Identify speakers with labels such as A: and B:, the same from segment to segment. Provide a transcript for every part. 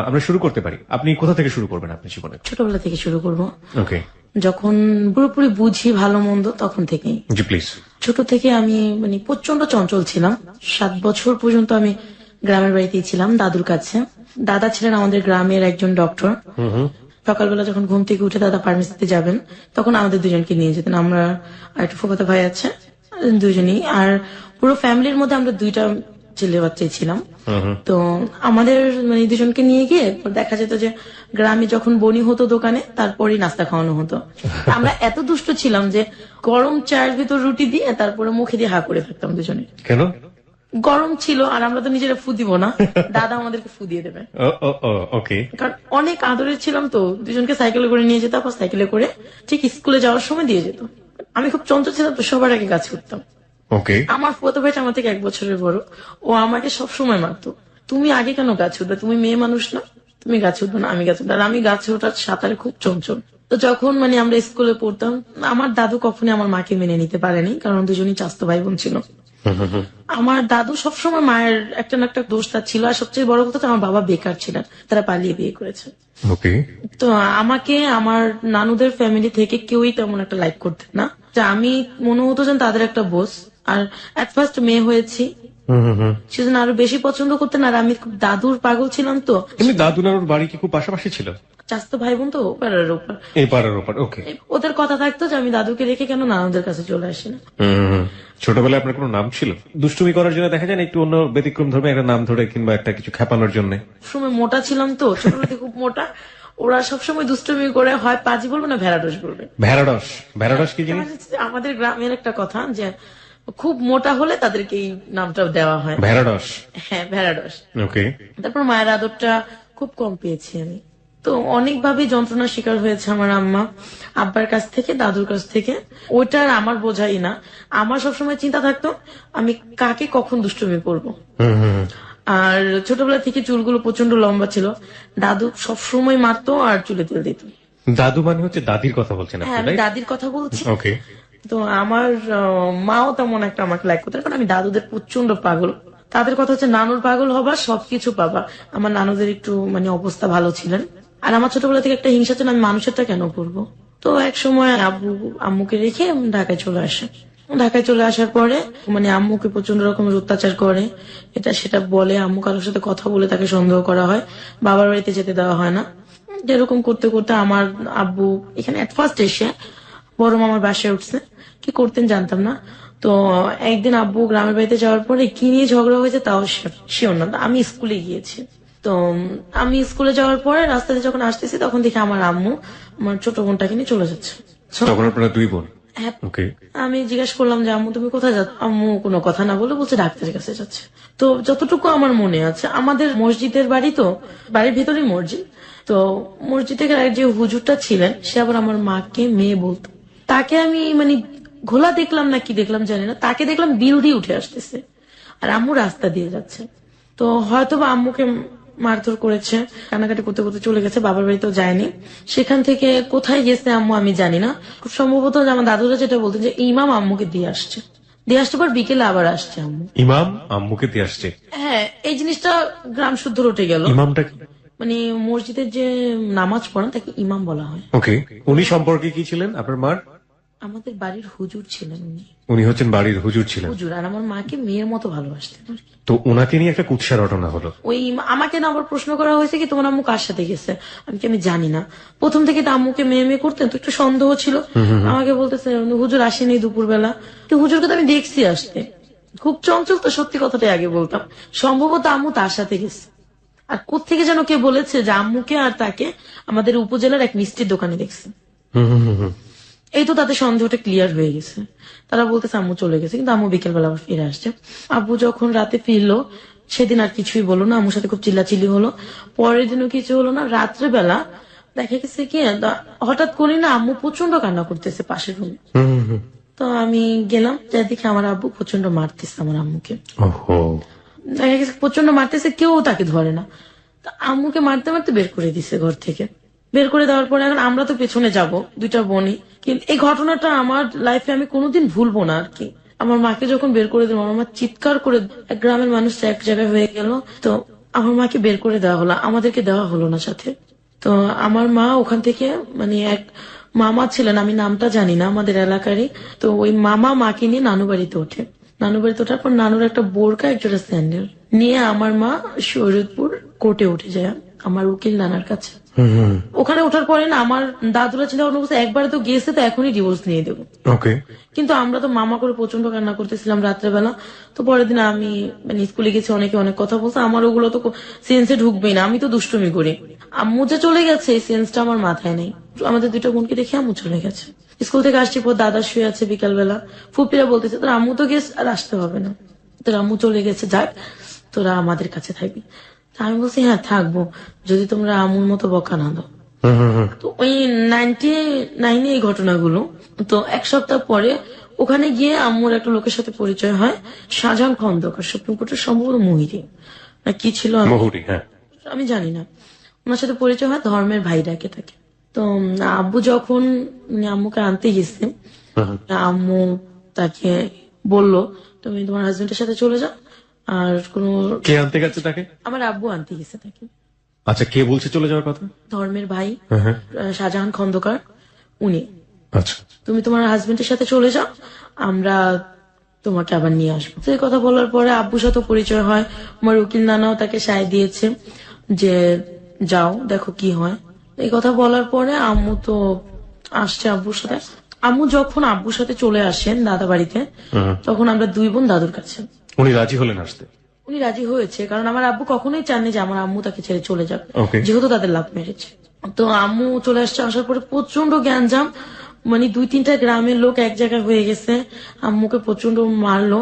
A: আমরা শুরু করতে পারি। আপনি কোথা থেকে শুরু করবেন আপনার জীবনে?
B: ছোটবেলা থেকে শুরু করব।
A: ওকে,
B: যখন পুরোপুরি বুঝি ভালো মন্দ তখন থেকেই।
A: জি প্লিজ।
B: ছোট থেকে আমি মানে প্রচন্ড চঞ্চল ছিলাম। 7 বছর পর্যন্ত আমি গ্রামের বাড়িতেই ছিলাম দাদুর কাছে। দাদা ছিলেন আমাদের গ্রামের একজন ডক্টর। সকালবেলা যখন ঘুম থেকে উঠে দাদা ফার্মেসিতে যাবেন তখন আমাদের দুজনকে নিয়ে যেতেন। আমরা আর একটা ফুফাতো ভাই আছে, দুজনই। আর পুরো ফ্যামিলির মধ্যে আমরা 2টা ছেলে বাচ্চাই ছিলাম। তো আমাদের মানে দুজনকে নিয়ে গিয়ে দেখা যেত যে গ্রামে যখন বনি হতো দোকানে তারপরেই নাস্তা খাওয়ানো হতো। আমরা এত দুষ্ট ছিলাম যে গরম চায়ের ভিতর রুটি দিয়ে তারপরে মুখে দিয়ে হা করে থাকতাম দুজনে।
A: কেন?
B: গরম ছিল আর আমরা তো নিজেরা ফু দিব না, দাদা আমাদেরকে ফু দিয়ে দেবে।
A: ওকে।
B: কারণ অনেক আদরের ছিলাম তো, দুজনকে সাইকেলে করে নিয়ে যেত, আবার সাইকেলে করে ঠিক স্কুলে যাওয়ার সময় দিয়ে যেত। আমি খুব চঞ্চল ছিলাম তো সবার আগে গাছ উঠতাম।
A: ওকে।
B: আমার ফুফাতো ভাইটা আমার থেকে 1 বছরের বড়, ও আমাকে সবসময় মারতো, তুমি আগে কেন গাছ উঠবে, তুমি মেয়ে মানুষ না, তুমি গাছ উঠবে না, আমি গাছ উঠবো। আর আমি গাছে ওঠার সাঁতারে খুব চঞ্চল। তো যখন মানে আমরা স্কুলে পড়তাম, আমার দাদু কখনই আমার মাকে মেনে নিতে পারেনি, কারণ দুজনই চাস্তো ভাই বোন ছিল। আমার দাদু সবসময় মায়ের একটা না একটা দোষ তার ছিল, আর সবচেয়ে বড় কথা আমার বাবা বেকার ছিলেন, তারা পালিয়ে বিয়ে করেছে।
A: ওকে।
B: তো আমাকে আমার নানুদের ফ্যামিলি থেকে কেউই তেমন একটা লাইক করতেন না, যে আমি মনে হতো যেন তাদের একটা বোস। আর এট ফার্স্ট মেয়ে হয়েছি সেজন্য আরো বেশি পছন্দ করতেন। আর আমি খুব দাদুর পাগল ছিলাম তো।
A: কিন্তু দাদু নানুর বাড়ি কি খুব পাশাপাশি ছিল?
B: চাস্তো ভাই বোন তো পাড়ার উপর,
A: এই পাড়ার ওপর। ওকে।
B: ওদের কথা থাকতো যে আমি দাদুকে রেখে কেন নানুদের কাছে চলে আসি না।
A: ছোটবেলায় আপনার কোনো নাম ছিল? দুষ্টুমি করার জন্য দেখা যায় না একটু অন্য ব্যতিক্রম ধর্মে একটা নাম ধরে, কিংবা একটা কিছু খেপানোর জন্য?
B: সময় মোটা ছিলাম তো, ছোটবেলাতে খুব মোটা। ওরা সবসময় দুষ্টুমি করে, হয় পাজি বলবে না ভেড়াডোস বলবে।
A: ভেড়াডস? ভেড়াডস কি জিনিস?
B: আমাদের গ্রামের একটা কথা যে খুব মোটা হলে তাদেরকে এই নামটা দেওয়া হয়,
A: ভেড়াডস।
B: হ্যাঁ ভেড়াডোস।
A: ওকে।
B: তারপর মায়ের আদরটা খুব কম পেয়েছি আমি। তো অনেকভাবে যন্ত্রণার শিকার হয়েছে আমার আম্মা, আব্বার কাছ থেকে, দাদুর কাছ থেকে। ওইটা আর আমার বোঝাই না। আমার সবসময় চিন্তা থাকতো আমি কাকে কখন দুষ্টুমি করবো। আর ছোটবেলা থেকে চুলগুলো প্রচন্ড লম্বা ছিল, দাদু সবসময় মারতো আর চুলে তেল দিত।
A: দাদু মানে হচ্ছে দাদির কথা বলছেন
B: হ্যাঁ,
A: আপনি?
B: আমি দাদির কথা বলছি।
A: ওকে।
B: তো আমার মাও তেমন একটা আমাকে লাইক করতেন, কারণ আমি দাদুদের প্রচন্ড পাগল। তাদের কথা হচ্ছে নানুর পাগল হবা, সবকিছু পাবা। আমার নানুদের একটু মানে অবস্থা ভালো ছিলেন। আর আমার ছোটবেলা থেকে একটা হিংসা ছিল, আমি মানুষেরটা কেন করবো। তো এক সময় আব্বু আম্মুকে রেখে ঢাকায় চলে আসে। ঢাকায় চলে আসার পরে মানে আম্মুকে প্রচন্ড রকমের অত্যাচার করে, এটা সেটা বলে। আম্মু কারোর সাথে কথা বলে তাকে সন্দেহ করা হয়, বাবার বাড়িতে যেতে দেওয়া হয় না। যেরকম করতে করতে আমার আব্বু এখানে এট ফার্স্ট এসে বড় মামার বাসায় উঠছে। কি করতেন জানতাম না। তো একদিন আব্বু গ্রামের বাড়িতে যাওয়ার পরে কি নিয়ে ঝগড়া হয়েছে তাও শিওর না। আমি স্কুলে গিয়েছি। তো আমি স্কুলে যাওয়ার পরে রাস্তাতে যখন আসতেছি তখন দেখি আমার আম্মু আমার ছোট বোনটাকে নিয়ে চলে যাচ্ছে।
A: তখন আপনারা 2 বোন?
B: হ্যাঁ।
A: ওকে।
B: আমি জিজ্ঞাসা করলাম যে আম্মু তুমি কোথায় যাচ্ছ। আম্মু কোনো কথা না বলে বলছে ডাক্তারের কাছে যাচ্ছে। তো যতটুকু আমার মনে আছে, আমাদের মসজিদের বাড়ি, তো বাড়ির ভেতরেই মসজিদ। তো মসজিদের যে হুজুরটা ছিলেন সে আবার আমার মাকে মেয়ে বলতো। তাকে আমি মানে ঘোলা দেখলাম না কি দেখলাম জানি না, তাকে দেখলাম বিল দিয়ে উঠে আসতেছে আর আম্মু রাস্তা দিয়ে যাচ্ছে। তো হয়তো বা আম্মুকে মারধর করেছে, কান্নাকাটি করতে করতে চলে গেছে, বাবার বাড়িতেও যায়নি। সেখান থেকে কোথায় গেছে আম্মু আমি জানি না। খুব সম্ভবত আমার দাদুরা যেটা বলতেন যে ইমাম আম্মুকে দিয়ে আসছে, দিয়ে আসতে পর বিকেলে আবার আসছে আম্মু।
A: ইমাম আম্মুকে দিয়ে আসছে?
B: হ্যাঁ, এই জিনিসটা গ্রাম শুদ্ধ রটে গেল।
A: ইমামটা কি?
B: মানে মসজিদের যে নামাজ পড়ান তাকে ইমাম বলা হয়।
A: ওকে। উনি সম্পর্কে কি ছিলেন আপনার মার?
B: আমাদের বাড়ির হুজুর ছিলেন উনি।
A: উনি হচ্ছেন বাড়ির হুজুর ছিলেন?
B: হুজুর। আর আমার মাকে মেয়ের মতো ভালোবাসতেন আর কি।
A: তো ওনাকে নিয়ে একটা কুৎসা রটনা হলো।
B: ওই আমাকে না আবার প্রশ্ন করা হয়েছে কি তোমার আম্মু কার সাথে গেছে। আমি জানি না। প্রথম থেকে তো আম্মুকে মেয়ে মেয়ে করতেন, তো একটু সন্দেহ ছিল। আমাকে বলতেছে হুজুর আসেনি দুপুরবেলা। তো হুজুরকে তো আমি দেখছি আসতে, খুব চঞ্চল তো, সত্যি কথাটাই আগে বলতাম। সম্ভবত আম্মু তার সাথে গেছে। আর কোত্থেকে যেন কে বলেছে যে আম্মুকে আর তাকে আমাদের উপজেলার এক মিষ্টির দোকানে দেখছে। এই তো তাদের সন্দেহটা ক্লিয়ার হয়ে গেছে। তারা বলতেছে আম্মু চলে গেছে, কিন্তু আম্মু বিকেল বেলা আবার ফিরে আসছে। আব্বু যখন রাতে ফিরলো সেদিন আর কিছুই বলো না, আম্মুর সাথে খুব চিল্লাচিল্লি হলো। পরের দিনও কিছু হলো না। রাত্রেবেলা দেখা গেছে কি হঠাৎ করি না আম্মু প্রচন্ড কান্না করতেছে পাশের রুমে। তো আমি গেলাম, যাই দেখি আমার আব্বু প্রচন্ড মারতেছে আমার আম্মুকে। দেখা গেছে প্রচন্ড মারতেছে, কেউ তাকে ধরে না। তো আম্মুকে মারতে মারতে বের করে দিছে ঘর থেকে। বের করে দেওয়ার পরে এখন আমরা তো পেছনে যাব, 2টা বোনই। কিন্তু এই ঘটনাটা আমার লাইফে আমি কোনোদিন ভুলবো না আর কি। আমার মাকে যখন বের করে দিল, আমার মা চিৎকার করে, গ্রামের মানুষ এক জায়গায় হয়ে গেল। তো আমার মাকে বের করে দেওয়া হলো, আমাদেরকে দেওয়া হলো না সাথে। তো আমার মা ওখান থেকে মানে এক মামা ছিলেন, আমি নামটা জানি না, আমাদের এলাকারই। তো ওই মামা মাকে নিয়ে নানু বাড়িতে ওঠে। নানু বাড়িতে ওঠার পর নানুর একটা বোরকা একজোড়া স্যান্ডেল নিয়ে আমার মা শরীয়তপুর কোর্টে উঠে যায় আমার উকিল নানার কাছে। ওখানে ওঠার পরে না আমার দাদুরা চিন্তা ভাবনা করছে একবারে তো গেছে তো এখনই ডিভোর্স নিয়ে দেবো।
A: ওকে।
B: কিন্তু আমরা তো মামা করে প্রচন্ড কান্না করতেছিলাম রাত্রেবেলা। তো পরের দিন আমি মানে স্কুলে গেছি, অনেকে অনেক কথা বলছে, আমার ওগুলো তো সেন্সে ঢুকবেই না, আমি তো দুষ্টুমি করি। আম্মু যে চলে গেছে এই সেন্সটা আমার মাথায় নেই। আমাদের দুটো বোনকে দেখে আম্মু চলে গেছে। স্কুল থেকে আসছি পর দাদা শুয়ে আছে বিকালবেলা, ফুপিরা বলতেছে তোর আম্মু তো গেছে আর আসতে হবে না, তোর আম্মু চলে গেছে, যাক তোরা আমাদের কাছে থাকবি। তা আমি বলছি হ্যাঁ থাকবো, যদি তোমরা আম্মুর মতো বকা না দাও। তো ওই 99 এই ঘটনাগুলো। তো এক সপ্তাহ পরে ওখানে গিয়ে আম্মুর একটা লোকের সাথে পরিচয় হয়, শাহজাহান খন্দকার, সুপ্রিম কোর্টের সম্ভবত মুহিরি না কি ছিল
A: মহুরি, হ্যাঁ।
B: আমি জানি না। ওনার সাথে পরিচয় হয়, ধর্মের ভাই ডাকে তাকে। তো আব্বু যখন আম্মুকে আনতে গেছে, আম্মু তাকে বলল তুমি তোমার হাজবেন্ডের সাথে চলে যাও, আর কোনো
A: কে আনতে গেছে তাকে?
B: আমার আব্বু আনতে গেছে তাকে।
A: আচ্ছা, কে বলছে চলে যাওয়ার কথা?
B: ধর্মের ভাই
A: হ্যাঁ।
B: শাহজাহান খন্দকার, উনি।
A: আচ্ছা।
B: তুমি তোমার হাজবেন্ডের সাথে চলে যাও, আমরা তোমাকে আবার নিয়ে আসবো। তো এই কথা বলার পরে আব্বুর সাথে পরিচয় হয়, আমার উকিল নানাও তাকে সায় দিয়েছে যে যাও দেখো কি হয়। এই কথা বলার পরে আম্মু তো আসছে আব্বুর সাথে। আম্মু যখন আব্বুর সাথে চলে আসেন দাদা বাড়িতে, তখন আমরা দুই বোন দাদুর কাছে।
A: উনি রাজি হলেন আসতে?
B: উনি রাজি হয়েছে, কারণ আমার আব্বু কখনোই চাননি যে আমার আম্মু তাকে ছেড়ে চলে যাক,
A: Okay.
B: যেহেতু তাদের লাভ ম্যারেজ। তো আম্মু চলে আসছে, আসার পরে প্রচন্ড গ্যাঞ্জাম, মানে 2-3টা গ্রামের লোক এক জায়গায় হয়ে গেছে, আম্মুকে প্রচন্ড মারলো।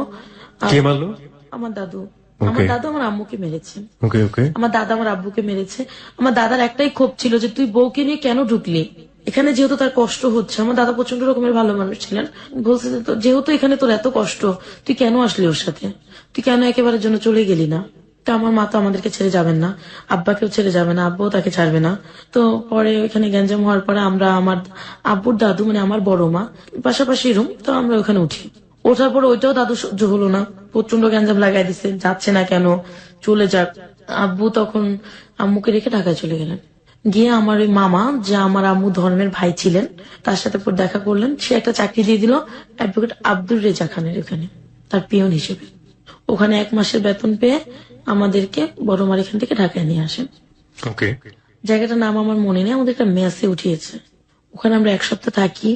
B: আর
A: কে মারলো?
B: আমার দাদু। আমার দাদু আমার আম্মুকে মেরেছে।
A: ওকে ওকে।
B: আমার দাদা আমার আব্বুকে মেরেছে। আমার দাদার একটাই ক্ষোভ ছিল যে তুই বউকে নিয়ে কেন ঢুকলি এখানে, যেহেতু তার কষ্ট হচ্ছে। আমার দাদা প্রচন্ড রকমের ভালো মানুষ ছিলেন, বলছে যে যেহেতু এখানে তোর এত কষ্ট, তুই কেন আসলি ওর সাথে, তুই কেন একেবারের জন্য চলে গেলি না। তো আমার মা তো আমাদেরকে ছেড়ে যাবেন না, আব্বাকেও ছেড়ে যাবে না, আব্বুও তাকে ছাড়বে না। তো পরে ওখানে গ্যাঞ্জাম হওয়ার পরে আমরা আমার আব্বুর দাদু মানে আমার বড় মা পাশাপাশি রুম, তো আমরা ওখানে উঠি। ওঠার পরে ওইটাও দাদু সহ্য হলো না, প্রচন্ড গ্যাঞ্জাম লাগাই দিছে, যাচ্ছে না কেন, চলে যাক। আব্বু তখন আম্মুকে রেখে ঢাকায় চলে গেলেন। গিয়ে আমার ওই মামা, যে আমার আম্মু ধর্মের ভাই ছিলেন, তার সাথে পর দেখা করলেন। সে একটা চাকরি দিয়ে দিল অ্যাডভোকেট আব্দুর রেজা খানের ওখানে, তার পিয়ন হিসেবে। ওখানে 1 মাসের বেতন পেয়ে আমাদেরকে বড় মার এখান থেকে ঢাকায় নিয়ে আসেন।
A: ওকে।
B: জায়গাটার নাম আমার মনে নেই, আমাদের একটা মেসে উঠিয়েছে। ওখানে আমরা 1 সপ্তাহ থাকি।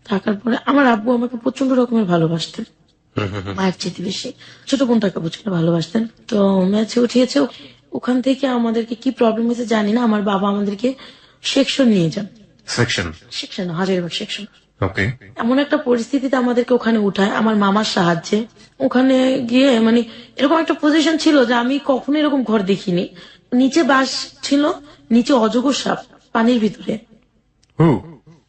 B: থাকার পরে আমার আব্বু আমাকে প্রচন্ড রকমের ভালোবাসতেন, মায়ের চেয়ে বেশি। ছোট বোনটাকে প্রচন্ড ভালোবাসতেন। তো ম্যাচে উঠিয়েছে। ওখান থেকে আমাদেরকে কি প্রবলেম হয়েছে জানি না, আমার বাবা আমাদেরকে সেকশন নিয়ে যান। Section Hazaribagh section.
A: ওকে।
B: এমন একটা পরিস্থিতিতে আমাদেরকে ওখানে উঠায় আমার মামার সাহায্যে। ওখানে গিয়ে মানে এরকম একটা পজিশন ছিল যে আমি কখনো এরকম ঘর দেখিনি। নিচে বাস ছিল, নিচে অজগর সাপ পানির ভিতরে।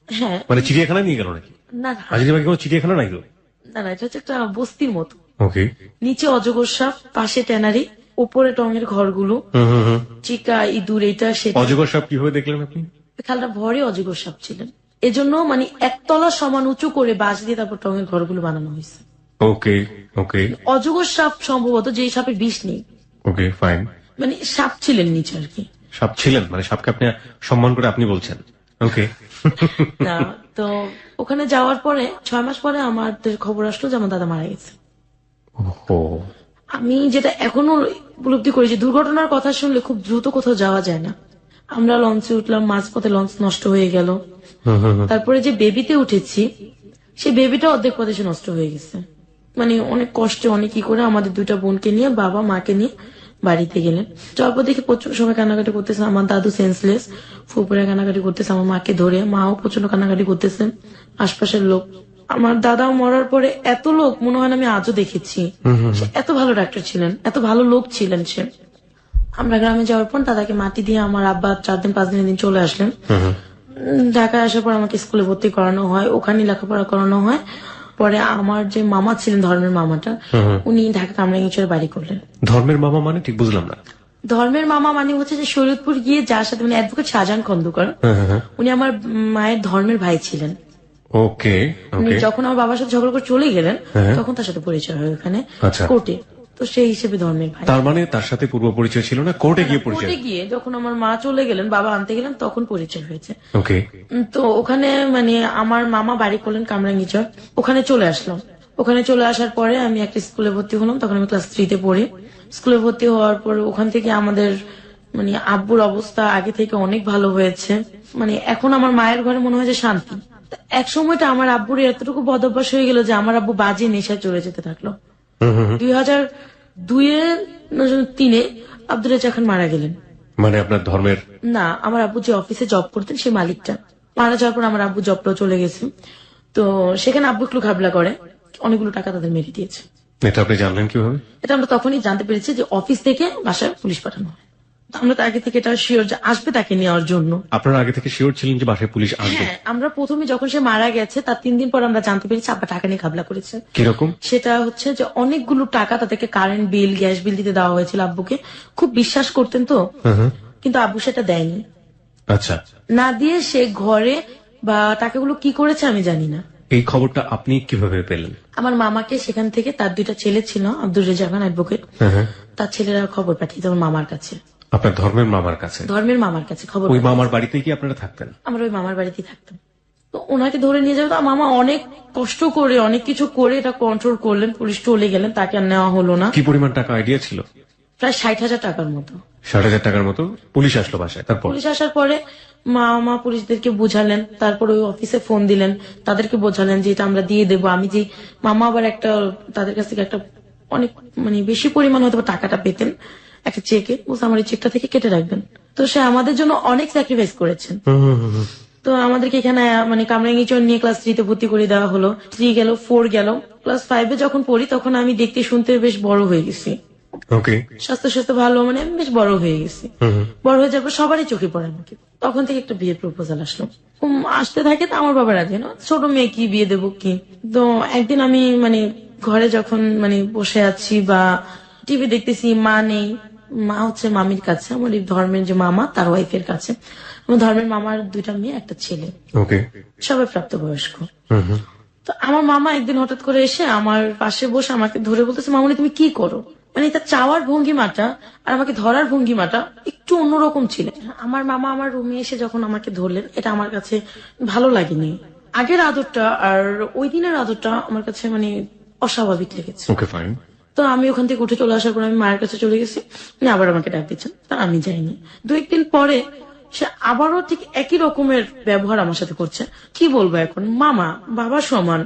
B: হ্যাঁ,
A: মানে চিড়িয়াখানায় নিয়ে গেল নাকি?
B: না না,
A: হাজারীবাগে কোনো চিড়িয়াখানা নাই তো?
B: না না, এটা হচ্ছে একটা বস্তির মতো।
A: ওকে।
B: নিচে অজগর সাপ, পাশে ট্যানারি, উপরে টঙের ঘরগুলো, চিকা ইঁদুর এটা সেটা।
A: অজগর সাপ কিভাবে দেখলেন আপনি?
B: খালটা ভরে অজগর সাপ ছিলেন, এজন্য মানে 1 তলা সমান উঁচু করে বাঁশ দিয়ে তারপর টঙের ঘরগুলো বানানো হয়েছে।
A: ওকে ওকে
B: অজগর সাপ সম্ভবত, যে সাপের বিষ নেই,
A: ওকে ফাইন।
B: মানে সাপ ছিলেন নিচে আর কি।
A: সাপ ছিলেন মানে সাপকে আপনি সম্মান করে আপনি বলছেন? ওকে।
B: না, তো ওখানে যাওয়ার পরে 6 মাস পরে আমাদের খবর আসলো যে আমার দাদা মারা গেছে।
A: ও।
B: আমি যেটা এখনো উপলব্ধি করি যে দুর্ঘটনার কথা শুনলে খুব দ্রুত কোথাও যাওয়া যায় না। আমরা লঞ্চে উঠলাম, মাঝপথে লঞ্চ নষ্ট হয়ে গেল। তারপরে যে বেবিতে উঠেছি, সেই বেবিটা অর্ধেক পথে সে নষ্ট হয়ে গেছে। মানে অনেক কষ্টে অনেক কি করে আমাদের 2টা বোনকে নিয়ে বাবা মাকে নিয়ে বাড়িতে গেলেন। যাওয়ার পর দেখি প্রচুর সময় কান্নাকাটি করতেছে, আমার দাদু সেন্সলেস, ফুপুরা কান্নাকাটি করতেছে আমার মাকে ধরে, মাও প্রচন্ড কান্নাকাটি করতেছেন, আশপাশের লোক। আমার দাদা মরার পরে এত লোক মনে হয় না আমি আজও দেখেছি। সে এত ভালো ডাক্তার ছিলেন, এত ভালো লোক ছিলেন সে। আমরা গ্রামে যাওয়ার পর দাদাকে মাটি দিয়ে আমার আব্বা 4 দিন 5 দিনের দিন চলে আসলেন। ঢাকায় আসার পর আমাকে স্কুলে ভর্তি করানো হয়, ওখানে লেখাপড়া করানো হয়। পরে আমার যে মামা ছিলেন ধর্মের মামাটা, উনি ঢাকা কামরাঙ্গীরচরে বাড়ি করলেন।
A: ধর্মের মামা মানে ঠিক বুঝলাম না।
B: ধর্মের মামা মানে হচ্ছে যে শরীয়তপুর গিয়ে যার সাথে মানে অ্যাডভোকেট শাহজাহান খন্দকার, উনি আমার মায়ের ধর্মের ভাই ছিলেন।
A: ওকে
B: উনি
A: ওকে।
B: যখন আমার বাবার সাথে ঝগড়া করে চলে গেলেন, তখন তার সাথে পরিচয় হয় ওখানে
A: আচ্ছা।
B: কোর্টে। তো সেই হিসেবে ধর্মের ভাই।
A: তার মানে তার সাথে পূর্ব পরিচয় ছিল না, কোর্টে গিয়ে পরিচয়?
B: কোর্টে গিয়ে যখন আমার মা চলে গেলেন, বাবা আনতে গেলেন, তখন পরিচয় হয়েছে।
A: ওকে।
B: তো ওখানে মানে আমার মামা বাড়ি করলেন কামরাঙ্গীচর, ওখানে চলে আসলাম। ওখানে চলে আসার পরে আমি একটা স্কুলে ভর্তি হলাম, তখন আমি ক্লাস 3-তে পড়ি। স্কুলে ভর্তি হওয়ার পর ওখান থেকে আমাদের মানে আব্বুর অবস্থা আগে থেকে অনেক ভালো হয়েছে। মানে এখন আমার মায়ের ঘরে মনে হয় যে শান্তি। এক সময়টা আমার আব্বুর এতটুকু বদভ্যাস হয়ে গেল যে আমার আব্বু বাজে নেশায় চলে যেতে থাকলো। 2002-3 আব্দুল রাজ্জাক খান মারা গেলেন।
A: মানে আপনার ধর্মের?
B: না, আমার আব্বু যে অফিসে জব করতেন সেই মালিকটা মারা যাওয়ার পর আমার আব্বু জবটাও চলে গেছে। তো সেখানে আব্বু একটু ঘাবলা করে, অনেকগুলো টাকা তাদের মেরে দিয়েছে।
A: এটা আপনি জানলেন কিভাবে?
B: এটা আমরা তখনই জানতে পেরেছি যে অফিস থেকে বাসায় পুলিশ পাঠানো হয়। তো আমরা তো আগে থেকে এটা শিওর যে আসবে তাকে নেওয়ার জন্য।
A: আপনারা আগে থেকে শিওর ছিলেন যে বাসায় পুলিশ আসবে?
B: হ্যাঁ, আমরা প্রথমে যখন সে মারা গেছে তার 3 দিন পর আমরা জানতে পেরেছি আব্বা টাকা নিয়ে ঘাবলা করেছে।
A: কিরকম?
B: সেটা হচ্ছে যে অনেকগুলো টাকা তাদেরকে কারেন্ট বিল, গ্যাস বিল দিতে দেওয়া হয়েছিল আব্বুকে। খুব বিশ্বাস করতেন তো, কিন্তু আব্বু সেটা দেয়নি।
A: আচ্ছা।
B: না দিয়ে সে ঘরে বা টাকাগুলো কি করেছে আমি জানি না।
A: এই খবরটা আপনি কিভাবে পেলেন?
B: আমার মামাকে সেখান থেকে, তার 2টা ছেলে ছিল, আব্দুর রেজা খান অ্যাডভোকেট, তার ছেলেরা খবর পাঠিয়েছে আমার মামার কাছে।
A: আপনার ধর্মের মামার কাছে?
B: ধর্মের মামার কাছে খবর।
A: ওই মামার বাড়িতে কি আপনারা থাকতেন?
B: আমরা ওই মামার বাড়িতেই থাকতাম। তো ওনাকে ধরে নিয়ে যাবে, তো মামা অনেক কষ্ট করে অনেক কিছু করে এটা কন্ট্রোল করলেন। পুলিশ চলে গেলেন, তাকে আর নেওয়া হলো না।
A: কি পরিমাণ টাকা আইডিয়া ছিল?
B: প্রায় 60,000 টাকার মতো।
A: 60,000 টাকার মতো? পুলিশ আসলো বাসায়, তারপর?
B: পুলিশ আসার পরে মামা পুলিশদেরকে বুঝালেন, তারপর ওই অফিসে ফোন দিলেন, তাদেরকে বোঝালেন যে এটা আমরা দিয়ে দেবো। আমি যে মামা আবার একটা তাদের কাছ থেকে একটা অনেক মানে বেশি পরিমাণ হয়তো টাকাটা পেতেন একটা চেকে, বলছে আমার এই চেকটা থেকে কেটে রাখবেন। তো সে আমাদের জন্য অনেক স্যাক্রিফাইস করেছেন। তো আমাদেরকে এখানে মানে কামরাঙ্গীচর নিয়ে ক্লাস 3-তে ভর্তি করে দেওয়া হলো। 3 গেল, 4 গেল, ক্লাস 5-এ যখন পড়ি তখন আমি দেখতে শুনতে বেশ বড় হয়ে গেছি।
A: ওকে।
B: স্বাস্থ্য ভালো, মানে আমি বেশ বড় হয়ে গেছি। বড় হয়ে যাওয়ার পর সবারই চোখে পড়ে আমাকে। তখন থেকে একটা বিয়ের প্রপোজাল আসলো, আসতে থাকে। তো আমার বাবা রাজি না, ছোট মেয়ে কি বিয়ে দেবো কি। তো একদিন আমি মানে ঘরে যখন মানে বসে আছি বা টিভি দেখতেছি, মা নেই, মা হচ্ছে মামির কাছে, আমার এই ধর্মের যে মামা তার ওয়াইফের কাছে। আমার ধর্মের মামার 2টা মেয়ে, একটা ছেলে,
A: ওকে,
B: সবাই প্রাপ্তবয়স্ক। তো আমার মামা একদিন হঠাৎ করে এসে আমার পাশে বসে আমাকে ধরে বলতেছে, মামনি তুমি কি করো। মানে তার চাওয়ার ভঙ্গিমাটা আর আমাকে ধরার ভঙ্গিমাটা একটু অন্যরকম ছিল। আমার মামা আমার রুমে এসে যখন আমাকে ধরলেন, এটা আমার কাছে ভালো লাগেনি। আগের আদরটা আর ওই দিনের আদরটা আমার কাছে মানে অস্বাভাবিক লেগেছে।
A: ওকে, ফাইন।
B: তো আমি ওখান থেকে উঠে চলে আসার পর আমি মায়ের কাছে চলে গেছি, উনি আবার আমাকে ডাক দিচ্ছেন, তা আমি যাইনি। 2-1 দিন পরে সে আবারও ঠিক একই রকমের ব্যবহার আমার সাথে করছে। কি বলবো এখন, মামা বাবা সমান,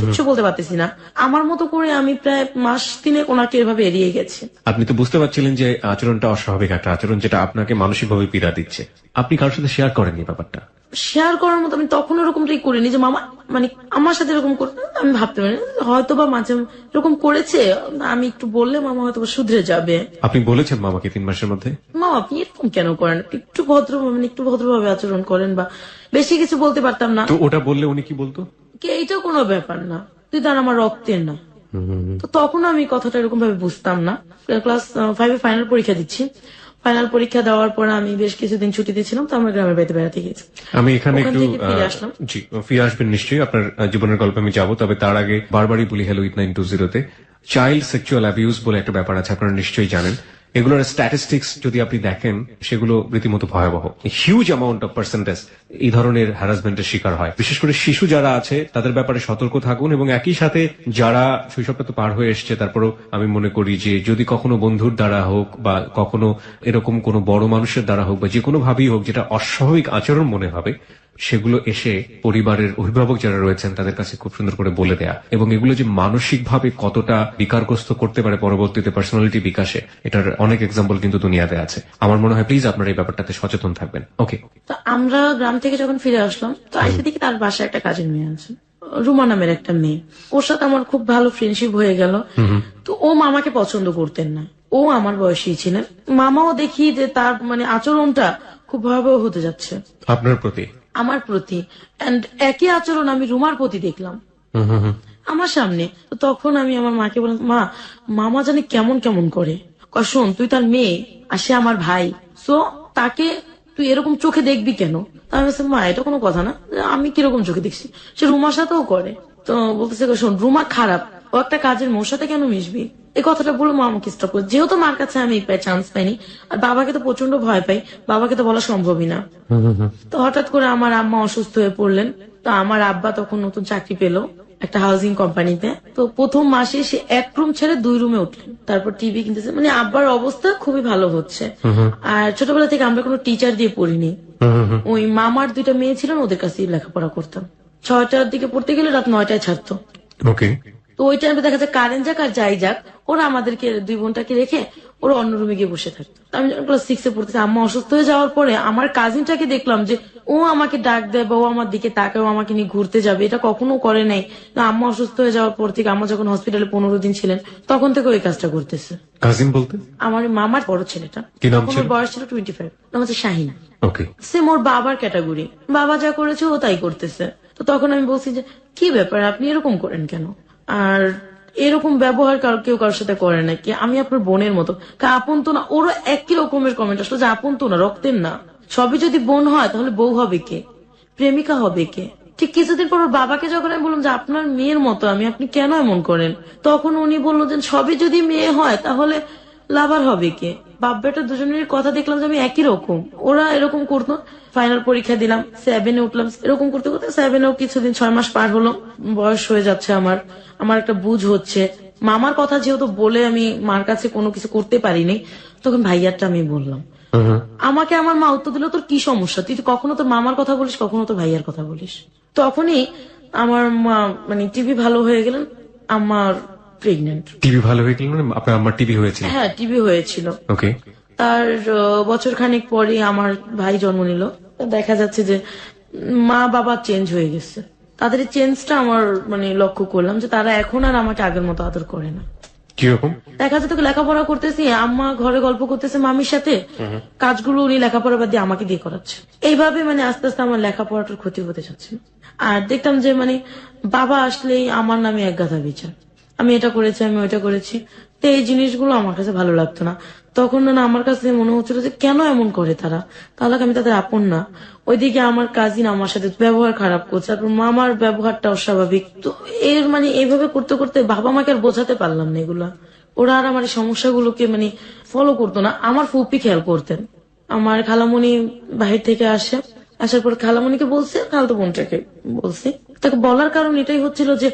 B: কিছু বলতে পারতেছি না। আমার মতো করে আমি প্রায় মাস 3 ওনাকে এভাবে এড়িয়ে গেছি।
A: আপনি তো বুঝতে পারছিলেন যে আচরণটা অস্বাভাবিক একটা আচরণ, যেটা আপনাকে মানসিকভাবে পীড়া দিচ্ছে। আপনি কারোর সাথে শেয়ার করেননি ব্যাপারটা?
B: শেয়ার করার মতো আমি তখন এরকমটাই করিনি যে মামা মানে আমার সাথে এরকম করতে। আমি ভাবতে পারি হয়তো বা মাঝে এরকম করেছে, আমি একটু বললে মামা হয়তো শুধরে যাবে।
A: আপনি বলেছেন মামাকে 3 মাসের মধ্যে?
B: মামা আপনি এরকম কেন করেন, একটু ভদ্রভাবে আচরণ করেন, বা বেশি কিছু বলতে পারতাম না।
A: তো ওটা বললে উনি কি বলতো?
B: এইটা কোনো ব্যাপার না, তুই তার আমার রক্তের না। তো তখন আমি কথাটা এরকম ভাবে বুঝতাম না। ক্লাস 5-এ ফাইনাল পরীক্ষা দিচ্ছি। ফাইনাল পরীক্ষা দেওয়ার পর আমি বেশ কিছুদিন ছুটিতে ছিলাম, তো আমরা গ্রামের বাড়িতে বেড়াতে গেছি।
A: আমি এখানে
B: ওখান
A: একটু
B: থেকে ফিরে আসলাম।
A: জি, ফিরে আসবেন নিশ্চয়ই, আপনার জীবনের গল্পে আমি যাবো। তবে তার আগে বারবারই বলি হ্যালো উইথ 920-তে চাইল্ড সেক্সুয়াল অ্যাবিউজ বলে একটা ব্যাপার আছে, আপনারা নিশ্চয়ই জানেন। এগুলোর স্ট্যাটিস্টিক্স যদি আপনি দেখেন, সেগুলো রীতিমতো ভয়াবহ। হিউজ অ্যামাউন্ট অফ পার্সেন্টেজ এই ধরনের হ্যারাসমেন্টের শিকার হয়। বিশেষ করে শিশু যারা আছে তাদের ব্যাপারে সতর্ক থাকুন, এবং একই সাথে যারা শৈশবটা তো পার হয়ে এসছে, তারপরেও আমি মনে করি যে যদি কখনো বন্ধুর দ্বারা হোক বা কখনো এরকম কোনো বড় মানুষের দ্বারা হোক বা যে কোনো ভাবেই হোক যেটা অস্বাভাবিক আচরণ মনে হবে, সেগুলো এসে পরিবারের অভিভাবক যারা রয়েছেন তাদের কাছে খুব সুন্দর করে বলে দেয়া, এবং এগুলো যে মানসিকভাবে কতটা বিকারগ্রস্ত করতে পারে পরবর্তীতে পার্সোনালিটি বিকাশে, এটার অনেক এক্সাম্পল কিন্তু দুনিয়াতে আছে। আমার মনে হয় প্লিজ আপনারা এই ব্যাপারটাতে সচেতন থাকবেন। ওকে।
B: তো আমরা গ্রাম থেকে যখন ফিরে আসলাম, তো আইসে দেখি তার বাসায় একটা কাজের মেয়ে আছে, রুমা নামের একটা মেয়ে। ওর সাথে আমার খুব ভালো ফ্রেন্ডশিপ হয়ে গেল। তো ও মামাকে পছন্দ করতেন না, ও আমার বয়সী ছিলেন। মামাও দেখি যে তার মানে আচরণটা খুব ভয়াবহ হতে যাচ্ছে
A: আপনার প্রতি, আমার
B: প্রতি। এন্ড একই আচরণ আমি রুমার প্রতি দেখলাম আমার সামনে। তো তখন আমি আমার মাকে বললাম, মা মামা জানি কেমন কেমন করে। শোন, তুই তার মেয়ে আর সে আমার ভাই, সো তাকে তুই এরকম চোখে দেখবি কেন? আমি বলছি, মা এটা কোনো কথা না, আমি কিরকম চোখে দেখছি, সে রুমার সাথেও করে। তো বলতেছে, শোন রুমা খারাপ, ও একটা কাজের মোর সাথে কেন মিশবি? এই কথাটা বলে মা আমাকে স্টপ করে, যেহেতু মার কাছে আমি চান্স পাইনি আর বাবাকে তো প্রচন্ড ভয় পাই, বাবাকে তো বলা সম্ভবই না। তো হঠাৎ করে আমার আম্মা অসুস্থ হয়ে পড়লেন। তো আমার আব্বা তখন নতুন চাকরি পেলো একটা হাউজিং কোম্পানিতে। তো প্রথম মাসে সে 1 রুম ছেড়ে 2 রুমে উঠলেন, তারপর টিভি কিনতেছে। মানে আব্বার অবস্থা খুবই ভালো হচ্ছে। আর ছোটবেলা থেকে আমরা কোনো টিচার দিয়ে পড়িনি, ওই মামার 2টা মেয়ে ছিলেন, ওদের কাছেই লেখাপড়া করতাম। 6টার দিকে পড়তে গেলে রাত 9টায় ছাড়তো।
A: ওকে।
B: তো ওই টাইমে দেখা যায় কারেন্ট যাক আর যাই যাক, ওরা আমাদেরকে 2 বোনটাকে রেখে ওরা অন্য রুমে গিয়ে বসে থাকতো। তো আমি যখন ক্লাস 6-এ পড়তেছি, আম্মা অসুস্থ হয়ে যাওয়ার পরে আমার কাজিনটাকে দেখলাম যে ও আমাকে ডাক দেয় বা ও আমার দিকে তাকায়, ও আমাকে নিয়ে ঘুরতে যাবে, এটা কখনো করে নাই। তো আম্মা অসুস্থ হয়ে যাওয়ার পর থেকে, আম্মা যখন হসপিটালে 15 দিন ছিলেন, তখন থেকে ওই কাজটা করতেছে।
A: কাজিন বলতে?
B: আমার মামার বড় ছেলেটা,
A: কি নাম
B: তখন
A: ছিল?
B: ওর বয়স ছিল 25, নাম হচ্ছে শাহিন।
A: ওকে।
B: সেম ওর বাবার ক্যাটাগরি, বাবা যা করেছে ও তাই করতেছে। তো তখন আমি বলছি যে কি ব্যাপার, আপনি এরকম করেন কেন? আর এরকম ব্যবহার কেউ কারোর সাথে করে নাকি? আমি আপনার বোনের মতো, আপন তো না। ওরও একই রকমের কমেন্ট আসলো যে আপন তো না, রক্তের না। সবই যদি বোন হয় তাহলে বউ হবে কে, প্রেমিকা হবে কে? ঠিক কিছুদিন পর ওর বাবাকে যখন আমি বললাম যে আপনার মেয়ের মতো আমি, আপনি কেন এমন করেন, তখন উনি বললো যে সবই যদি মেয়ে হয় তাহলে লাভার হবে কে? বাপ বেটা দুজনের কথা দেখলাম যে আমি একই রকম, ওরা এরকম করতো। ফাইনাল পরীক্ষা দিলাম, 7-এ উঠলাম, এরকম করতে করতে 7-এও কিছুদিন 6 মাস পার হলো, বয়স হয়ে যাচ্ছে আমার একটা বুঝ হচ্ছে। মামার কথা যেহেতু বলে আমি মার কাছে কোনো কিছু করতে পারিনি, তখন ভাইয়ারটা আমি বললাম। আমাকে আমার মা উত্তর দিল, তোর কি সমস্যা, তুই তো কখনো তোর মামার কথা বলিস, কখনো তোর ভাইয়ার কথা বলিস। তখনই আমার মা মানে টিভি ভালো হয়ে গেলেন, আমার প্রেগনেন্ট।
A: টিভি ভালো হয়ে গেল না? আপনার আমার টিভি হয়েছিল?
B: হ্যাঁ, টিভি হয়েছিল।
A: ওকে।
B: তার বছর খানিক পরে আমার ভাই জন্ম নিল। দেখা যাচ্ছে যে মা বাবা চেঞ্জ হয়ে গেছে। তাদের এই চেঞ্জটা আমার মানে লক্ষ্য করলাম যে তারা এখন আর আমাকে আগের মতো আদর করে না।
A: কিরকম?
B: দেখা যাচ্ছে তোকে লেখাপড়া করতেছি, আম্মা ঘরে গল্প করতেছে মামির সাথে, কাজগুলো উনি লেখাপড়া বাদ দিয়ে আমাকে দিয়ে করাচ্ছে। এইভাবে মানে আস্তে আস্তে আমার লেখাপড়াটার ক্ষতি হতে যাচ্ছে। আর দেখতাম যে মানে বাবা আসলেই আমার নামে এক গাদা বিচার, আমি এটা করেছি, আমি ওইটা করেছি। তো এই জিনিসগুলো আমার কাছে ভালো লাগতো না। তখন না আমার কাছে মনে হচ্ছিল যে কেন এমন করে তারা, তাহলে আমি তাদের আপন না। ওইদিকে আমার কাজিন আমার সাথে ব্যবহার খারাপ করছে, তারপর মামার ব্যবহারটা অস্বাভাবিক। তো এর মানে এইভাবে করতে করতে বাবা মাকে আর বোঝাতে পারলাম না এগুলা। ওরা আর আমার এই সমস্যাগুলোকে মানে ফলো করতো না। আমার ফুপি খেয়াল করতেন। আমার খালামণি বাহির থেকে আসার পর খালামণিকে বলছে, খালাতো বোনটাকে বলছি। তাকে বলার কারণ এটাই হচ্ছিল যে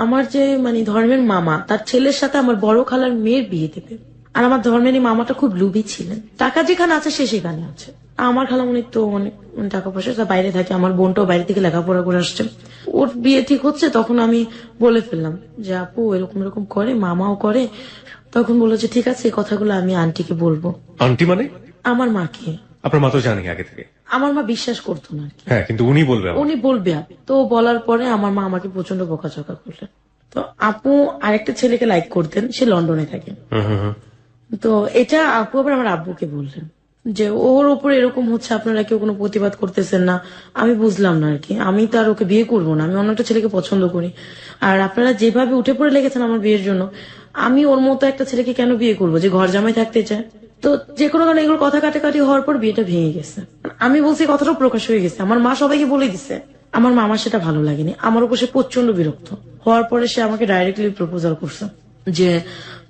B: আমার যে মানে ধর্মের মামা, তার ছেলের সাথে আমার বড় খালার মেয়ের বিয়ে দেবে। আর আমার ধর্মের মামাটা খুব লুবি ছিলেন, টাকা যেখানে আছে সে সেখানে আছে। আমার খালামণির তো অনেক টাকা পয়সা, বাইরে থাকে। আমার বোনটাও বাইরে থেকে লেখাপড়া করে আসছে, ওর বিয়ে ঠিক হচ্ছে। তখন আমি বলে ফেললাম যে আপু এরকম এরকম করে, মামাও করে। তখন বললো যে ঠিক আছে, এই কথাগুলো আমি আন্টিকে বলবো।
A: আন্টি মানে?
B: আমার মাকে।
A: আপনার মা তো জানি আগে থেকে?
B: আমার মা বিশ্বাস করতো না আর কি।
A: হ্যাঁ, কিন্তু উনি বলবে আমাকে।
B: উনি বলবে। তো বলার পরে আমার মা আমাকে প্রচন্ড বকাঝকা করলেন। তো আপু আরেকটা ছেলেকে লাইক করতেন, সে লন্ডনে থাকে। তো এটা আপু আবার আমার আব্বুকে বললেন যে ওর উপরে এরকম হচ্ছে, আপনারা কেউ কোনো প্রতিবাদ করতেছেন না। আমি বুঝলাম না আর কি, আমি তো আর ওকে বিয়ে করবো না, আমি অন্য একটা ছেলেকে পছন্দ করি। আর আপনারা যেভাবে উঠে পড়ে লেগেছেন আমার বিয়ের জন্য, আমি ওর মতো একটা ছেলেকে কেন বিয়ে করবো যে ঘর জামাই থাকতে চায়। তো যে কোনো কারণে এগুলো কথা কাটাকাটি হওয়ার পর বিয়েটা ভেঙে গেছে। আমি বলছি কথাটা প্রকাশ হয়ে গেছে, আমার মা সবাইকে বলে দিছে। আমার মামার সেটা ভালো লাগেনি, আমার উপর সে প্রচন্ড বিরক্ত হওয়ার পরে সে আমাকে ডাইরেক্টলি প্রপোজাল করছে যে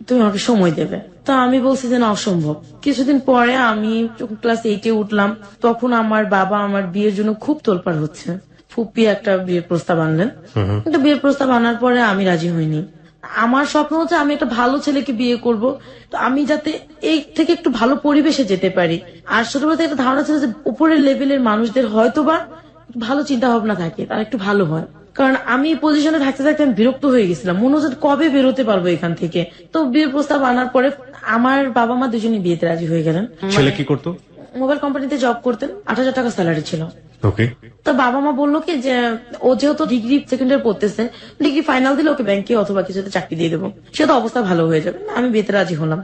B: তুমি আমাকে সময় দেবে। তা আমি বলছি যে না, অসম্ভব। কিছুদিন পরে আমি ক্লাস 8-এ উঠলাম, তখন আমার বাবা আমার বিয়ের জন্য খুব তোলপাড় হচ্ছে। ফুপি একটা বিয়ের প্রস্তাব আনলেন, একটা বিয়ের প্রস্তাব আনার পরে আমি রাজি হইনি। আমার স্বপ্ন হচ্ছে আমি একটা ভালো ছেলেকে বিয়ে করব, তো আমি যাতে এই থেকে একটু ভালো পরিবেশে যেতে পারি। আর ছোটবেলা থেকে একটা ধারণা ছিল যে উপরের লেভেলের মানুষদের হয়তোবা ভালো চিন্তা ভাবনা থাকে, তারা একটু ভালো হয়। কারণ আমি এই পজিশনে থাকতে থাকতে আমি বিরক্ত হয়ে গেছিলাম, মনে হচ্ছে কবে বেরোতে পারবো এখান থেকে। তো বিয়ের প্রস্তাব আনার পরে আমার বাবা মা দুজনে বিয়েতে রাজি হয়ে গেলেন।
A: ছেলে কি করতো?
B: মোবাইল কোম্পানিতে জব করতেন, 8,000 টাকা স্যালারি ছিল।
A: ওকে।
B: তো বাবা মা বললো কি যে ও যেহেতু ডিগ্রি সেকেন্ড ইয়ার পড়তেছে, ডিগ্রি ফাইনাল দিলে ওকে ব্যাংকে অথবা কিছুতে চাকরি দিয়ে দেবো, সে তো অবস্থা ভালো হয়ে যাবে। আমি বিয়েতে রাজি হলাম।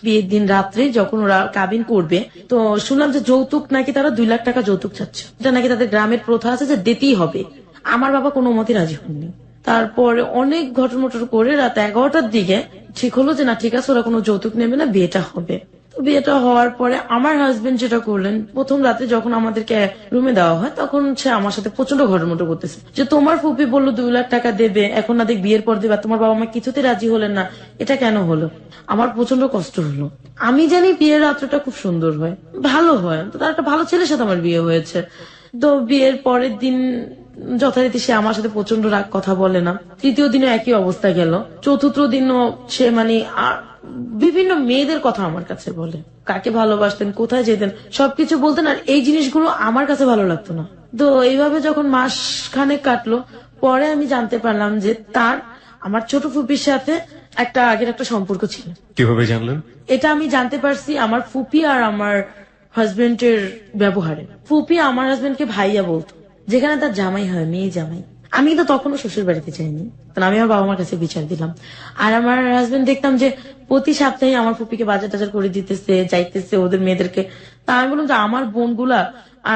B: বিয়ের দিন রাত্রে যখন ওরা কাবিন করবে, তো শুনলাম যে যৌতুক নাকি তারা 2 লাখ টাকা যৌতুক চাচ্ছে। এটা নাকি তাদের গ্রামের প্রথা আছে যে দিতেই হবে। আমার বাবা কোনো মতে রাজি হননি। তারপরে অনেক ঘটমটর করে রাত 11টার দিকে ঠিক হলো যে না ঠিক আছে, ওরা কোনো যৌতুক নেবে না, বিয়েটা হবে। তো বিয়েটা হওয়ার পরে আমার হাজবেন্ড যেটা করলেন, প্রথম রাতে যখন আমাদেরকে রুমে দেওয়া হয় তখন সে আমার সাথে প্রচন্ড ঘটমটো করতেছে যে তোমার ফুপি বললো 2 লাখ টাকা দেবে, এখন না দেখ বিয়ের পর দেবে, আর তোমার বাবা মা কিছুতে রাজি হলেন না, এটা কেন হলো? আমার প্রচন্ড কষ্ট হলো। আমি জানি বিয়ের রাত্রটা খুব সুন্দর হয়, ভালো হয়, তো তার একটা ভালো ছেলের সাথে আমার বিয়ে হয়েছে। তো বিয়ের পরের দিন যথারীতি সে আমার সাথে প্রচন্ড রাগ, কথা বলে না। তৃতীয় দিনে একই অবস্থা গেল। চতুর্থ দিনও সে মানে বিভিন্ন মেয়েদের কথা আমার কাছে বলে, কাকে ভালোবাসতেন, কোথায় যেতেন, সবকিছু বলতেন, আর এই জিনিসগুলো আমার কাছে ভালো লাগতো না। তো এইভাবে যখন মাস খানেক কাটলো, পরে আমি জানতে পারলাম যে তার আমার ছোট ফুপির সাথে আগের একটা সম্পর্ক ছিল।
A: কিভাবে জানলেন?
B: এটা আমি জানতে পারছি আমার ফুপি আর আমার হাজবেন্ডের ব্যবহারে। ফুপি আমার হাজবেন্ডকে ভাইয়া বলতো, যেখানে তার জামাই হয়, মেয়ে জামাই। আমি কিন্তু তখনও শ্বশুর বাড়িতে যাইনি, তাহলে আমি আমার বাবা মার কাছে বিচার দিলাম। আর আমার হাজবেন্ড দেখতাম যে প্রতি সপ্তাহে আমার ফুপিকে বাজার টাজার করে দিতেছে, যাইতেছে ওদের মেয়েদেরকে। তা আমি বললাম যে আমার বোনগুলা,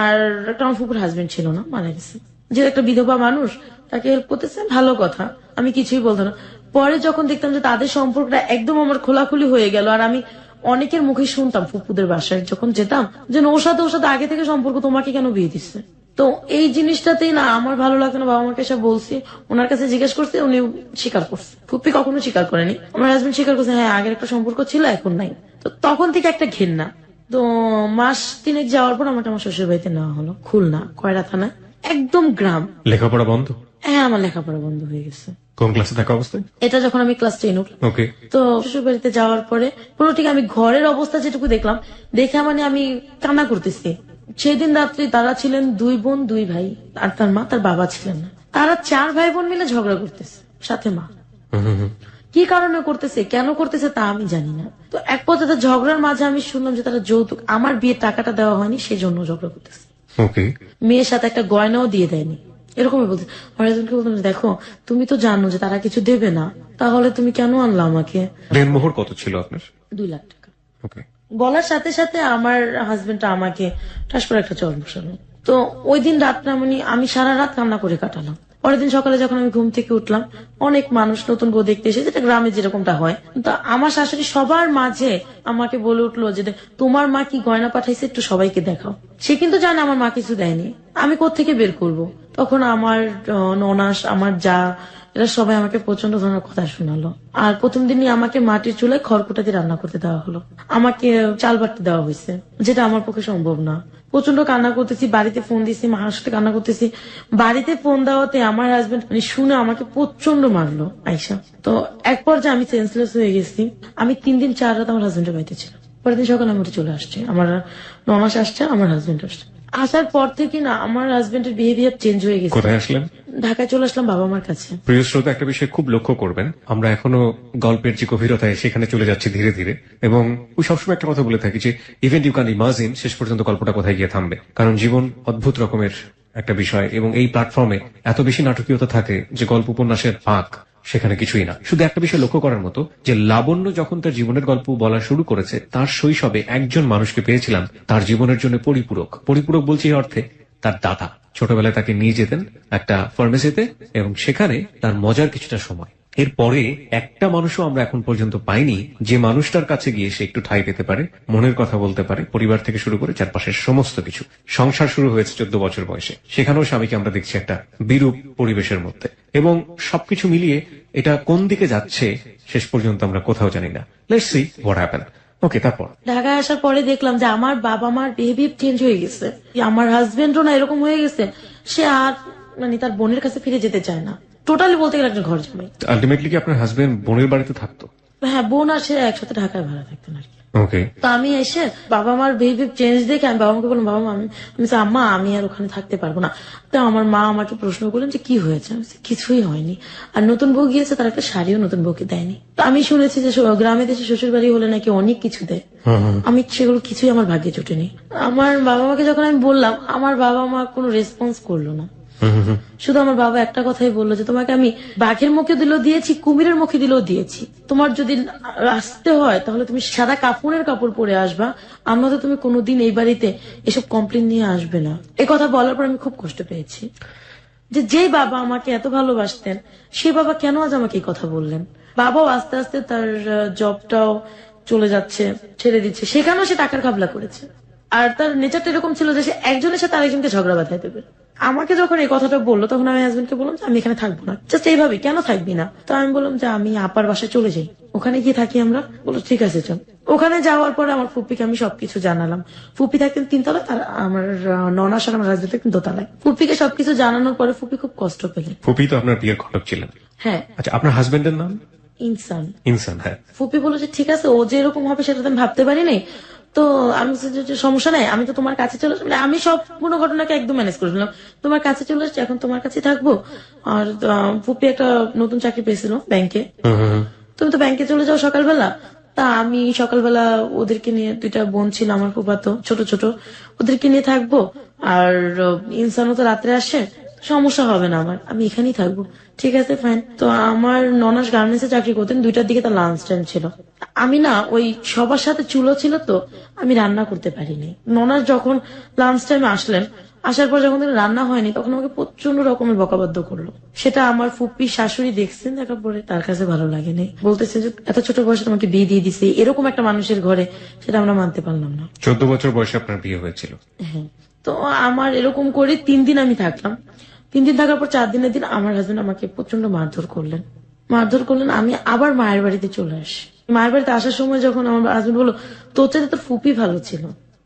B: আর একটা আমার ফুপুর হাজবেন্ড ছিল না, মারা গেছে, যে একটা বিধবা মানুষ, তাকে হেল্প করতেছে, ভালো কথা, আমি কিছুই বলতো না। পরে যখন দেখতাম যে তাদের সম্পর্কটা একদম আমার খোলাখুলি হয়ে গেল, আর আমি অনেকের মুখে শুনতাম ফুপুদের বাসায় যখন যেতাম যে ওর সাথে আগে থেকে সম্পর্ক, তোমাকে কেন বিয়ে দিচ্ছে? তো এই জিনিসটাতেই না আমার ভালো লাগতো না। বাবা মাকে এসে বলছি, ওনার কাছে জিজ্ঞেস করছি, উনি স্বীকার করছে। ফুপি কখনো স্বীকার করেনি, আমার হাজবেন্ড স্বীকার করছে, হ্যাঁ আগের একটা সম্পর্ক ছিল, এখন নাই। তো তখন থেকে একটা ঘেন্না। তো মাস 3 যাওয়ার পর আমাকে আমার শ্বশুর বাড়িতে নেওয়া হলো, খুলনা কয়রা থানায়, একদম গ্রাম।
A: লেখাপড়া বন্ধ?
B: হ্যাঁ, আমার লেখাপড়া বন্ধ হয়ে গেছে।
A: কোন ক্লাসে থাকা অবস্থায়?
B: এটা যখন আমি ক্লাস 10 উঠলাম।
A: ওকে।
B: তো শ্বশুর বাড়িতে যাওয়ার পরে পুরো ঠিক আমি ঘরের অবস্থা যেটুকু দেখলাম, দেখে মানে আমি কান্না করতেছি। সেদিন রাত্রি তারা ছিলেন 2 বোন 2 ভাই, আর তার মা, তার বাবা ছিলেন না। তারা 4 ভাই বোন মিলে ঝগড়া করতেছে, সাথে মা। কি কারণে করতেছে, কেন করতেছে তা আমি জানি না। তো এক পর্যায়ে ঝগড়ার মাঝে আমি শুনলাম যে তারা যৌতুক, আমার বিয়ের টাকাটা দেওয়া হয়নি সেজন্য ঝগড়া করতেছে।
A: ওকে।
B: মেয়ের সাথে একটা গয়নাও দিয়ে দেয়নি, এরকমই বলতে। আমার একজনকে বলতাম, দেখো তুমি তো জানো যে তারা কিছু দেবে না, তাহলে তুমি কেন আনলা আমাকে?
A: দেনমোহর কত ছিল আপনার?
B: 2 লাখ টাকা।
A: ওকে।
B: বলার সাথে সাথে আমার হাজবেন্ডটা আমাকে ঠাস করে একটা চর বসালো। তো ওই দিন রাতটা মানে আমি সারা রাত কান্না করে কাটালাম। পরের দিন সকালে যখন আমি ঘুম থেকে উঠলাম, অনেক মানুষ নতুন বউ দেখতে এসে, যেটা গ্রামে যেরকমটা হয়। তো আমার শাশুড়ি সবার মাঝে আমাকে বলে উঠলো যে তোমার মা কি গয়না পাঠাইছে, একটু সবাইকে দেখাও। সে কিন্তু জানে আমার মা কিছু দেয়নি, আমি কোত্থেকে বের করব। তখন আমার ননাস, আমার যা, এরা সবাই আমাকে প্রচন্ড ধরনের কথা শোনালো। আর প্রথম দিনই আমাকে মাটির চুলায় খড়কুটা দিয়ে রান্না করতে দেওয়া হলো, আমাকে চাল বাটতে দেওয়া হয়েছে, যেটা আমার পক্ষে সম্ভব না। প্রচন্ড কান্না করতেছি, বাড়িতে ফোন দিয়েছি, মার সাথে কান্না করতেছি। বাড়িতে ফোন দেওয়াতে আমার হাজবেন্ড মানে শুনে আমাকে প্রচন্ড মারলো আইসা। তো এক পর্যায়ে আমি সেন্সলেস হয়ে গেছি। আমি 3 দিন 4 রাত আমার হাজবেন্ডের বাড়িতে ছিলাম। পরের দিন সকালে আমি উঠে চলে আসছি, আমার ননাস আসছে, আমার হাজবেন্ড আসছে। আসার পর থেকে না আমার হাজবেন্ডের বিহেভিয়ার চেঞ্জ হয়ে গেছে।
A: কোথায় আসলেন?
B: ঢাকায় চলে আসলাম বাবা মার কাছে।
A: প্রিয় শ্রোতা, একটা বিষয় খুব লক্ষ্য করবেন, আমরা এখনো গল্পের যে গভীরতায় সেখানে চলে যাচ্ছি ধীরে ধীরে। এবং ওই সবসময় একটা কথা বলে থাকি যে ইভেন্ট ইউ ক্যান ইমাজিন, শেষ পর্যন্ত গল্পটা কোথায় গিয়ে থামবে। কারণ জীবন অদ্ভুত রকমের একটা বিষয়, এবং এই প্ল্যাটফর্মে এত বেশি নাটকীয়তা থাকে যে গল্প উপন্যাসের ফাঁক সেখানে কিছুই না। শুধু একটা বিষয় লক্ষ্য করার মতো যে লাবণ্য যখন তার জীবনের গল্প বলা শুরু করেছে, তার শৈশবে একজন মানুষকে পেয়েছিলাম তার জীবনের জন্য পরিপূরক। পরিপূরক বলছি এই অর্থে, তার দাদা ছোটবেলায় তাকে নিয়ে যেতেন একটা ফার্মেসিতে, এবং সেখানে তার মজার কিছুটা সময়। এরপরে একটা মানুষও আমরা এখন পর্যন্ত পাইনি যে মানুষটার কাছে গিয়ে সে একটু ঠাঁই পেতে পারে, মনের কথা বলতে পারে, পরিবার থেকে শুরু করে চারপাশের সমস্ত কিছু। সংসার শুরু হয়েছে 14 বছর বয়সে, সেখানেও স্বামীকে আমরা দেখছি একটা বিরূপ পরিবেশের মধ্যে। এবং সবকিছু মিলিয়ে এটা কোন দিকে যাচ্ছে শেষ পর্যন্ত আমরা কোথাও জানি না। Let's see what happen. Okay, তারপর
B: ঢাকায় আসার পরে দেখলাম যে আমার বাবা মার বিহেভিয়ার চেঞ্জ হয়ে গেছে। আমার হাজবেন্ডও না এরকম হয়ে গেছে, সে আর মানে তার বোনের কাছে ফিরে যেতে চায় না। টোটালি বলতে গেলে একটা ঘর জামাই।
A: আলটিমেটলি কি আপনার হাজবেন্ড বোনের বাড়িতে থাকতো?
B: হ্যাঁ, বোন আর সে একসাথে ঢাকায় ভাড়া থাকতেন আর কি।
A: ওকে।
B: তো আমি এসে বাবা মার বিহেভিয়ার চেঞ্জ দেখে আমি বাবা মাকে বললাম, বাবা মা আমি আম্মা আমি আর ওখানে থাকতে পারবো না। তো আমার মা আমাকে প্রশ্ন করলেন যে কি হয়েছে। আমি বলছি, কিছুই হয়নি। আর নতুন বউ গিয়েছে, তার একটা শাড়িও নতুন বউকে দেয়নি। তো আমি শুনেছি যে গ্রামে দেশে শ্বশুর বাড়ি হলে নাকি অনেক কিছু দেয়, আমি সেগুলো কিছুই আমার ভাগ্যে জোটেনি। আমার বাবা মাকে যখন আমি বললাম, আমার বাবা মা কোনো রেসপন্স করলো না। শুধু আমার বাবা একটা কথাই বললো যে তোমাকে আমি বাঘের মুখে দিলেও দিয়েছি, কুমিরের মুখে দিলেও দিয়েছি, তোমার যদি আসতে হয় তাহলে তুমি সাদা কাপড়ের কাপড় পরে আসবা, আমরা তো তুমি কোনোদিন এই বাড়িতে এসব কমপ্লেন নিয়ে আসবে না। এই কথা বলার পর আমি খুব কষ্ট পেয়েছি যে যেই বাবা আমাকে এত ভালোবাসতেন সেই বাবা কেন আজ আমাকে এই কথা বললেন। বাবাও আস্তে আস্তে তার জবটাও চলে যাচ্ছে, ছেড়ে দিচ্ছে, সেখানেও সে টাকার ঘাবলা করেছে। আর তার নেচারটা এরকম ছিল যে সে একজনের সাথে আরেকজনকে ঝগড়া বাঁধাই দেবে। আমাকে যখন এই কথাটা বললো তখন আমি হাজবেন্ডকে বললাম যে আমি এখানে থাকবো না, জাস্ট এইভাবে কেন থাকবি না? তো আমি বললাম যে আমি আপার বাসায় চলে যাই, ওখানে গিয়ে থাকি আমরা। বললো ঠিক আছে চল। ওখানে যাওয়ার পরে আমার ফুপিকে আমি সবকিছু জানালাম। ফুপি থাকতেন 3 তলায়, তার আমার ননাস আর আমার হাজবেন্ড থাকতেন 2 তলায়। ফুপিকে সবকিছু জানানোর পরে ফুপি খুব কষ্ট পেলেন।
A: ফুপি তো আপনার বিয়ের ঘটক ছিলেন।
B: হ্যাঁ,
A: আচ্ছা, আপনার হাজবেন্ডের নাম?
B: ইনসান।
A: ইনসান, হ্যাঁ।
B: ফুপি বললো যে ঠিক আছে, ও যে এরকম হবে সেটা তো আমি ভাবতে পারিনি। তো আমি বলছি যে সমস্যা নাই, আমি তো তোমার কাছে চলে আসলাম। মানে আমি সম্পূর্ণ ঘটনাকে একদম ম্যানেজ করে ফেললাম। তোমার কাছে চলে আসছি, এখন তোমার কাছে থাকবো। আর ফুপি একটা নতুন চাকরি পেয়েছিল ব্যাংকে। তুমি তো ব্যাংকে চলে যাও সকালবেলা। তা আমি সকালবেলা ওদেরকে নিয়ে, 2টা বোন ছিল আমার ফুফাতো, ছোট ছোট, ওদেরকে নিয়ে থাকবো। আর ইনসানও তো রাত্রে আসে, সমস্যা হবে না আমার, আমি এখানেই থাকবো। ঠিক আছে ফাইন। তো আমার ননাস গার্মেন্টসে চাকরি করতেন, 2টার দিকে তার লাঞ্চ টাইম ছিল। আমি না ওই সবার সাথে চুলো ছিল তো আমি রান্না করতে পারিনি। ননাস যখন লাঞ্চ টাইমে আসলেন, আসার পর যখন রান্না হয়নি তখন আমাকে প্রচন্ড রকমের বকাবাদ্য করলো। সেটা আমার ফুপ্পি শাশুড়ি দেখছেন, দেখার পরে তার কাছে ভালো লাগেনি। বলতেছে যে এত ছোট বয়সে তোমাকে বিয়ে দিয়ে দিছে এরকম একটা মানুষের ঘরে, সেটা আমরা মানতে পারলাম না।
A: 14 বছর বয়সে আপনার বিয়ে হয়েছিল।
B: হ্যাঁ, তো আমার এরকম করে 3 দিন আমি থাকলাম। 3 দিন থাকার পর 4 দিনের দিন আমার হাজবেন্ড আমাকে প্রচন্ড মারধর করলেন। আমি আবার মায়ের বাড়িতে চলে আসি। মায়ের বাড়িতে আসার সময় যখন আমার হাজবেন্ড বললো তোর চাইতে তোর ফুপি ভালো ছিল,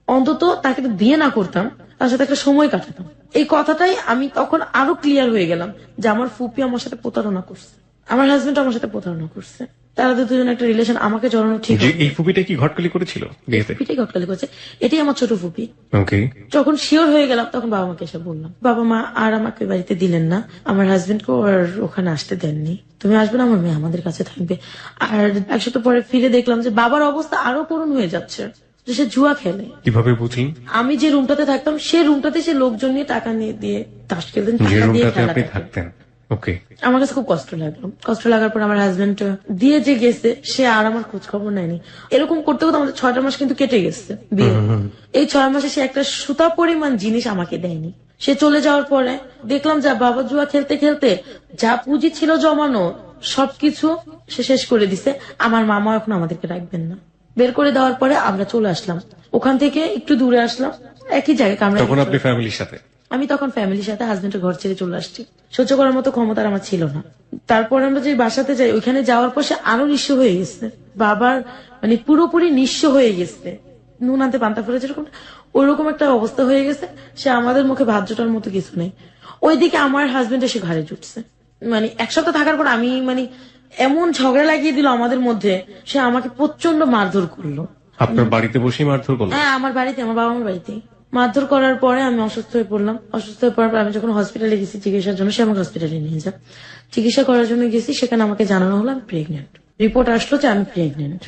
B: অন্তত তাকে তো বিয়ে না করতাম, তার সাথে একটা সময় কাটাতাম। এই কথাটাই আমি তখন আরো ক্লিয়ার হয়ে গেলাম যে আমার ফুপি আমার সাথে প্রতারণা করছে, আমার হাজবেন্ড আমার সাথে প্রতারণা করছে। তারা দুজন একটা রিলেশন আমাকে জড়ানো ঠিক
A: যে এই ফুপিটা কি ঘটকালি করেছিল বিয়েতে?
B: ফুপিটাই ঘটকালি করছে। এটাই আমার ছোট ফুপি।
A: ওকে।
B: যখন শিওর হয়ে গেলাম তখন বাবা মাকে এসে বললাম। বাবা মা আর আমাকে বাড়িতে দিলেন না, আমার হাজবেন্ডকে আর ওখানে আসতে দেননি। তুমি আসবে না, আমার মেয়ে আমাদের কাছে থাকবে। আর 1 সপ্তাহ পরে ফিরে দেখলাম যে বাবার অবস্থা আরো করুণ হয়ে যাচ্ছে, যে সে জুয়া খেলে।
A: কিভাবে বুঝলেন?
B: আমি যে রুমটাতে থাকতাম সেই রুমটাতে সে লোকজন নিয়ে টাকা নিয়ে দিয়ে তাস খেলতেন,
A: যে
B: টাকা দিয়ে
A: রুমটাতে
B: খেলা
A: আপনি
B: দেখতেন।
A: থাকতেন। ওকে।
B: আমার কাছে খুব কষ্ট লাগলো। কষ্ট লাগার পর আমার হাজবেন্ড দিয়ে যে গেছে সে আর আমার খোঁজ খবর নেয়নি। এরকম করতে করতে আমাদের 6টা মাস কিন্তু কেটে গেছে বিয়ে। এই 6 মাসে সে একটা সুতা পরিমাণ জিনিস আমাকে দেয়নি। সে চলে যাওয়ার পরে দেখলাম যে বাবা জুয়া খেলতে খেলতে যা পুঁজি ছিল জমানো সবকিছু সে শেষ করে দিছে। আমার মামা এখন আমাদেরকে রাখবেন না, বের করে দেওয়ার পরে আমরা চলে আসলাম। ওখান থেকে একটু দূরে আসলাম, একই জায়গায়
A: তখন আপনি ফ্যামিলির সাথে?
B: আমি তখন ফ্যামিলির সাথে হাজবেন্ডের ঘর ছেড়ে চলে আসছি। সহ্য করার মতো ক্ষমতা আমার ছিল না। তারপর আমরা যে বাসাতে যাই, ওইখানে যাওয়ার পর সে আরো নিঃস্ব হয়ে গেছে। বাবার মানে পুরোপুরি নিঃস্ব হয়ে গেছে, নুন আনতে পান্তা ফুলে যেরকম ওইরকম একটা অবস্থা হয়ে গেছে। সে আমাদের মুখে ভাত জোটার মতো কিছু নেই। ওইদিকে আমার হাজবেন্ড এসে ঘাড়ে জুটছে। মানে 1 সপ্তাহ থাকার পর আমি এমন ঝগড়া লাগিয়ে দিল আমাদের মধ্যে, সে আমাকে প্রচন্ড মারধর করলো।
A: আপনার বাড়িতে বসেই মারধর করলো?
B: হ্যাঁ, আমার বাড়িতে, আমার বাবা মার বাড়িতে মারধর করার পরে আমি অসুস্থ হয়ে পড়লাম। অসুস্থ হয়ে পড়ার পর আমি যখন হসপিটালে গেছি চিকিৎসার জন্য, সে আমাকে হসপিটালে নিয়ে যায়। চিকিৎসা করার জন্য গেছি, সেখানে আমাকে জানানো হলো আমি প্রেগনেন্ট। রিপোর্ট আসলো যে আমি প্রেগনেন্ট।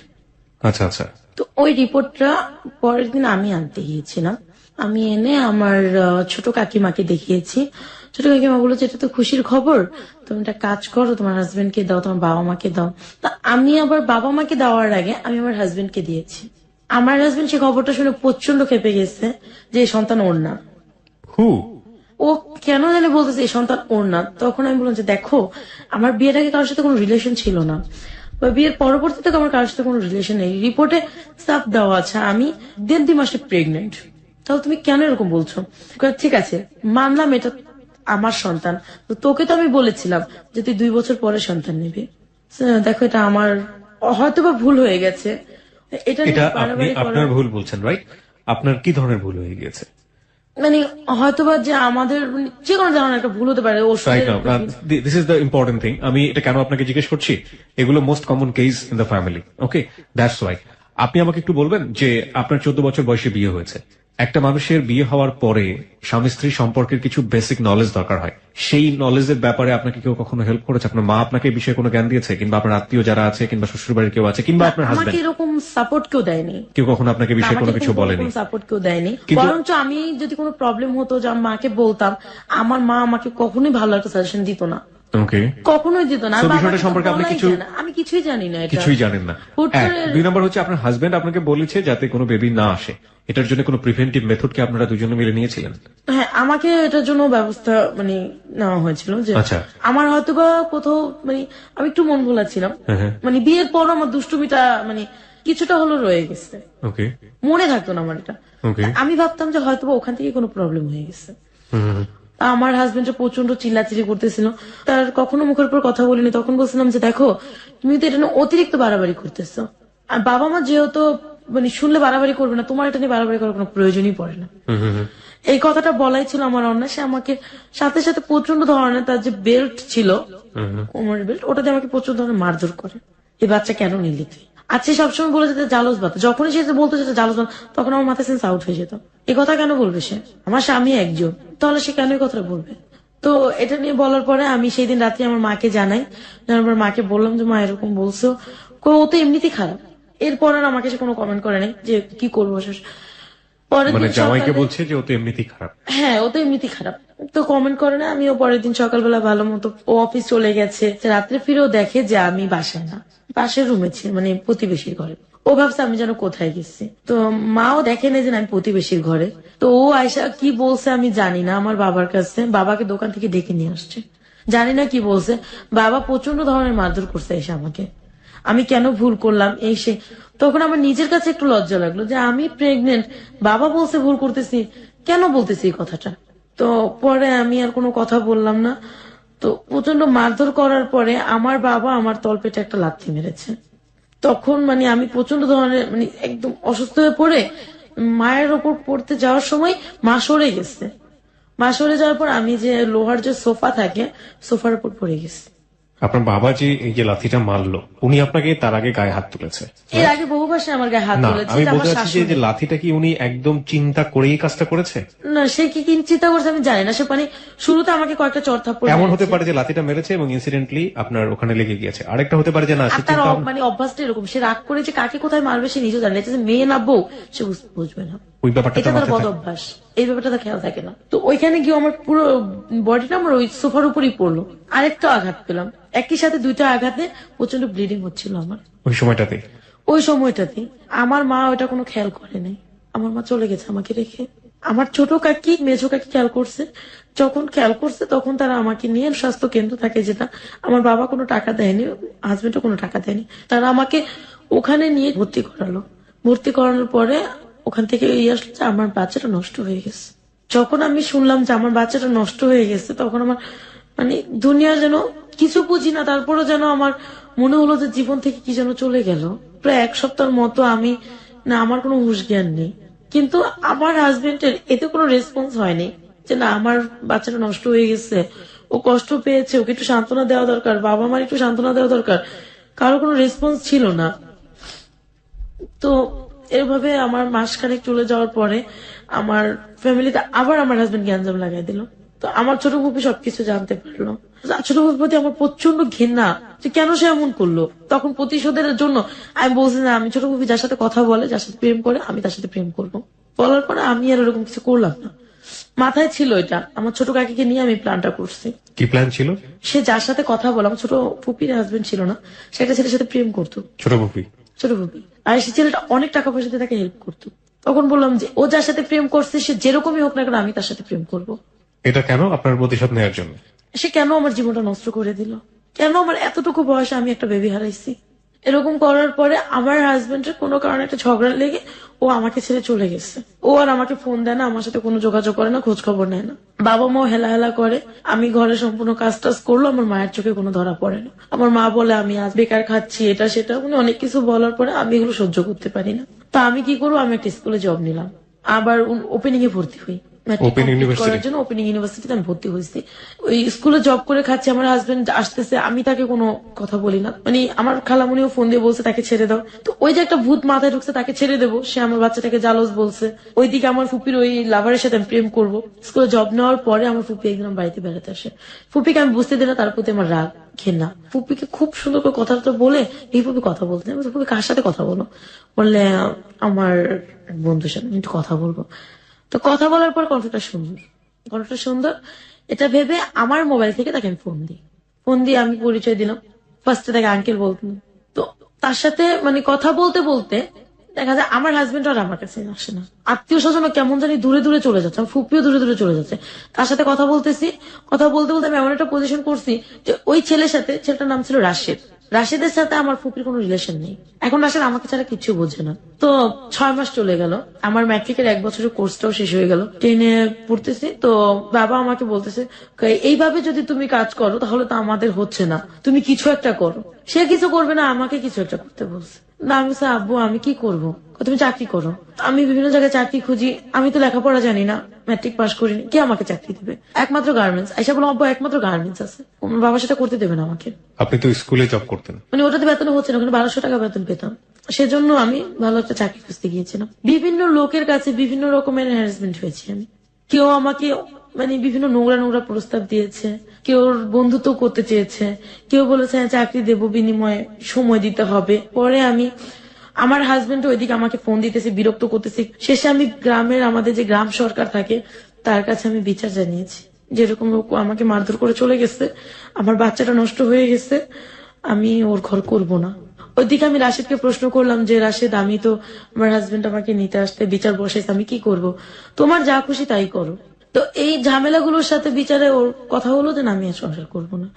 A: আচ্ছা আচ্ছা।
B: তো ওই রিপোর্টটা পরের দিন আমি আনতে গিয়েছিলাম। আমি এনে আমার ছোট কাকিমাকে দেখিয়েছি। ছোট কাকিমা বললো যে এটা তো খুশির খবর, তুমি একটা কাজ করো, তোমার হাজবেন্ডকে দাও, তোমার বাবা মাকে দাও। তা আমি আবার বাবা মাকে দেওয়ার আগে আমি আমার হাজবেন্ডকে দিয়েছি। আমার হাজবেন্ড সে খবরটা শুনে প্রচন্ড খেপে গেছে যে এই সন্তান ওর না। ও কেন জানি বলতেছে এই সন্তান ওর না। তখন আমি বললাম যে দেখো, আমার বিয়ের আগে কারোর সাথে কোনো রিলেশন ছিল না, বা বিয়ের পরবর্তীতে আমার কারোর সাথে কোনো রিলেশন নেই। রিপোর্টে সাফ দেওয়া আছে আমি 1.5-2 মাসে প্রেগনেন্ট। তাহলে তুমি কেন এরকম বলছো? ঠিক আছে মানলাম এটা আমার সন্তান, তো তোকে তো আমি বলেছিলাম যে তুই 2 বছর পরে সন্তান নিবি। দেখো এটা আমার হয়তোবা ভুল হয়ে গেছে। এটা
A: আপনি আপনার ভুল বলছেন, রাইট? আপনার কি ধরনের ভুল হয়ে গেছে?
B: মানে হয়তোবা যে আমাদের যে কোনো ধরনের একটা ভুল হতে পারে।
A: This is the important thing. আমি এটা কেন আপনাকে জিজ্ঞেস করছি, এগুলো most common case in the family. Okay, that's why. আপনি আমাকে একটু বলবেন যে আপনার 14 বছর বয়সে বিয়ে হয়েছে। একটা মানুষের বিয়ে হওয়ার পরে স্বামী স্ত্রী সম্পর্কের কিছু বেসিক নলেজ দরকার হয়। সেই নলেজের ব্যাপারে আপনাকে কেউ কখনো হেল্প করেছে? আপনার মা আপনাকে এই বিষয়ে কোনো জ্ঞান দিয়েছে, কিংবা আপনার আত্মীয় যারা আছে, কিংবা শ্বশুর বাড়ির কেউ আছে, কিংবা আপনার হাজবেন্ড?
B: আমাকে এরকম সাপোর্ট কেউ দেয়নি।
A: কেউ কখনো আপনাকে বিষয়ে কোনো কিছু বলেনি?
B: সাপোর্ট কেউ দেয়নি। বরঞ্চ আমি যদি কোনো প্রবলেম হতো যে আমি মাকে বলতাম, আমার মা আমাকে কখনোই ভালো একটা সাজেশন দিত না।
A: ওকে,
B: কখনোই দিত না।
A: বিষয়টা সম্পর্কে আপনি
B: আমি কিছুই জানি না,
A: কিছুই জানেন না। 2 নম্বর হচ্ছে আপনার হাজবেন্ড আপনাকে বলেছে যাতে কোনো বেবি না আসে, এটার জন্য কোনো প্রিভেন্টিভ মেথড কি আপনারা দুজনে মিলে নিয়েছিলেন?
B: হ্যাঁ, আমাকে এটার জন্য ব্যবস্থা নেওয়া হয়েছিল যে আমার হয়তোবা কোথাও আমি একটু মন ভোলা ছিলাম। বিয়ের পর আমার দুষ্টুমিটা কিছুটা হলো রয়ে গেছে,
A: ওকে
B: মনে থাকতো না আমার এটা।
A: ওকে
B: আমি ভাবতাম যে হয়তো ওখান থেকে কোনো প্রবলেম হয়ে গেছে। আমার হাজবেন্ড প্রচন্ড চিল্লাচিল্লি করতেছিল, তার কখনো মুখের উপর কথা বলিনি। তখন বলছিলাম যে দেখো তুমি তো এটা নিয়ে অতিরিক্ত বাড়াবাড়ি করতেছো, আর বাবা মা যেহেতু মানে শুনলে বাড়াবাড়ি করবে না, তোমার এটা নিয়ে বাড়াবাড়ি করার কোনো প্রয়োজনই পড়ে না। এই কথাটা বলাই ছিল আমার অন্যায়। সে আমাকে সাথে সাথে প্রচন্ড ধরনের তার যে বেল্ট ছিল, কোমরের বেল্ট, ওটাতে আমাকে প্রচুর ধরনের মারধর করে। এই বাচ্চা কেন নিলি তুই? আচ্ছা সবসময় বলে যেতে জালস বাতা, যখনই সে বলতো সেটা জালস বাতা, তখন আমার মাথায় সেন্স আউট হয়ে যেত। এই কথা কেন বলবে সে? আমার স্বামী একজন, তাহলে সে কেন এই কথাটা বলবে? তো এটা নিয়ে বলার পরে আমি সেই দিন রাত্রে আমার মাকে জানাই। জানার পর মাকে বললাম যে মা এরকম বলছো, ও তো এমনিতেই খারাপ। এরপর আর আমাকে সে কোনো কমেন্ট করে নাই যে কি করবো। পরের
A: মানে
B: দিন
A: জামাইকে
B: সকালে-
A: বলছে যে ও তো এমনিতেই খারাপ।
B: হ্যাঁ, ও তো এমনিতেই খারাপ, তো কমেন্ট করে না। আমিও পরের দিন সকালবেলা ভালো মতো ও অফিস চলে গেছে, রাত্রে ফিরেও দেখে যে আমি বাসায় না, পাশের রুমে ছিল, মানে প্রতিবেশীর ঘরে। ও ভাবছে আমি যেন কোথায় গেছি। তো মাও দেখে না যে আমি প্রতিবেশীর ঘরে। তো ও আয়সা কি বলছে আমি জানি না, আমার বাবার কাছে, বাবাকে দোকান থেকে ডেকে নিয়ে আসছে। জানি না কি বলছে, বাবা প্রচন্ড ধরনের মারধর করছে এসে আমাকে। আমি কেন ভুল করলাম এই সে। তখন আমার নিজের কাছে একটু লজ্জা লাগলো যে আমি প্রেগনেন্ট, বাবা বলছে ভুল করতেছি, কেন বলতেছি এই কথাটা। তো পরে আমি আর কোনো কথা বললাম না। তো প্রচন্ড মারধর করার পরে আমার বাবা আমার তলপেটে একটা লাথি মেরেছে। তখন মানে আমি প্রচন্ড ধরনের মানে একদম অসুস্থ হয়ে পড়ে মায়ের ওপর পড়তে যাওয়ার সময় মা সরে গেছে। মা সরে যাওয়ার পর আমি যে লোহার যে সোফা থাকে, সোফার উপর পড়ে গেছি।
A: আপনার বাবা যে এই যে লাথিটা মারলো, উনি আপনাকে তার আগে গায়ে হাত তুলেছে?
B: এর আগে বহুবার সে আমার গায়ে হাত
A: না,
B: তুলেছে,
A: আমি
B: যে আমার
A: বলতে চাচ্ছি যে
B: শাশুড়ি।
A: যে লাথিটা কি উনি একদম চিন্তা করেই কাজটা করেছে?
B: না, সে কি চিন্তা করছে আমি জানি না। সে মানে শুরুতে আমাকে কয়েকটা চড় থাপ্পড়
A: এমন হতে
B: মেরেছে।
A: পারে যে লাথিটা মেরেছে এবং ইনসিডেন্টলি আপনার ওখানে লেগে গিয়েছে। আরেকটা হতে পারে যে না,
B: আর
A: সে
B: তার
A: চিন্তা
B: মানে অভ্যাসটা এরকম, সে রাগ করে যে কাকে কোথায় মারবে সে নিজেও জানে না। এটা যে মেয়ে না বউ সে বুঝবে না,
A: ওই ব্যাপারটা
B: এটা
A: তার
B: তার
A: মাথায়
B: বদ
A: থাকে।
B: অভ্যাস। এই ব্যাপারটা তার খেয়াল থাকে না। তো ওইখানে গিয়ে আমার পুরো বডিটা আমার ওই সোফার উপরই পড়লো। আরেকটা আঘাত পেলাম, একই সাথে দুইটা আঘাতে প্রচন্ড ব্লিডিং হচ্ছিল আমার।
A: ওই সময়টাতে
B: ওই সময়টাতে আমার মা ওটা কোনো খেয়াল করে নাই। আমার মা চলে গেছে আমাকে রেখে। আমার ছোট কাকি মেজো কাকি খেয়াল করছে। যখন খেয়াল করছে তখন তারা আমাকে নিয়ে স্বাস্থ্য কেন্দ্র থাকে যেটা, আমার বাবা কোনো টাকা দেয়নি, হাজবেন্ডও কোনো টাকা দেয়নি, তারা আমাকে ওখানে নিয়ে ভর্তি করালো। ভর্তি করানোর পরে ওখান থেকে আসলো যে আমার বাচ্চাটা নষ্ট হয়ে গেছে। যখন আমি শুনলাম যে আমার বাচ্চাটা নষ্ট হয়ে গেছে, তখন আমার মানে দুনিয়া যেন কিছু বুঝি না, তারপরে যেন আমার মনে হলো যে জীবন থেকে কি যেন চলে গেল। প্রায় এক সপ্তাহের মতো আমি না, আমার কোনো হুঁশ জ্ঞান নেই। কিন্তু আমার হাজবেন্ডের এতে কোনো রেসপন্স হয়নি যে না আমার বাচ্চাটা নষ্ট হয়ে গেছে, ও কষ্ট পেয়েছে, ওকে একটু সান্ত্বনা দেওয়া দরকার, বাবা মার একটু সান্ত্বনা দেওয়া দরকার। কারো কোনো রেসপন্স ছিল না। তো এভাবে আমার মাসখানেক চলে যাওয়ার পরে আমার ফ্যামিলিতে আবার আমার হাজবেন্ড গ্যাঞ্জাম লাগাই দিল। তো আমার ছোট ফুপি সবকিছু জানতে পারলো। ছোট ফুপির প্রতি আমার প্রচন্ড ঘৃণা যে কেন সে এমন করলো। তখন প্রতিশোধের জন্য আমি বলছি না, আমি ছোট ফুপি যার সাথে কথা বলে, যার সাথে প্রেম করে, আমি তার সাথে প্রেম করবো। বলার পরে আমি আর এরকম কিছু করলাম না। মাথায় ছিল এটা, আমার ছোট কাকিকে নিয়ে আমি প্ল্যানটা করছি।
A: কি প্ল্যান ছিল?
B: সে যার সাথে কথা বলে, আমার ছোট ফুপির হাজবেন্ড ছিল না, সে একটা ছেলের সাথে প্রেম করতো,
A: ছোট বুপি?
B: ছোট ভাবি। আর সে ছেলেটা অনেক টাকা পয়সা দিয়ে তাকে হেল্প করতো। তখন বললাম যে ও যার সাথে প্রেম করছে সে যেরকমই হোক না কেন আমি তার সাথে প্রেম করব।
A: এটা কেন? আপনার প্রতিশোধ নেওয়ার জন্য?
B: সে কেন আমার জীবনটা নষ্ট করে দিল? কেন আমার এতটুকু বয়সে আমি একটা বেবি হারাইছি? এরকম করার পরে আমার হাজবেন্ডের কোনো কারণে একটা ঝগড়া লেগে ও আমাকে ছেড়ে চলে গেছে। ও আর আমাকে ফোন দেয় না, আমার সাথে কোনো যোগাযোগ করে না, খোঁজ খবর নেয় না। বাবা মাও হেলা হেলা করে। আমি ঘরে সম্পূর্ণ কাজ টাজ করলো, আমার মায়ের চোখে কোনো ধরা পড়ে না। আমার মা বলে আমি আজ বেকার খাচ্ছি, এটা সেটা, মানে অনেক কিছু বলার পরে আমি এগুলো সহ্য করতে পারি না। তা আমি কি করবো, আমি একটা স্কুলে জব নিলাম, আবার ওপেনিং এ ভর্তি হই।
A: Open University?
B: করার জন্য ওপেনিং ইউনিভার্সিটিতে আমি ভর্তি হয়েছি। ওই স্কুলে জব করে খাচ্ছি, আমার হাজবেন্ড আসতেছে, আমি তাকে কোনো কথা বলি না। মানে আমার খালামুনিও ফোন দিয়ে বলছে তাকে ছেড়ে দাও। তো ওই যে একটা ভূত মাথায় ঢুকছে তাকে ছেড়ে দেবো, সে আমার বাচ্চাটাকে জালস বলছে। ওইদিকে আমার ফুপির ওই লাভারের সাথে আমি প্রেম করবো। স্কুলে জব নেওয়ার পরে আমার ফুপি একদিন বাড়িতে বেড়াতে আসে। ফুপিকে আমি বুঝতে দিই না তার প্রতি আমার রাগ ঘেন্না। ফুপিকে খুব সুন্দর করে কথাটা বলে এই ফুপি কথা বলতে, আমি বলছি, ফুপি কার সাথে কথা বলো? বললে আমার বন্ধুর সাথে আমি একটু কথা বলবো। তো কথা বলার পর কণ্ঠটা সুন্দর, এটা ভেবে আমার মোবাইল থেকে তাকে আমি ফোন দিয়ে আমি পরিচয় দিলাম। ফার্স্টে তাকে আঙ্কেল বলতাম। তো তার সাথে মানে কথা বলতে বলতে দেখা যায় আমার হাজবেন্ড আর আমার কাছে আসে না, আত্মীয় স্বজন কেমন জানি দূরে দূরে চলে যাচ্ছে, আমার ফুপিও দূরে দূরে চলে যাচ্ছে। তার সাথে কথা বলতেছি, কথা বলতে বলতে আমি এমন একটা পজিশন করছি যে ওই ছেলের সাথে, ছেলেটার নাম ছিল রাশেদ, রাশেদের সাথে আমার ফুপির কোনো রিলেশন নেই। এখন রাশেদ আমাকে ছাড়া কিচ্ছু বোঝে না। তো 6 মাস চলে গেল, আমার ম্যাট্রিকের 1 বছরের কোর্সটাও শেষ হয়ে গেল, 10-এ পড়তেছি। তো বাবা আমাকে বলতেছে, এইভাবে যদি তুমি কাজ করো তাহলে তো আমাদের হচ্ছে না, তুমি কিছু একটা করো। সে কিছু করবে না, আমাকে কিছু একটা করতে বলছে। না আমি বলছি, আব্বু আমি কি করব? তুমি চাকরি করো। আমি বিভিন্ন জায়গায় চাকরি খুঁজি, আমি তো লেখাপড়া জানি না, ম্যাট্রিক পাস করিনি, কে আমাকে চাকরি দিবে? একমাত্র গার্মেন্টস। আইসা বললাম, আব্বু একমাত্র গার্মেন্টস আছে, আমার বাবা সেটা করতে দেবে না আমাকে।
A: আপনি তো স্কুলে জব করতেন।
B: মানে ওটাতে বেতন হচ্ছে না, ওখানে 1200 টাকা বেতন পেতাম। সেজন্য আমি ভালো একটা চাকরি খুঁজতে গিয়েছিলাম। বিভিন্ন লোকের কাছে বিভিন্ন রকমের হ্যারাসমেন্ট হয়েছে আমি। কেউ আমাকে মানে বিভিন্ন নোংরা নোংরা প্রস্তাব দিয়েছে, কেউ বন্ধুত্ব করতে চেয়েছে, কেউ বলেছে হ্যাঁ, চাকরি দেবো, বিনিময়ে সময় দিতে হবে। পরে আমি আমার হাজবেন্ড ওইদিকে আমাকে ফোন দিতেছে, বিরক্ত করতেছে। শেষে আমি গ্রামের আমাদের যে গ্রাম সরকার থাকে তার কাছে আমি বিচার জানিয়েছি, যেরকম লোক আমাকে মারধর করে চলে গেছে, আমার বাচ্চাটা নষ্ট হয়ে গেছে, আমি ওর ঘর করব না। ওইদিকে আমি রাশেদকে প্রশ্ন করলাম যে রাশেদ, আমি তো আমার হাজবেন্ড আমাকে নিতে আসতে বিচার বসাইছে, আমি কি করব? তোমার যা খুশি তাই করো। তো এই ঝামেলাগুলোর সাথে বিচারে ওর কথা হলো যে না, আমি আর সংসার করবো না।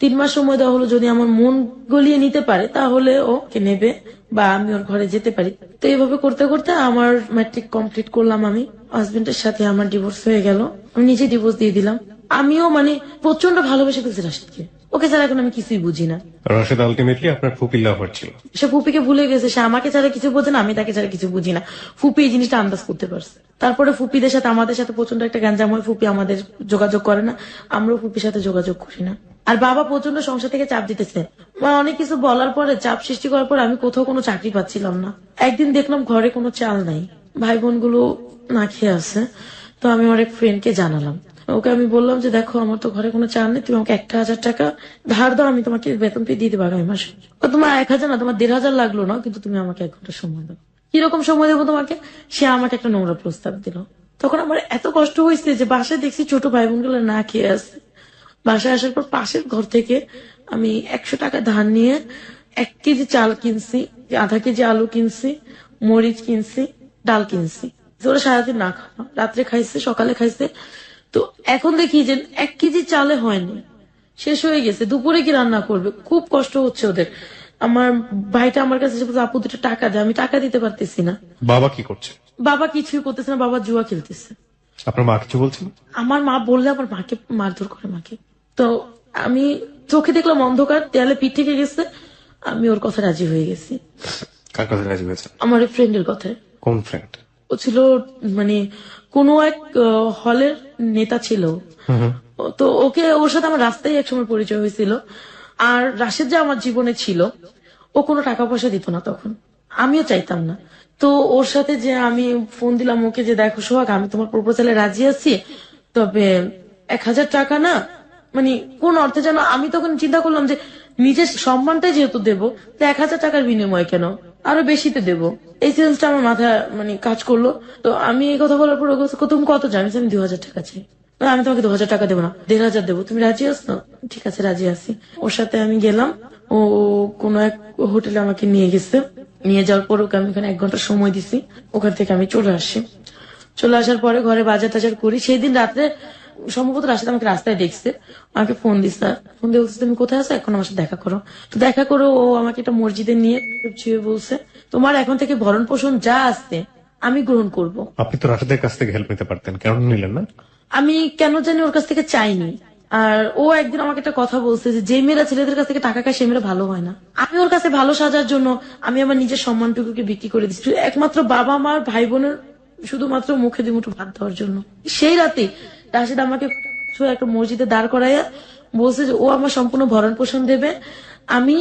B: 3 মাস সময় দেওয়া হলো, যদি আমার মন গলিয়ে নিতে পারে তাহলে ওকে নেবে বা আমি ওর ঘরে যেতে পারি। তো এইভাবে করতে করতে আমার ম্যাট্রিক কমপ্লিট করলাম। আমি হাজবেন্ডের সাথে আমার ডিভোর্স হয়ে গেল, আমি নিজে ডিভোর্স দিয়ে দিলাম। আমিও মানে প্রচন্ড ভালোবেসে ফেলছি রাশেদকে, ওকে ছাড়া এখন আমি কিছুই বুঝি না।
A: রাশেদ আলটিমেটলি আপনার ফুপির লাভার ছিল।
B: সে ফুপিকে ভুলে গেছে, সে আমাকে ছাড়া কিছু বোঝে না, আমি তাকে ছাড়া কিছু বুঝি না। ফুপি এই জিনিসটা আন্দাজ করতে পারছে। তারপরে ফুপিদের সাথে আমাদের সাথে প্রচন্ড একটা গ্যাঞ্জাম হয়, ফুপি আমাদের যোগাযোগ করে না, আমরাও ফুপির সাথে যোগাযোগ করি না। আর বাবা প্রচন্ড সংসার থেকে চাপ দিতেছে, অনেক কিছু বলার পরে, চাপ সৃষ্টি করার পর আমি কোথাও কোনো চাকরি পাচ্ছিলাম না। একদিন দেখলাম ঘরে কোনো চাল নাই, ভাই বোন গুলো না খেয়ে আছে। তো আমি আমার এক ফ্রেন্ডকে জানালাম, ওকে আমি বললাম যে দেখো, আমার তো ঘরে কোনো চাল নেই, তুমি আমাকে 1000 টাকা ধার দাও, আমি তোমাকে বেতন পেয়ে দিয়ে দেবো আগামী মাসে। তোমার 1000 না, তোমার 1500 লাগলো না, কিন্তু তুমি আমাকে 1 ঘন্টা সময় দাও। কিরকম সময় দেবো তোমাকে? সে আমাকে একটা নোংরা প্রস্তাব দিল। তখন আমার এত কষ্ট হয়েছে যে বাসায় দেখছি ছোট ভাই বোন গুলো না খেয়ে আছে। বাসায় আসার পর পাশের ঘর থেকে আমি 100 টাকা ধার নিয়ে 1 কেজি চাল কিনছি, আধা কেজি আলু কিনছি, মরিচ কিনছি, ডাল কিনছি। ওরা সারাদিন না খাওয়া, রাত্রে খাইছে, সকালে খাইছে। তো এখন দেখি যে 1 কেজি চালে হয়নি, শেষ হয়ে গেছে। দুপুরে কি রান্না করবে? খুব কষ্ট হচ্ছে ওদের। আমার ভাইটা আমার কাছে এসে বলছে, আপু 2টা টাকা দেয়, আমি টাকা দিতে পারতেছি না।
A: বাবা কি করছে?
B: বাবা কিছুই করতেছে না, বাবা জুয়া খেলতেছে।
A: আপনার মা কিছু বলছেন?
B: আমার মা বললে আমার মাকে মারধর করে মাকে। তো আমি চোখে দেখলাম অন্ধকার, দেয়ালে পিঠ থেকে গেছে, আমি ওর কথা রাজি হয়ে গেছি।
A: কার কথা রাজি হয়েছে?
B: আমার ফ্রেন্ডের কথায়।
A: কোন ফ্রেন্ড?
B: ও ছিল মানে কোন এক হলের নেতা ছিল। তো ওকে, ওর সাথে আমার রাস্তায় একসময় পরিচয় হয়েছিল। আর রাশেদ যে আমার জীবনে ছিল, ও কোনো টাকা পয়সা দিত না তখন, আমিও চাইতাম না। তো ওর সাথে যে আমি ফোন দিলাম ওকে যে দেখো সোহাগ, আমি তোমার প্রপোজালে রাজি আছি, তবে 1000 টাকা না, মানে কোন অর্থে যেন। আমি তখন চিন্তা করলাম যে নিজের সম্মানটাই যেহেতু দেবো, তো 1000 টাকার বিনিময় কেন, আরো বেশিতে দেবো। এই সেন্সটা আমার মাথায় মানে কাজ করলো। তো আমি এই কথা বলার পর তুমি কত জানিস? আমি 2000 টাকা চাই। আমি তোমাকে 2000 টাকা দেবো না, 1500 দেবো, তুমি রাজি আছো? ঠিক আছে, রাজি আছি। ওর সাথে আমি গেলাম, ও কোন এক হোটেলে আমাকে নিয়ে গেছে। নিয়ে যাওয়ার পর ওকে আমি ওখানে 1 ঘন্টা সময় দিছি। ওখান থেকে আমি চলে আসি। চলে আসার পরে ঘরে বাজার টাজার করি। সেই দিন রাত্রে সম্ভবত রাশেদ আমাকে রাস্তায় দেখছে, আমাকে ফোন দিচ্ছে। ফোন দিয়ে বলছে, তুমি কোথায় আছো, এখন আমার সাথে দেখা করো। তো দেখা করো, ও আমাকে একটা মসজিদে নিয়ে ছুঁয়ে বলছে, তোমার এখন থেকে ভরণ পোষণ যা আসছে আমি গ্রহণ করব।
A: আপনি তো রাশেদের কাছ থেকে হেল্প নিতে পারতেন, কেন নিলেন না?
B: আমি কেন জানি ওর কাছ থেকে চাইনি। আর ও একদিন আমাকে একটা কথা বলছে যে মেয়েরা ছেলেদের কাছ থেকে টাকা খায় সে মেয়েরা ভালো হয় না। আমি ওর কাছে ভালো সাজার জন্য আমি আমার নিজের সম্মানটুকুকে বিক্রি করে দিচ্ছি একমাত্র বাবা মার ভাই বোনের শুধুমাত্র মুখে দুমুঠো ভাত দেওয়ার জন্য। সেই রাতে রাশেদ আমাকে একটা মসজিদে দাঁড় করাইয়া বলছে যে ও আমার সম্পূর্ণ ভরণ পোষণ দেবে, আমি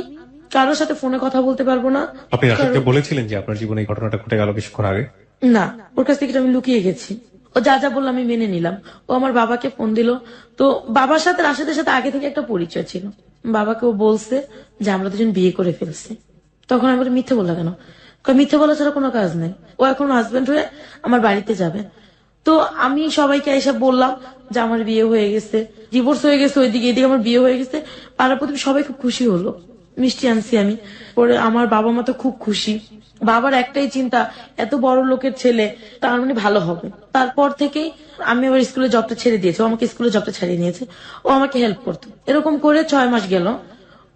B: কারোর সাথে ফোনে কথা বলতে পারবো না।
A: আপনি রাশেদকে বলেছিলেন যে আপনার জীবনে এই ঘটনাটা ঘটে গেল কিছুক্ষণ আগে?
B: না, ওর কাছ থেকে আমি লুকিয়ে গেছি। ও যা যা বললো আমি মেনে নিলাম। ও আমার বাবাকে ফোন দিল। তো বাবার সাথে রাশেদের সাথে আগে থেকে একটা পরিচয় ছিল। বাবাকে ও বলছে যে আমরা দুজন বিয়ে করে ফেলছি। তখন আমি বলি, মিথ্যে বললা কেন? মিথ্যে বলা ছাড়া কোনো কাজ নেই, ও এখন হাজবেন্ড হয়ে আমার বাড়িতে যাবে। তো আমি সবাইকে এসে বললাম যে আমার বিয়ে হয়ে গেছে, ডিভোর্স হয়ে গেছে, ওইদিকে এদিকে আমার বিয়ে হয়ে গেছে। পাড়া প্রতিবেশী সবাই খুব খুশি হলো। মিষ্টি আনছি আমি। পরে আমার বাবা মা তো খুব খুশি। বাবার একটাই চিন্তা, এত বড় লোকের ছেলে, তার মানে ভালো হবে। তারপর থেকেই আমি আবার স্কুলে জবটা ছেড়ে দিয়েছি, ও আমাকে স্কুলে জবটা ছাড়িয়ে নিয়েছে। ও আমাকে হেল্প করতো। এরকম করে 6 মাস গেল।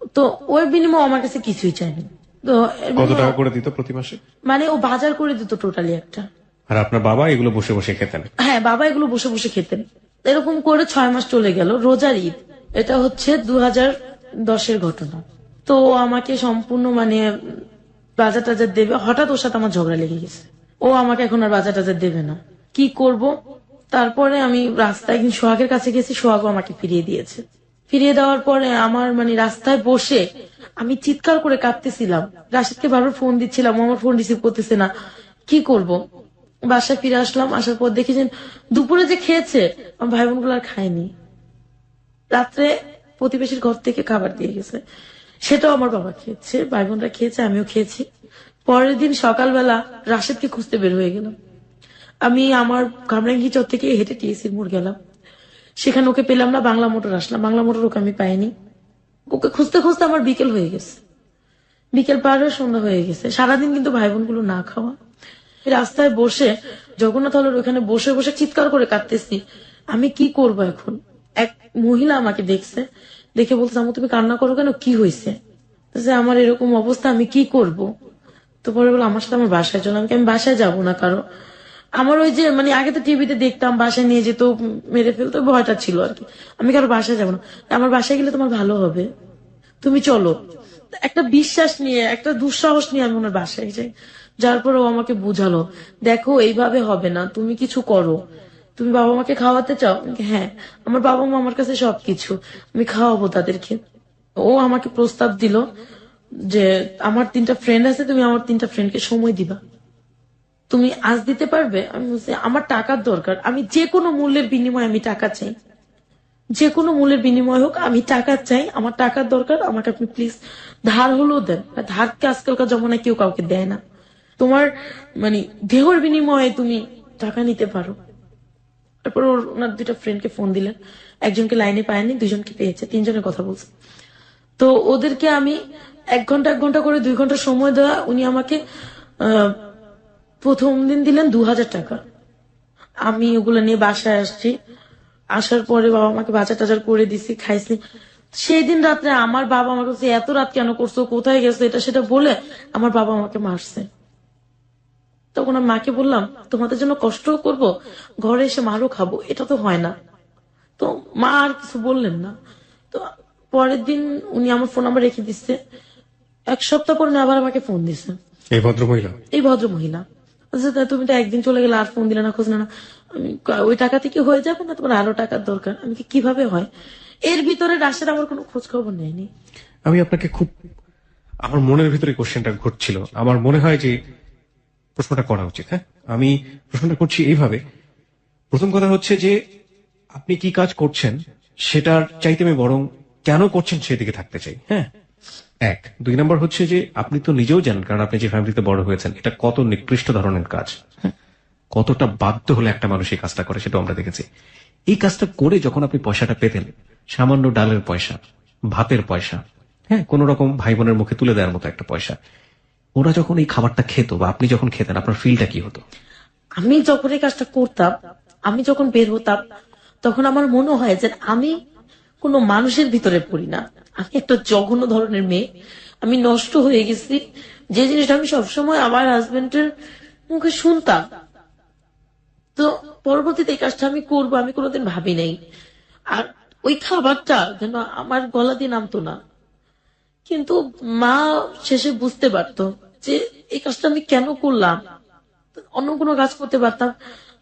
B: ও তো ওর বিনিময়ে আমার কাছে কিছুই চাইনি। তো এর
A: কত
B: বিনিময়ে
A: টাকা করে দিত প্রতি মাসে?
B: মানে ও বাজার করে দিত টোটালি একটা।
A: আর আপনার বাবা এগুলো বসে বসে খেতেন?
B: হ্যাঁ, বাবা এগুলো বসে বসে খেতেন। এরকম করে 6 মাস চলে গেল। রোজার ঈদ, এটা হচ্ছে 2010-এর ঘটনা। তো ও আমাকে সম্পূর্ণ মানে বাজার টাজার দেবে, হঠাৎ ওর সাথে আমার ঝগড়া লেগে গেছে। ও আমাকে এখন আর বাজার টাজার দেবে না, কি করব। তারপরে আমি রাস্তায় একদিন সোহাগের কাছে গেছি, সোহাগও আমাকে ফিরিয়ে দিয়েছে। ফিরিয়ে দেওয়ার পরে আমার মানে রাস্তায় বসে আমি চিৎকার করে কাঁদতেছিলাম। রাশিদকে বারবার ফোন দিচ্ছিলাম, ও আমার ফোন রিসিভ করতেছে না, কি করব। বাসায় ফিরে আসলাম, আসার পর দেখি যে দুপুরে যে খেয়েছে আমার ভাই বোনগুলো আর খায়নি। রাত্রে প্রতিবেশীর ঘর থেকে খাবার দিয়ে গেছে, সেটাও আমার বাবা খেয়েছে, ভাই বোনরা খেয়েছে, আমিও খেয়েছি। পরের দিন সকালবেলা রাশেদকে খুঁজতে বের হয়ে গেলাম। আমি আমার কামরাঙ্গি চর থেকে হেঁটে টিএসির মোড় গেলাম, সেখানে ওকে পেলাম না। বাংলা মোটর আসলাম, বাংলা মোটর ওকে আমি পাইনি। ওকে খুঁজতে খুঁজতে আমার বিকেল হয়ে গেছে, বিকেল পার হয়ে সন্ধ্যা হয়ে গেছে। সারাদিন কিন্তু ভাই বোনগুলো না খাওয়া। রাস্তায় বসে জগন্নাথ হলের ওখানে বসে বসে চিৎকার করে কাঁদতেছি, আমি কি করব এখন। এক মহিলা আমাকে দেখছে, দেখে বলছে আমু তুমি কান্না করো কেন, কি হয়েছে। যে আমার এরকম অবস্থা, আমি কি করব। তো পরে বলে আমার সাথে আমার বাসায় চলো। আমি বাসায় যাব না, কারো আমার ওই যে মানে আগে তো টিভিতে দেখতাম বাসায় নিয়ে যেত, মেরে ফেলতো, ভয়টা ছিল আর কি। আমি কারো বাসায় যাবো না, আমার বাসায় গেলে তোমার ভালো হবে, তুমি চলো। একটা বিশ্বাস নিয়ে, একটা দুঃসাহস নিয়ে আমি ওনার বাসায় যাই। যার পরে ও আমাকে বুঝালো, দেখো এইভাবে হবে না, তুমি কিছু করো। তুমি বাবা মাকে খাওয়াতে চাও? হ্যাঁ, আমার বাবা মা আমার কাছে সবকিছু, আমি খাওয়াবো তাদেরকে। ও আমাকে প্রস্তাব দিল যে আমার 3টা ফ্রেন্ড আছে, তুমি আমার 3টা ফ্রেন্ডকে সময় দিবা, তুমি আজ দিতে পারবে? আমি বলছি আমার টাকার দরকার, আমি যে কোনো মূল্যের বিনিময়ে আমি টাকা চাই, যে কোনো মূল্যের বিনিময় হোক আমি টাকা চাই, আমার টাকার দরকার, আমাকে আপনি প্লিজ ধার হলেও দেন। ধারকে আজকালকার জমানায় কেউ কাউকে দেয় না, তোমার মানে দেহর বিনিময়ে তুমি টাকা নিতে পারো। তারপর ওনার 2টা ফ্রেন্ডকে ফোন দিলেন, একজনকে লাইনে পায়নি, 2জনকে পেয়েছে, 3জনের কথা বলছে। তো ওদেরকে আমি 1 ঘন্টা করে 2 ঘন্টা সময় দেওয়া, উনি আমাকে প্রথম দিন দিলেন 2000 টাকা। আমি ওগুলো নিয়ে বাসায় আসছি, আসার পরে বাবা আমাকে বাজার টাজার করে দিছি, খাইছি। সেই দিন রাত্রে আমার বাবা আমার কাছে এত রাত কেন করছো, কোথায় গেছো, এটা সেটা বলে আমার বাবা আমাকে মারছে। তখন আমি মাকে বললাম তোমাদের জন্য কষ্ট করব, ঘরে এসে মারও খাবো, এটা তো হয় না। তো মা আর কিছু বললেন না। তো পরের দিন উনি আমার ফোন নাম্বার রেখে দিচ্ছে। 1 সপ্তাহ পর আবার আমাকে ফোন দিছে
A: এই ভদ্রমহিলা?
B: এই ভদ্র মহিলা। তুমি তো একদিন চলে গেলে, আর ফোন দিলে না, খোঁজ না। আমি ওই টাকা থেকে হয়ে যাবে না, তোমার আরো টাকার দরকার। আমি কিভাবে হয়। এর ভিতরে রাশেদ আমার কোনো খোঁজ খবর নেয়নি।
A: আমি আপনাকে খুব, আমার মনের ভিতরে কোশ্চেনটা ঘুরছিল, আমার মনে হয় যে প্রশ্নটা করা উচিত। হ্যাঁ, আমি প্রশ্নটা করছি এইভাবে। প্রথম কথা হচ্ছে যে আপনি কি কাজ করছেন সেটার চাইতে আমি বরং কেন করছেন সেদিকে থাকতে চাই। হ্যাঁ, 1। 2 নম্বর হচ্ছে যে আপনি তো নিজেও জানেন, কারণ আপনি যে ফ্যামিলিতে বড় হয়েছেন, এটা কত নিকৃষ্ট ধরনের কাজ। হ্যাঁ, কতটা বাধ্য হলে একটা মানুষ এই কাজটা করে সেটা আমরা দেখেছি। এই কাজটা করে যখন আপনি পয়সাটা পেতেন, সামান্য ডালের পয়সা, ভাতের পয়সা, হ্যাঁ, কোন রকম ভাই বোনের মুখে তুলে দেওয়ার মতো একটা পয়সা, ওরা যখন এই খাবারটা খেত বা আপনি যখন খেতেন, আপনার ফিলটা কি হতো?
B: আমি যখন এই কাজটা করতাম, আমি যখন বের হতাম, তখন আমার মনে হয় যে আমি কোনো মানুষের ভিতরে পড়ি না, আমি একটা জঘন্য ধরনের মেয়ে, আমি নষ্ট হয়ে গেছি। যে জিনিসটা আমি সবসময় আমার হাজবেন্ডের মুখে শুনতাম, তো পরবর্তীতে এই কাজটা আমি করবো আমি কোনোদিন ভাবি নাই। আর ওই খাবারটা যেন আমার গলা দিয়ে নামতো না। কিন্তু মা শেষে বুঝতে পারতো যে এই কাজটা আমি কেন করলাম, অন্য কোনো কাজ করতে পারতাম।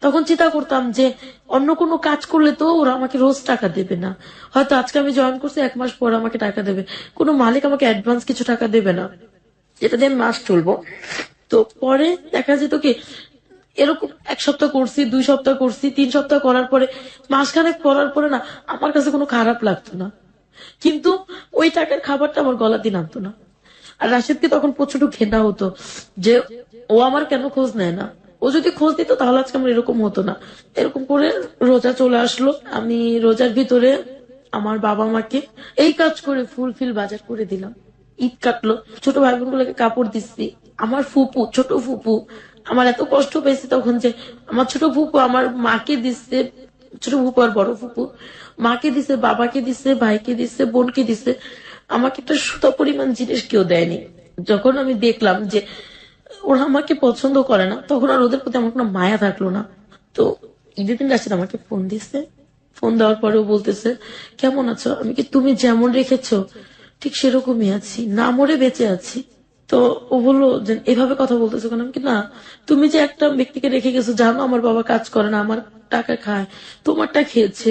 B: তখন চিন্তা করতাম যে অন্য কোনো কাজ করলে তো ওরা আমাকে রোজ টাকা দেবে না, হয়তো আজকে আমি জয়েন করছি 1 মাস পর আমাকে টাকা দেবে, কোনো মালিক আমাকে অ্যাডভান্স কিছু টাকা দেবে না, যেটা দিয়ে আমি মাস চলবো। তো পরে দেখা যেত কি এরকম 1 সপ্তাহ করছি, 2 সপ্তাহ করছি, 3 সপ্তাহ করার পরে, মাসখানেক করার পরে না আমার কাছে কোনো খারাপ লাগতো না, কিন্তু ওই টাকার খাবারটা আমার গলা দিয়ে নামতো না। আর রাশেদকে তখন প্রচন্ড ঘেন্না হতো যে ও আমার কেন খোঁজ নেয় না, ও যদি খোঁজ দিত তাহলে আজকে আমার এরকম হতো না। এরকম করে রোজা চলে আসলো, আমি রোজার ভিতরে আমার বাবা মাকে এই কাজ করে ফুলফিল বাজার করে দিলাম। ঈদ কাটলো, ছোট ভাই বোন গুলোকে কাপড় দিচ্ছি। আমার ফুপু, ছোট ফুপু, আমার এত কষ্ট পেয়েছি তখন যে আমার ছোট ফুপু আমার মাকে দিচ্ছে, ছোট ফুপু আর বড় ফুপু মাকে দিছে, বাবাকে দিছে, ভাইকে দিছে, বোনকে দিছে। আমাকে একটা সুতা পরিমাণ জিনিস কেউ দেয়নি। যখন আমি দেখলাম যে ওরা আমাকে পছন্দ করে না, তখন আর ওদের প্রতি আমার কোনো মায়া থাকলো না। তো ঈদের দিন রাশিদ আমাকে ফোন দিচ্ছে। ফোন দেওয়ার পরেও বলতেছে, কেমন আছো? আমি কি তুমি যেমন রেখেছো ঠিক সেরকমই আছি, না মরে বেঁচে আছি। তো ও বললো যে এভাবে কথা বলতেছো কেন? আমি কি না, তুমি যে একটা ব্যক্তিকে রেখে গেছো, জানো আমার বাবা কাজ করে না, আমার টাকা খায়, তোমারটা খেয়েছে,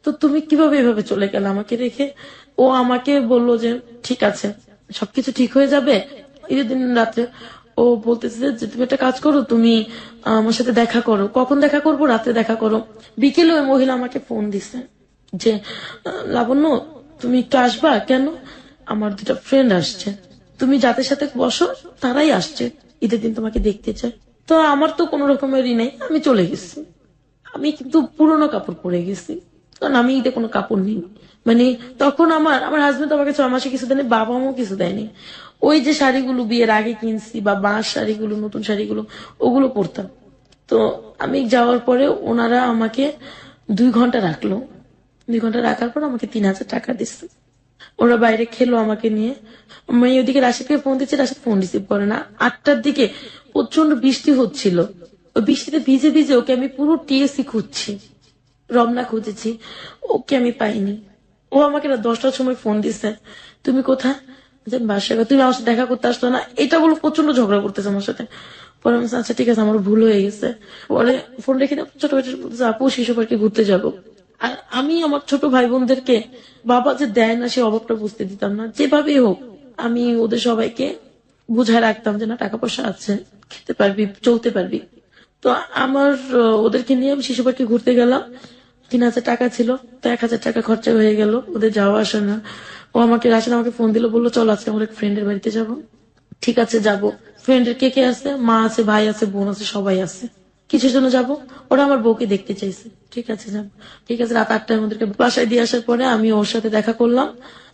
B: তো তুমি কিভাবে এভাবে চলে গেলে আমাকে রেখে? ও আমাকে বললো যে ঠিক আছে, সবকিছু ঠিক হয়ে যাবে। ঈদের দিন রাত্রে ও বলতেছে যে তুমি একটা কাজ করো, তুমি আমার সাথে দেখা করো। কখন দেখা করবো? রাতে দেখা করো। বিকেলে ওই মহিলা আমাকে ফোন দিছে যে লাবণ্য, তুমি একটু আসবা? কেন? আমার দুটা ফ্রেন্ড আসছে, তুমি যাদের সাথে বসো তারাই আসছে, ঈদের দিন তোমাকে দেখতে চায়। তো আমার তো কোনো রকমেরই নেই, আমি চলে গেছি। আমি কিন্তু পুরোনো কাপড় পরে গেছি, কারণ আমি ঈদে কোনো কাপড় নেই। মানে তখন আমার আমার হাজবেন্ড আমাকে 6 মাসে কিছু দেয়নি, বাবা মাও কিছু দেয়নি। ওই যে শাড়িগুলো বিয়ের আগে কিনছি বা বাঁশ শাড়িগুলো, নতুন শাড়িগুলো, ওগুলো পরতাম। তো আমি যাওয়ার পরে ওনারা আমাকে 2 ঘন্টা রাখলো। 2 ঘন্টা রাখার পর আমাকে 3,000 টাকা দিচ্ছে। ওরা বাইরে খেলো আমাকে নিয়ে। আমি ওইদিকে রাশিদকে ফোন দিচ্ছি, রাশিদ ফোন রিসিভ করে না। 8টার দিকে প্রচন্ড বৃষ্টি হচ্ছিল, ওই বৃষ্টিতে ভিজে ভিজে ওকে আমি পুরো টিএসসি খুঁজছি, রমনা খুঁজেছি, ওকে আমি পাইনি। ও আমাকে রাত 10টার সময় ফোন দিছে, তুমি কোথায়? যে বাসায়। তুমি আমার সাথে দেখা করতে আসতো না, এটা বলে প্রচন্ড ঝগড়া করতেছে আমার সাথে। পরে আমি বলছি, আচ্ছা ঠিক আছে, আমার ভুল হয়ে গেছে। পরে ফোন রেখে ছোট ভাই বলতেছে, আপু শিশু পার্কে ঘুরতে যাবো। আর আমি আমার ছোট ভাই বোনদেরকে বাবা যে দেয় না সে অভাবটা বুঝতে দিতাম না। যেভাবেই হোক আমি ওদের সবাইকে বুঝায় রাখতাম যে না, টাকা পয়সা আছে, খেতে পারবি, চলতে পারবি। তো আমার ওদেরকে নিয়ে আমি শিশু পার্কে ঘুরতে গেলাম। 3,000 টাকা ছিল, তো 1,000 টাকা খরচা হয়ে গেল ওদের যাওয়া আসা না। ও আমাকে রাশিদ আমাকে ফোন দিল, বললো চল আজকে আমার এক ফ্রেন্ডের বাড়িতে যাব। ঠিক আছে যাব। ফ্রেন্ডের কে কে আছে? মা আছে, ভাই আছে, বোন আছে, সবাই আছে। কিছুর জন্য যাব, ওরা আমার বউকে দেখতে চাইছে। ঠিক আছে যাবো। ঠিক আছে, রাত 8টায় আমাদেরকে বাসায় দিয়ে আসার পরে আমি ওর সাথে দেখা করলাম,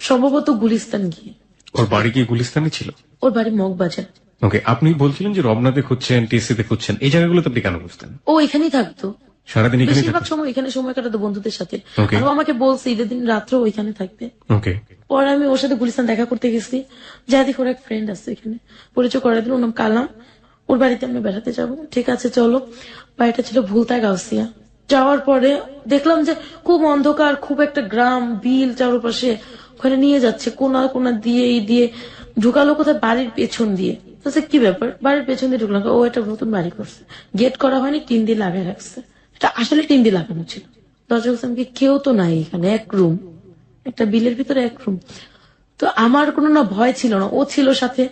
B: সম্ভবত গুলিস্তান গিয়ে।
A: ওর বাড়ি কি গুলিস্তানে ছিল?
B: ওর বাড়ি মগবাজার।
A: ওকে, আপনি বলছিলেন যে রমনাতে খুঁজছেন, টিএসসিতে খুঁজছেন, এই জায়গাগুলোতে আপনি কেন খুঁজতেন?
B: ও এখানেই থাকতো,
A: সারাদিন এখানে
B: বেশিরভাগ
A: থাকতেন?
B: সময় এখানে সময় কাটাতো বন্ধুদের সাথে।
A: Okay.
B: আর ও আমাকে বলছে ঈদের দিন রাত্রে ওইখানে থাকবে।
A: ওকে।
B: পরে আমি ওর সাথে গুলিস্তান দেখা করতে গেছি, যা দেখি ওর এক ফ্রেন্ড আছে এখানে, পরিচয় করে দিল, ওর নাম কালাম। ওর বাড়িতে আমরা বেড়াতে যাব। ঠিক আছে চলো। বাড়িটা ছিল ভুলতা গাউসিয়া। যাওয়ার পরে দেখলাম যে খুব অন্ধকার, খুব একটা গ্রাম, বিল চারপাশে, ওখানে নিয়ে যাচ্ছে কোনা কোনা দিয়ে, এই দিয়ে ঢুকালো কোথায় বাড়ির পেছন দিয়ে। বলছে, কি ব্যাপার? বাড়ির পেছন দিয়ে ঢুকলাম। ও একটা নতুন বাড়ি করছে, গেট করা হয়নি, টিন দিয়ে লাগিয়ে রাখছে। এটা আসলে টিন দিয়ে লাগানো ছিল। দরজা খুলছে, আমি কি, কেউ তো নাই এখানে, এক রুম, একটা বিলের ভিতরে এক রুম। তো আমার কোনো না ভয় ছিল না, ও ছিল সাথে।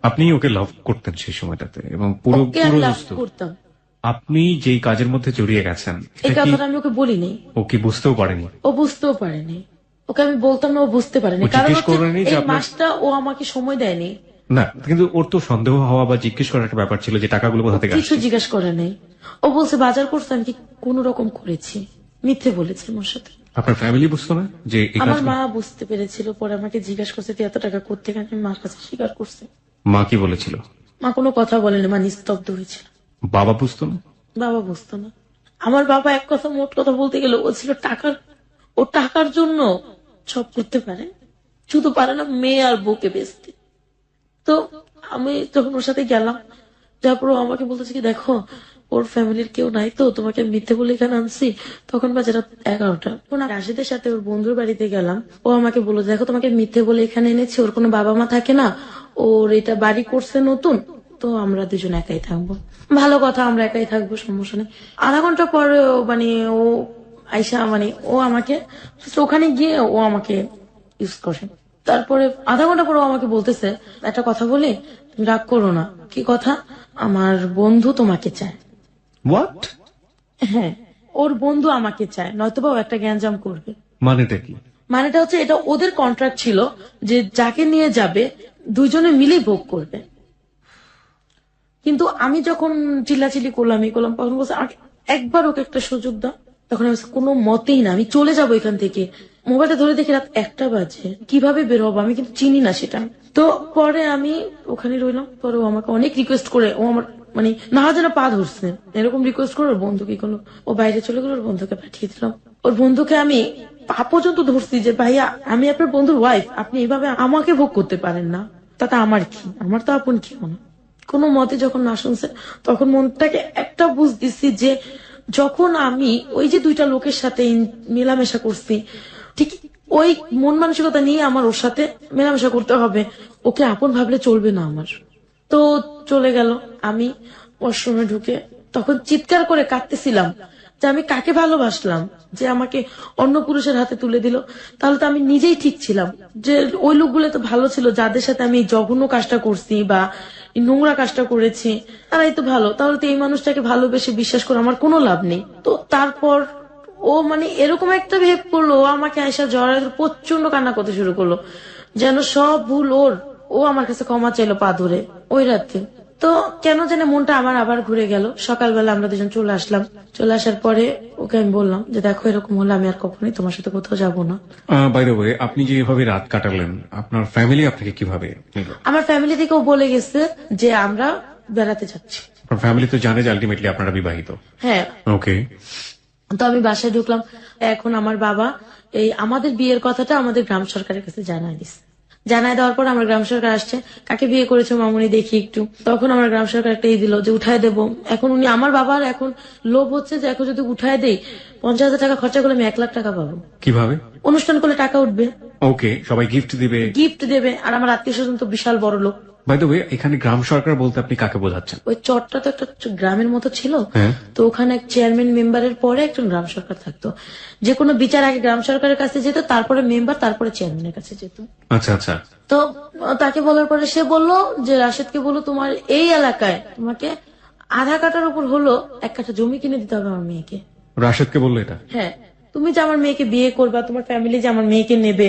A: আপনি ওকে লাভ করতেন সেই সময়টাতে এবং পুরো
B: ওকে আমি
A: পুরো
B: লাভ
A: বুঝতো।
B: করতাম,
A: আপনি যেই কাজের মধ্যে জড়িয়ে গেছেন
B: এই
A: এটা কি
B: কথাটা আমি ওকে বলিনি।
A: ও কি বুঝতেও পারেনি?
B: ও বুঝতেও পারেনি, ওকে আমি বলতাম না, ও বুঝতে পারেনি।
A: ও
B: কারণ
A: জিজ্ঞেস
B: হচ্ছে
A: করেনি যে
B: এই
A: আপনার-
B: মাসটা ও আমাকে সময় দেয়নি।
A: না, কিন্তু ওর তো সন্দেহ হওয়া বা জিজ্ঞেস করার একটা ব্যাপার ছিল যে টাকাগুলো কোথা থেকে
B: কিছু
A: আসছে।
B: জিজ্ঞাসা করে নাই। ও বলছে বাজার করছে, আমি কি কোন রকম করেছি, মিথ্যে বলেছে আমার সাথে।
A: আপনার ফ্যামিলি বুঝতো না যে এই
B: আমার
A: কাজ?
B: মা বুঝতে পেরেছিল, পরে আমাকে জিজ্ঞাসা করছে তুই এত টাকা করতে কেন? আমি মার কাছে স্বীকার করছে।
A: মা কি বলেছিল?
B: মা কোনো কথা বলেনি, মা নিস্তব্ধ হয়েছিল।
A: বাবা বুঝতো না?
B: বাবা বুঝতো না। আমার বাবা এক কথা, মোট কথা বলতে গেলে ও ছিল টাকার, ও টাকার জন্য সব করতে পারে, শুধু পারে না মেয়ে আর বউকে বেচতে। তো আমি যখন ওর সাথে গেলাম, তারপর ও আমাকে বলতেছে কি, দেখো ওর ফ্যামিলির কেউ নাই, তো তোমাকে আমি মিথ্যে বলে এখানে আনছি। তখন বাজে রাত 11টা। রাশিদের সাথে ওর বন্ধুর বাড়িতে গেলাম, ও আমাকে বললো দেখো তোমাকে মিথ্যে বলে এখানে এনেছি, ওর কোনো বাবা মা থাকে না, ওর এটা বাড়ি করছে নতুন, তো আমরা দুজন একাই থাকবো। ভালো কথা, আমরা একাই থাকবো, সমস্যা নেই। আধা ঘন্টা পরে মানে ও আইসা, মানে ও আমাকে ওখানে গিয়ে ও আমাকে ইউজ করে। তারপরে আধা ঘন্টা পরে ও আমাকে বলতেছে, একটা কথা বলি, তুমি রাগ করো না। কি কথা? আমার বন্ধু তোমাকে চায়।
A: হোয়াট?
B: হ্যাঁ, ওর বন্ধু আমাকে চায়, নয়তোবা ও একটা গ্যাঞ্জাম করবে।
A: মানেটা কি?
B: মানেটা হচ্ছে এটা ওদের কন্ট্রাক্ট ছিল যে যাকে নিয়ে যাবে দুজনে মিলে ভোগ করবে। কিন্তু আমি যখন চিল্লাচিল্লি করলাম, এই করলাম, তখন বলছে আমাকে একবার ওকে একটা সুযোগ দাও। তখন আমি বলছি, কোনো মতেই না, আমি চলে যাবো এখান থেকে। মোবাইলটা ধরে দেখি রাত 1টা বাজে, কিভাবে বের হবো, আমি কিন্তু চিনি না সেটা। তো পরে আমি ওখানে রইলাম। পরে ও আমাকে অনেক রিকোয়েস্ট করে, ও আমার মানে না যেন পা ধরছে, এরকম রিকোয়েস্ট করে ওর বন্ধু কি করলো, ও বাইরে চলে গেলো, ওর বন্ধুকে পাঠিয়ে দিলাম। ওর বন্ধুকে আমি পা পর্যন্ত ধরছি যে ভাইয়া আমি আপনার বন্ধুর ওয়াইফ, আপনি এইভাবে আমাকে ভোগ করতে পারেন না। তাতে আমার কি, আমার তো আপন কেউ না। কোনো মতে যখন না শুনছে তখন মনটাকে একটা বুঝ দিছি যে যখন আমি ওই যে দুইটা লোকের সাথে মেলামেশা করছি, ঠিক ওই মন মানসিকতা নিয়ে আমার ওর সাথে মেলামেশা করতে হবে, ওকে আপন ভাবলে চলবে না আমার। তো চলে গেল। আমি ওয়াশরুমে ঢুকে তখন চিৎকার করে কাঁদতেছিলাম যে আমি কাকে ভালোবাসলাম যে আমাকে অন্য পুরুষের হাতে তুলে দিল। তাহলে তো আমি নিজেই ঠিক ছিলাম, যে ওই লোকগুলো তো ভালো ছিল যাদের সাথে আমি এই জঘন্য কাজটা করছি বা এই নোংরা কাজটা করেছি, তারাই তো ভালো। তাহলে তো এই মানুষটাকে ভালোবেসে বিশ্বাস করে আমার কোনো লাভ নেই। তো তারপর ও মানে এরকম একটা ভেব করলো, ও আমাকে আয়সা জড়ায় প্রচন্ড কান্না করতে শুরু করলো, যেন সব ভুল ওর। ও আমার কাছে ক্ষমা চাইলো পা ধরে ওই রাতে। তো কেন জানে মনটা আমার আবার ঘুরে গেল। সকালবেলা আমরা দুজন চলে আসলাম। চলে আসার পরে ওকে আমি বললাম যে দেখো এরকম হলে আমি আর কখনোই তোমার সাথে কোথাও যাবো না।
A: বাই দ্য ওয়ে, আপনি যে এভাবে রাত কাটালেন, আপনার ফ্যামিলি আপনাকে কিভাবে নিল?
B: আমার ফ্যামিলি থেকেও বলে গেছে যে আমরা বেড়াতে যাচ্ছি।
A: আপনার ফ্যামিলি তো জানে যে আলটিমেটলি আপনারা বিবাহিত।
B: হ্যাঁ।
A: ওকে।
B: তো আমি বাসায় ঢুকলাম। এখন আমার বাবা এই আমাদের বিয়ের কথাটা আমাদের গ্রাম সরকারের কাছে জানাই দিছে। জানাই দেওয়ার পর আমার গ্রাম সরকার আসছে, কাকে বিয়ে করেছো মামুনি দেখি একটু। তখন আমার গ্রাম সরকার একটা দিল যে উঠায় দেবো। এখন উনি আমার বাবার এখন লোভ হচ্ছে যে এখন যদি উঠায় দেই 50,000 টাকা খরচা করলে আমি 1 লাখ টাকা পাবো।
A: কিভাবে?
B: অনুষ্ঠান করলে টাকা উঠবে,
A: ওকে, সবাই গিফট দিবে।
B: গিফট দেবে, আর আমার আত্মীয় স্বজন তো বিশাল বড় লোক।
A: বাই দ্য ওয়ে, এখানে গ্রাম সরকার বলতে আপনি কাকে বোঝাচ্ছেন?
B: ওই চরটা তো একটা গ্রামের মতো ছিল,
A: হ্যাঁ।
B: তো ওখানে এক চেয়ারম্যান মেম্বারের পরে একজন গ্রাম সরকার থাকতো। যে কোনো বিচার আগে গ্রাম সরকারের কাছে যেত, তারপরে মেম্বার, তারপরে চেয়ারম্যানের কাছে যেত।
A: আচ্ছা আচ্ছা।
B: তো তাকে বলার পরে সে বলল যে রাশেদকে বলো তোমার এই এলাকায় তোমাকে আধা কাঠার উপর হলো 1 কাঠা জমি কিনে দিতে হবে আমার মেয়েকে।
A: রাশেদকে বললো এটা?
B: হ্যাঁ, তুমি যে আমার মেয়েকে বিয়ে করবা, তোমার ফ্যামিলি যে আমার মেয়েকে নেবে,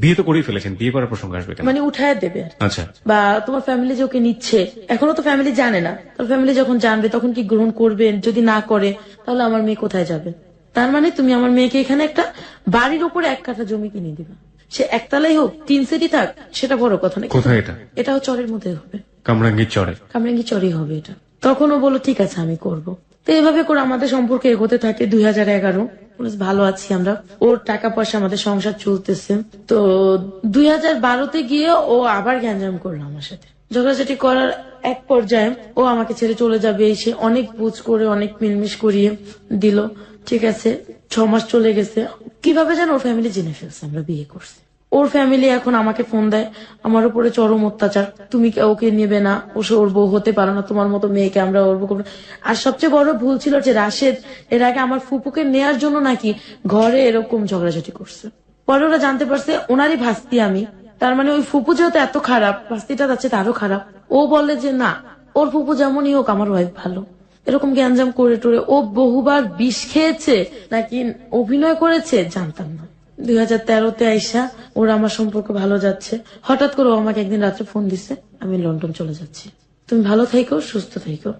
A: বিয়ে তো করেই ফেলেছেন, বিয়ে করার প্রসঙ্গ আসবে কেন?
B: মানে উঠায় দেবে আর কি।
A: আচ্ছা।
B: বা তোমার ফ্যামিলি যে ওকে নিচ্ছে, এখনো তো ফ্যামিলি জানে না, তোর ফ্যামিলি যখন জানবে তখন কি গ্রহণ করবে? যদি না করে তাহলে আমার মেয়ে কোথায় যাবে? তার মানে তুমি আমার মেয়েকে এখানে একটা বাড়ির উপরে 1 কাঠা জমি কিনে দিবা। সে একতলাই হোক 3 সিটি থাক, সেটা বড় কথা না।
A: কোথায় এটা?
B: এটাও চরের মধ্যে হবে,
A: কামরাঙ্গীর চরে।
B: কামরাঙ্গি চরই হবে এটা। তখন ও বললো ঠিক আছে আমি করব। তো এভাবে করে আমাদের সম্পর্কে এগোতে থাকে। 2011 ভালো আছি আমরা, ওর টাকা পয়সা আমাদের সংসার চলতেছে। তো 2012-তে গিয়ে ও আবার গ্যাঞ্জাম করলো আমার সাথে। ঝগড়াঝাটি করার এক পর্যায়ে ও আমাকে ছেড়ে চলে যাবে, এসে অনেক বুঝ করে অনেক মিলমিশ করিয়ে দিল। ঠিক আছে, 6 মাস চলে গেছে। কিভাবে যেন ওর ফ্যামিলি জেনে ফেলছে আমরা বিয়ে করছি। ওর ফ্যামিলি এখন আমাকে ফোন দেয়, আমার উপরে চরম অত্যাচার, তুমি ওকে নেবে না, ও সে ওর বউ হতে পারো না, তোমার মতো মেয়েকে আমরা ওর বউ করবো না। আর সবচেয়ে বড় ভুল ছিল যে রাশেদ এর আগে আমার ফুপুকে নেয়ার জন্য নাকি ঘরে এরকম ঝগড়াঝাটি করছে। পরে ওরা জানতে পারছে ওনারই ভাস্তি আমি, তার মানে ওই ফুপু যেহেতু এত খারাপ, ভাস্তিটা যাচ্ছে তারও খারাপ। ও বলে যে না, ওর ফুপু যেমনই হোক আমার ওয়াইফ ভালো। এরকম গ্যাঞ্জাম করে টোরে ও বহুবার বিষ খেয়েছে নাকি অভিনয় করেছে জানতাম না। 2013-তে আইসা ওর আমার সম্পর্ক ভালো যাচ্ছে। হঠাৎ করে ও আমাকে একদিন রাত্রে ফোন দিছে, আমি লন্ডন চলে যাচ্ছি, তুমি ভালো থাইকো, সুস্থ থাইকো।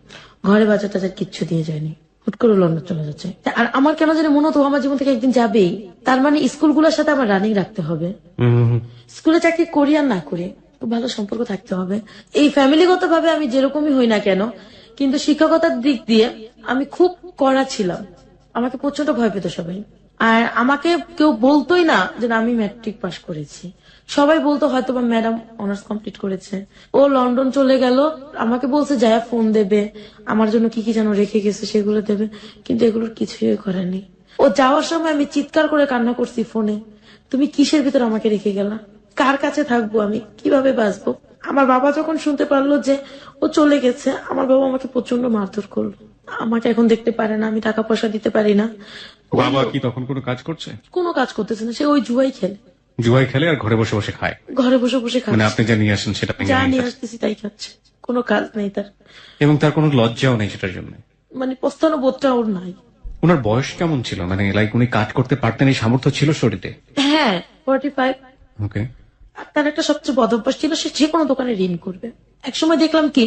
B: ঘরে বাজার টাজার কিচ্ছু দিয়ে যায়নি, হুট করে লন্ডন চলে যাচ্ছে। আর আমার কেন জানি মনে হতো আমার জীবন থেকে একদিন যাবেই। তার মানে স্কুলগুলোর সাথে আমার রানিং রাখতে হবে, স্কুলে চাকরি করি আর না করি খুব ভালো সম্পর্ক থাকতে হবে। এই ফ্যামিলিগত ভাবে আমি যেরকমই হই না কেন, কিন্তু শিক্ষকতার দিক দিয়ে আমি খুব কড়া ছিলাম। আমাকে প্রচন্ড ভয় পেত সবাই। আর আমাকে কেউ বলতোই না যে আমি ম্যাট্রিক পাস করেছি, সবাই বলতো হয়তো বা ম্যাডাম অনার্স কমপ্লিট করেছে। ও লন্ডন চলে গেল, আমাকে বলছে যায় ফোন দেবে, আমার জন্য কি কি যেন রেখে গেছে সেগুলো দেবে, কিন্তু এগুলোর কিছুই করেনি। ও যাওয়ার সময় আমি চিৎকার করে কান্না করছি ফোনে, তুমি কিসের ভিতর আমাকে রেখে গেলা, কার কাছে থাকবো, আমি কিভাবে বাঁচবো। আমার বাবা যখন শুনতে পারলো যে ও চলে গেছে, আমার বাবা আমাকে প্রচন্ড মারধর করলো। আমাকে এখন দেখতে পারে না, আমি টাকা পয়সা দিতে পারি না।
A: বাবা কি তখন কোনো কাজ করছে?
B: কোনো কাজ করতেছে না, সে ওই জুয়াই খেলে।
A: জুয়াই খেলে আর ঘরে বসে বসে খায়?
B: ঘরে বসে বসে
A: মানে
B: খাচ্ছে,
A: আপনি যা নিয়ে আসেন সেটা
B: যা নিয়ে আসতেছি তাই খাচ্ছে, কোনো কাজ নেই তার।
A: এবং তার কোনো লজ্জাও নেই সেটার জন্য,
B: মানে পস্তানো বোধটা ওর নাই।
A: ওনার বয়স কেমন ছিল? মানে লাইক উনি কাজ করতে পারতেন, এই সামর্থ্য ছিল শরীরে?
B: হ্যাঁ, 45।
A: ওকে।
B: তার একটা সবচেয়ে বদ অভ্যাস ছিল, সে যে কোনো দোকানে ঋণ করবে। একসময় দেখলাম কি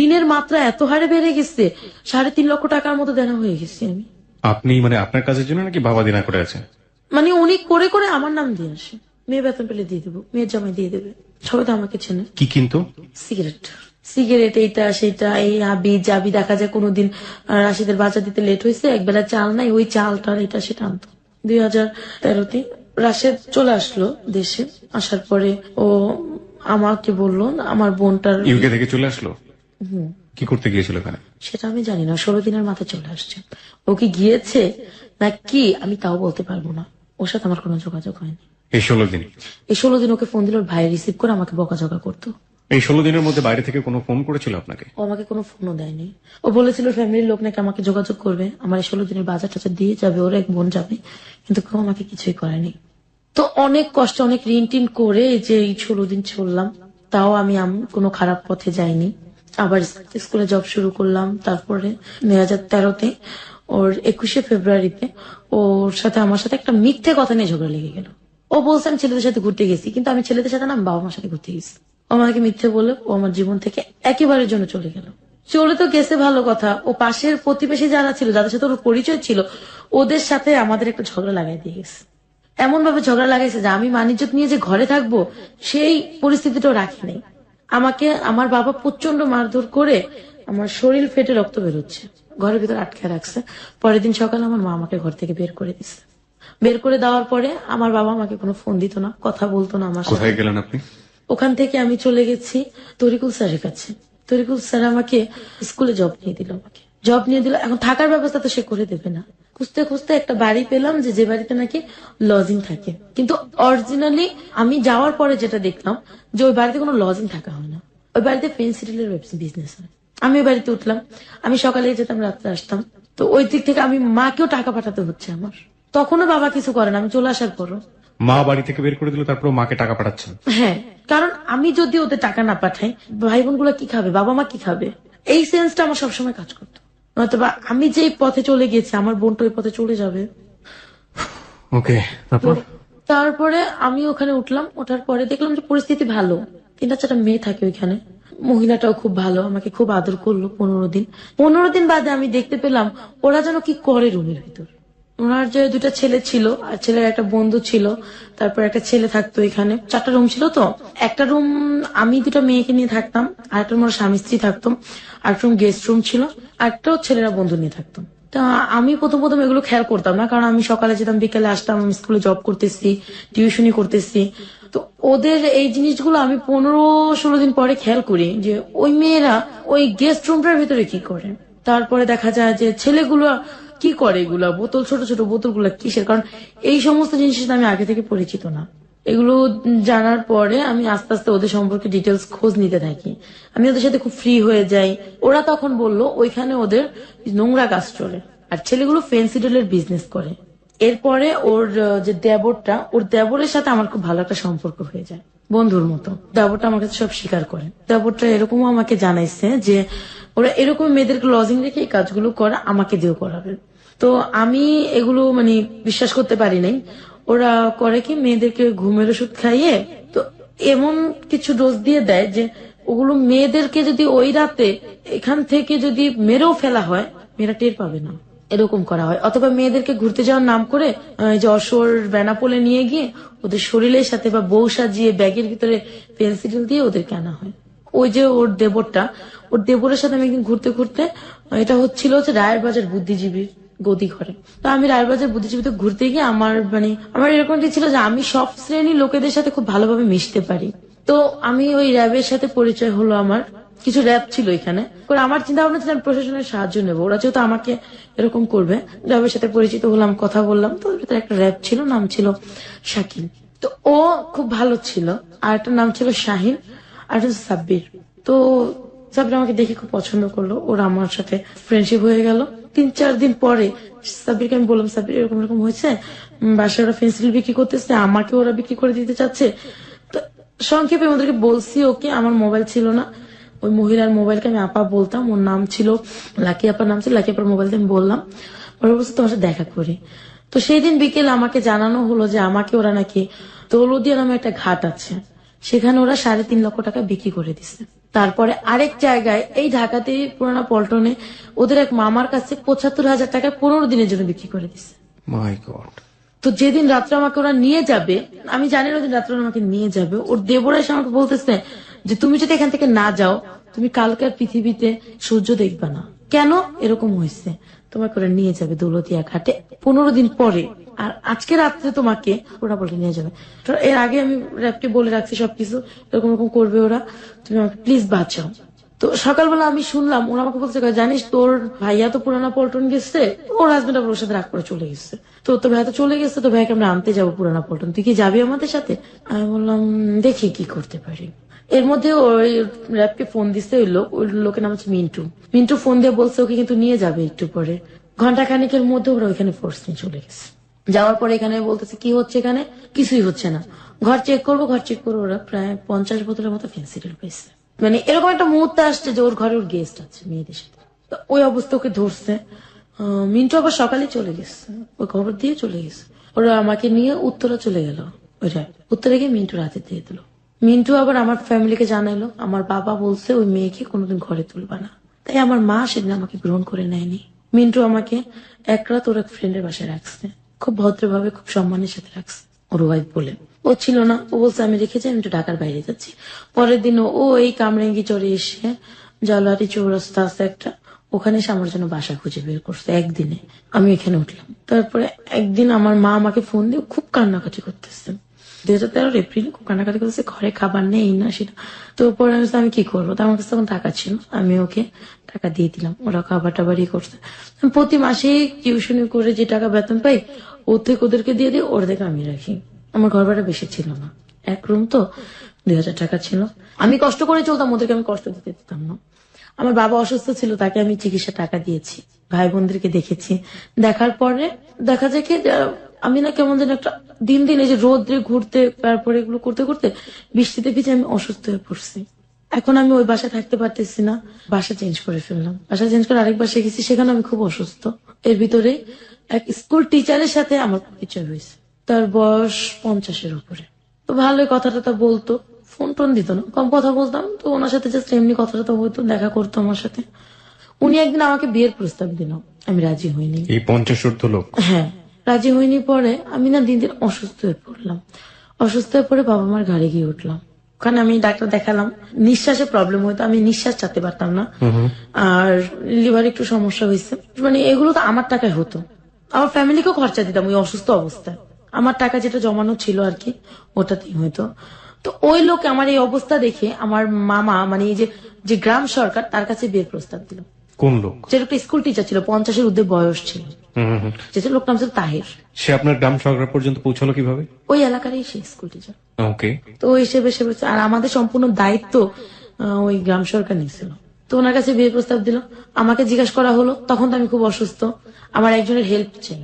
B: ঋণের মাত্রা এত হারে বেড়ে গেছে, 3.5 লক্ষ টাকার মতো দেনা হয়ে গেছি আমি।
A: আপনি মানে আপনার কাজের জন্য নাকি বাবা দিনা করে আছে?
B: মানে উনি করে করে আমার নাম দিয়ে আসে, মেয়ে বেতন পেলে দিয়ে দেবো, মেয়ের জামাই দিয়ে দেবে, সবাই তো আমাকে চেনে।
A: কি কিন্তু?
B: সিগারেট সিগারেট এইটা সেটা, এই আবি যাবি। দেখা যায় কোনোদিন রাশিদের বাজার দিতে লেট হয়েছে, একবেলা চাল নাই, ওই চালটা এটা সেটা আনতো। 2013-তে রাশেদ চলে আসলো দেশে। আসার পরে ও আমাকে বললো আমার বোনটার
A: ইউকে থেকে চলে আসলো? কি করতে গিয়েছিল এখানে?
B: সেটা আমি জানি না, 16 দিনের মাথায় চলে আসছে। ও কি গিয়েছে না কি আমি তাও বলতে পারবো না, ওর সাথে আমার কোনো যোগাযোগ হয়নি।
A: এই 16 দিন?
B: এই 16 দিন ওকে ফোন দিল, ওর ভাই রিসিভ করে আমাকে বকাঝকা করতো।
A: এই 16 দিনের মধ্যে বাইরে থেকে কোনো ফোন করেছিল আপনাকে?
B: ও আমাকে কোনো ফোনও দেয়নি। ও বলেছিল ফ্যামিলির লোক নাকি আমাকে যোগাযোগ করবে, আমার এই 16 দিনের বাজার টাজার দিয়ে যাবে, ওর এক বোন যাবে, কিন্তু কেউ আমাকে কিছুই করেনি। তো অনেক কষ্ট, অনেক ঋণ টিন করে যে এই 16 দিন চললাম, তাও আমি কোনো খারাপ পথে যাইনি। আবার স্কুলে জব শুরু করলাম। তারপরে 2013-তে ওর 21শে ফেব্রুয়ারিতে ওর সাথে আমার সাথে একটা মিথ্যে কথা নিয়ে ঝগড়া লেগে গেল। ও বলছে আমি ছেলেদের সাথে ঘুরতে গেছি, কিন্তু আমি ছেলেদের সাথে না, আমি বাবা মার সাথে ঘুরতে গেছি। ও আমাকে মিথ্যে বলে ও আমার জীবন থেকে একেবারের জন্য চলে গেল। চলে তো গেছে ভালো কথা, ও পাশের প্রতিবেশী যারা ছিল, যাদের সাথে ওর পরিচয় ছিল, ওদের সাথে আমাদের একটা ঝগড়া লাগাই দিয়ে গেছে। এমন ভাবে ঝগড়া লাগাইছে যে আমি মানিজ্জত নিয়ে যে ঘরে থাকবো সেই পরিস্থিতিটাও রাখি নাই। আমাকে আমার বাবা প্রচন্ড মারধর করে আমার শরীর ফেটে রক্ত বেরোচ্ছে, ঘরের ভিতর আটকে রাখছে। পরের দিন সকালে আমার মা আমাকে ঘর থেকে বের করে দিচ্ছে। বের করে দেওয়ার পরে আমার বাবা আমাকে কোনো ফোন দিত না, কথা বলতো না আমার সাথে।
A: কোথায় গেলেন আপনি?
B: ওখান থেকে আমি চলে গেছি তরিকুল স্যারের কাছে। তরিকুল স্যার আমাকে স্কুলে জব নিয়ে দিল। এখন থাকার ব্যবস্থা তো সে করে দেবে না। খুঁজতে খুঁজতে একটা বাড়ি পেলাম, যে বাড়িতে নাকি লজিং থাকে, কিন্তু অরিজিনালি আমি যাওয়ার পরে যেটা দেখলাম যে ওই বাড়িতে কোনো লজিং থাকা হয় না, ওই বাড়িতে ফেন্সি ডিলের বিজনেস হয়। আমি ওই বাড়িতে উঠলাম, আমি সকালে যেতাম, রাত্রে আসতাম। তো ওই দিক থেকে আমি মাকেও টাকা পাঠাতে হচ্ছে আমার। তখনও বাবা কিছু করে না, আমি চলে আসার পরও।
A: মা বাড়ি থেকে বের করে দিল, তারপর মাকে টাকা পাঠাচ্ছেন?
B: হ্যাঁ, কারণ আমি যদি ওদের টাকা না পাঠাই, ভাই বোন গুলা কি খাবে, বাবা মা কি খাবে, এই সেন্সটা আমার সবসময় কাজ করতো। নয়তোবা আমি যে পথে চলে গেছি, আমার বোনটা ওই পথে চলে যাবে।
A: ওকে,
B: তারপরে আমি ওখানে উঠলাম, ওঠার পরে দেখলাম যে পরিস্থিতি ভালো। 3-4টা মেয়ে থাকে ওইখানে, মহিলাটাও খুব ভালো, আমাকে খুব আদর করলো। 15 দিন বাদে আমি দেখতে পেলাম ওরা যেন কি করে রুমের ভিতর। ওনার যে 2টা ছেলে ছিল আর ছেলের একটা বন্ধু ছিল, তারপর একটা ছেলে থাকতো এখানে। 4টা রুম ছিল, তো একটা রুম আমি 2টা মেয়েকে নিয়ে থাকতাম, আর একটা রুম স্বামী স্ত্রী থাকতাম, আর রুম গেস্ট রুম ছিল, আর একটা ছেলেরা বন্ধু নিয়ে থাকতাম। তা আমি প্রথম এগুলো খেয়াল করতাম না, কারণ আমি সকালে যেতাম, বিকেলে আসতাম, আমি স্কুলে জব করতেছি, টিউশনি করতেছি। তো ওদের এই জিনিসগুলো আমি 15-16 দিন পরে খেয়াল করি যে ওই মেয়েরা ওই গেস্ট রুমটার ভিতরে কি করে। তারপরে দেখা যায় যে ছেলেগুলো কি করে, এগুলা বোতল, ছোট ছোট বোতল গুলা কিসের, কারণ এই সমস্ত জিনিসের সাথে আমি আগে থেকে পরিচিত না। এগুলো জানার পরে আমি আস্তে আস্তে ওদের সম্পর্কে ডিটেলস খোঁজ নিতে থাকি। আমি ওদের সাথে খুব ফ্রি হয়ে যাই। ওরা তখন বলল ওইখানে ওদের নোংরা কাজ চলে, আর ছেলেগুলো ফেন্সি ডিলের বিজনেস করে। এরপরে ওর যে দেবরটা, ওর দেবরের সাথে আমার খুব ভালো একটা সম্পর্ক হয়ে যায়, বন্ধুর মতো। দেবরটা আমার কাছে সব স্বীকার করে। দেবরটা এরকমও আমাকে জানাইছে যে ওরা এরকম মেয়েদেরকে লজিং রেখে এই কাজগুলো করে, আমাকে দিয়েও করাবে। তো আমি এগুলো বিশ্বাস করতে পারি নাই। ওরা করে কি, মেয়েদেরকে ঘুমের ওষুধ খাইয়ে তো এমন কিছু ডোজ দিয়ে দেয় যে ওগুলো মেয়েদেরকে যদি ওই রাতে এখান থেকে যদি মেরেও ফেলা হয়, মেয়েরা টের পাবে না, এরকম করা হয়। অথবা মেয়েদেরকে ঘুরতে যাওয়ার নাম করে যশোর বেনাপোলে নিয়ে গিয়ে ওদের শরীরের সাথে বা বউ সাজিয়ে ব্যাগের ভিতরে পেন্সিল দিয়ে ওদেরকে আনা হয়। ওই যে ওর দেবরের সাথে আমি একদিন ঘুরতে ঘুরতে, এটা হচ্ছিল হচ্ছে রায়েরবাজার বুদ্ধিজীবীর গদি ঘরে। তো আমি রায়েরবাজার বুদ্ধিজীবীতে ঘুরতে গিয়ে আমার এরকম ছিল যে আমি সব শ্রেণীর লোকেদের সাথে খুব ভালোভাবে মিশতে পারি। তো আমি ওই র্যাবের সাথে পরিচয় হলো আমার। কিছু র্যাব ছিল এখানে, আমার চিন্তা ভাবনা ছিল আমি প্রশাসনের সাহায্য নেবো, ওরা যেহেতু আমাকে এরকম করবে। র্যাবের সাথে পরিচিত হলাম, কথা বললাম। তো ওর ভিতরে একটা র্যাব ছিল, নাম ছিল শাকিল। তো ও খুব ভালো ছিল। আর একটা নাম ছিল শাহিন, আর একটা সাব্বির। তো সাব্বির আমাকে দেখে খুব পছন্দ করলো, ওরা আমার সাথে ফ্রেন্ডশিপ হয়ে গেল। 3-4 দিন পরে সাব্বিরকে আমি বললাম, সাব্বির এরকম এরকম হয়েছে, বাসায় ওরা পেন্সিল বিক্রি করতেছে, আমাকে ওরা বিক্রি করে দিতে চাচ্ছে। তো সংক্ষেপে ওদেরকে বলছি। ওকে, আমার মোবাইল ছিল না, ওই মহিলার মোবাইলকে আমি আপা বলতাম, ওর নাম ছিল লাকি আপার নাম ছিল, লাকি আপার মোবাইলটা আমি বললাম। ওরা বলছে তোমার সাথে দেখা করি। তো সেই দিন বিকেলে আমাকে জানানো হলো যে আমাকে ওরা নাকি দৌলদিয়া নামে একটা ঘাট আছে, সেখানে ওরা 3.5 লক্ষ টাকা বিক্রি করে দিচ্ছে। তারপরে আরেক জায়গায় এই ঢাকাতে পুরানা পল্টনে ওদের এক মামার কাছে 75,000 টাকা 15 দিনের জন্য বিক্রি করে দিচ্ছে।
A: মাই গড।
B: তো যেদিন রাত্রে আমাকে ওরা নিয়ে যাবে, আমি জানি না ওদিন রাত্রে আমাকে নিয়ে যাবে, ওর দেবরা এসে আমাকে বলতেছে যে তুমি যদি এখান থেকে না যাও, তুমি কালকের পৃথিবীতে সূর্য দেখবা না। কেন এরকম হয়েছে, তোমাকে ওরা নিয়ে যাবে দৌলতিয়া ঘাটে 15 দিন পরে। আর আজকে রাত্রে তোমাকে ওরা বলে নিয়ে যাবে। তো এর আগে আমি র্যাপকে বলে রাখছি সবকিছু এরকম এরকম করবে ওরা, তুমি আমাকে প্লিজ বাঁচাও। তো সকালবেলা আমি শুনলাম ওরা আমাকে বলছে, জানিস তোর ভাইয়া তো পুরানা পল্টন গেছে, ওর হাজবেন্ড আবার ওর সাথে রাগ করে চলে গেছে, তো তোর ভাইয়া তো চলে গেছে, তো ভাইকে আমরা আনতে যাবো পুরানা পল্টন, তুই কি যাবি আমাদের সাথে? আমি বললাম দেখি কি করতে পারি। এর মধ্যে ওই র্যাপকে ফোন দিচ্ছে ওই লোকের নাম হচ্ছে মিন্টু। মিন্টু ফোন দিয়ে বলছে ওকে কিন্তু নিয়ে যাবে একটু পরে। ঘন্টা খানিকের মধ্যে ওরা ওইখানে ফোর্স নিয়ে চলে গেছে। যাওয়ার পরে এখানে বলতেছে কি হচ্ছে, এখানে কিছুই হচ্ছে না, ঘর চেক করবো। ওরা প্রায় 50 বোতলের মতো ফেন্সিডিল পেয়েছে। মানে এরকম একটা মুহূর্তে আসছে যে ওর ঘরে ওর গেস্ট আছে মেয়েদের সাথে, তো ওই অবস্থা ওকে ধরছে। মিন্টু আবার সকালে চলে গেছে, ওই খবর দিয়ে চলে গেছে। ওরা আমাকে নিয়ে উত্তরা চলে গেল, ওইটা উত্তরে গিয়ে মিন্টু রাতে দিয়ে দিল। মিন্টু আবার আমার ফ্যামিলিকে জানাইলো, আমার বাবা বলছে ওই মেয়েকে কোনোদিন ঘরে তুলবা না, তাই আমার মা সেদিন আমাকে গ্রহণ করে নেয়নি। মিন্টু আমাকে এক রাত ওর এক ফ্রেন্ডের বাসায় রাখছে, খুব ভদ্রভাবে খুব সম্মানের সাথে রাখছে। ওর ওয়াইফ বলে ও ছিল না, ও বলছে আমি রেখেছি, আমি একটু ঢাকার বাইরে যাচ্ছি। পরের দিন ও এই কামরাঙ্গি চড়ে এসে জালারি চৌরাস্তা আছে একটা, ওখানে এসে আমার জন্য বাসা খুঁজে বের করছে একদিনে। আমি এখানে উঠলাম, তারপরে একদিন আমার মা আমাকে ফোন দিয়ে খুব কান্নাকাটি করতেছে। 2013 এপ্রিল খুব কান্নাকাটি করতেছে, ঘরে খাবার নেই না সেটা। তো পরে আমি কি করবো, তো আমার কাছে তখন টাকা ছিল, আমি ওকে টাকা দিয়ে দিলাম, ওরা খাবার টাবারই করছে। প্রতি মাসে টিউশনি করে যে টাকা বেতন পাই ওর থেকে ওদেরকে দিয়ে দিই, ওর থেকে আমি রাখি। আমার ঘর ভাড়া বেশি ছিল না, এক রুম তো 2000 টাকা ছিল। আমি কষ্ট করে চলতাম, ওদেরকে আমি কষ্ট দিতে দিতাম না। আমার বাবা অসুস্থ ছিল, তাকে আমি চিকিৎসা টাকা দিয়েছি, ভাই বোনদেরকে দেখেছি। দেখার পরে দেখা যায় কি আমি না কেমন যেন একটা দিন দিন এই যে রোদ্রে ঘুরতে, তারপরে এগুলো করতে করতে বৃষ্টিতে ভিজে আমি অসুস্থ হয়ে পড়ছি। এখন আমি ওই বাসায় থাকতে পারতেছি না, বাসা চেঞ্জ করে ফেললাম। বাসা চেঞ্জ করে আরেক বাসায় গেছি, সেখানে আমি খুব অসুস্থ। এর ভিতরে এক স্কুল টিচারের সাথে আমার পরিচয় হয়েছে, তার বয়স 50-এর উপরে। তো ভালোই কথা টথা বলতো, ফোন টোন দিত না, কম কথা বলতাম। তো ওনার সাথে জাস্ট এমনি কথা টথা হইতো, দেখা করতো আমার সাথে। উনি একদিন আমাকে বিয়ের প্রস্তাব দিল, আমি রাজি হইনি।
A: এই 50 লোক?
B: হ্যাঁ, রাজি হইনি। পরে আমি না দিন দিন অসুস্থ হয়ে পড়লাম। অসুস্থ হয়ে পড়ে বাবা মার ঘাড়ে গিয়ে উঠলাম। ওখানে আমি ডাক্তার দেখালাম, নিঃশ্বাসে প্রবলেম হইতো, আমি নিঃশ্বাস চাতে পারতাম না, আর লিভার একটু সমস্যা হয়েছে। মানে এগুলো তো আমার টাকায় হতো, আমার ফ্যামিলিকেও খরচা দিতাম ওই অসুস্থ অবস্থায়। আমার টাকা যেটা জমানো ছিল আর কি, ওটাতেই হইতো। তো ওই লোক আমার এই অবস্থা দেখে আমার মামা, মানে এই যে গ্রাম সরকার, তার কাছে বিয়ের প্রস্তাব দিল।
A: কোন লোক?
B: যে লোকটা স্কুল টিচার ছিল, 50-এর ঊর্ধ্বে বয়স ছিল, যে লোক নাম ছিল তাহের।
A: সে আপনার গ্রাম সরকার পর্যন্ত পৌঁছালো কিভাবে?
B: ওই এলাকারই সে স্কুল টিচার।
A: ওকে।
B: তো ওই হিসেবে সে বলছে, আর আমাদের সম্পূর্ণ দায়িত্ব ওই গ্রাম সরকার নিয়েছিল। তো ওনার কাছে বিয়ের প্রস্তাব দিল। আমাকে জিজ্ঞাসা করা হলো, তখন তো আমি খুব অসুস্থ, আমার একজনের হেল্প চাই,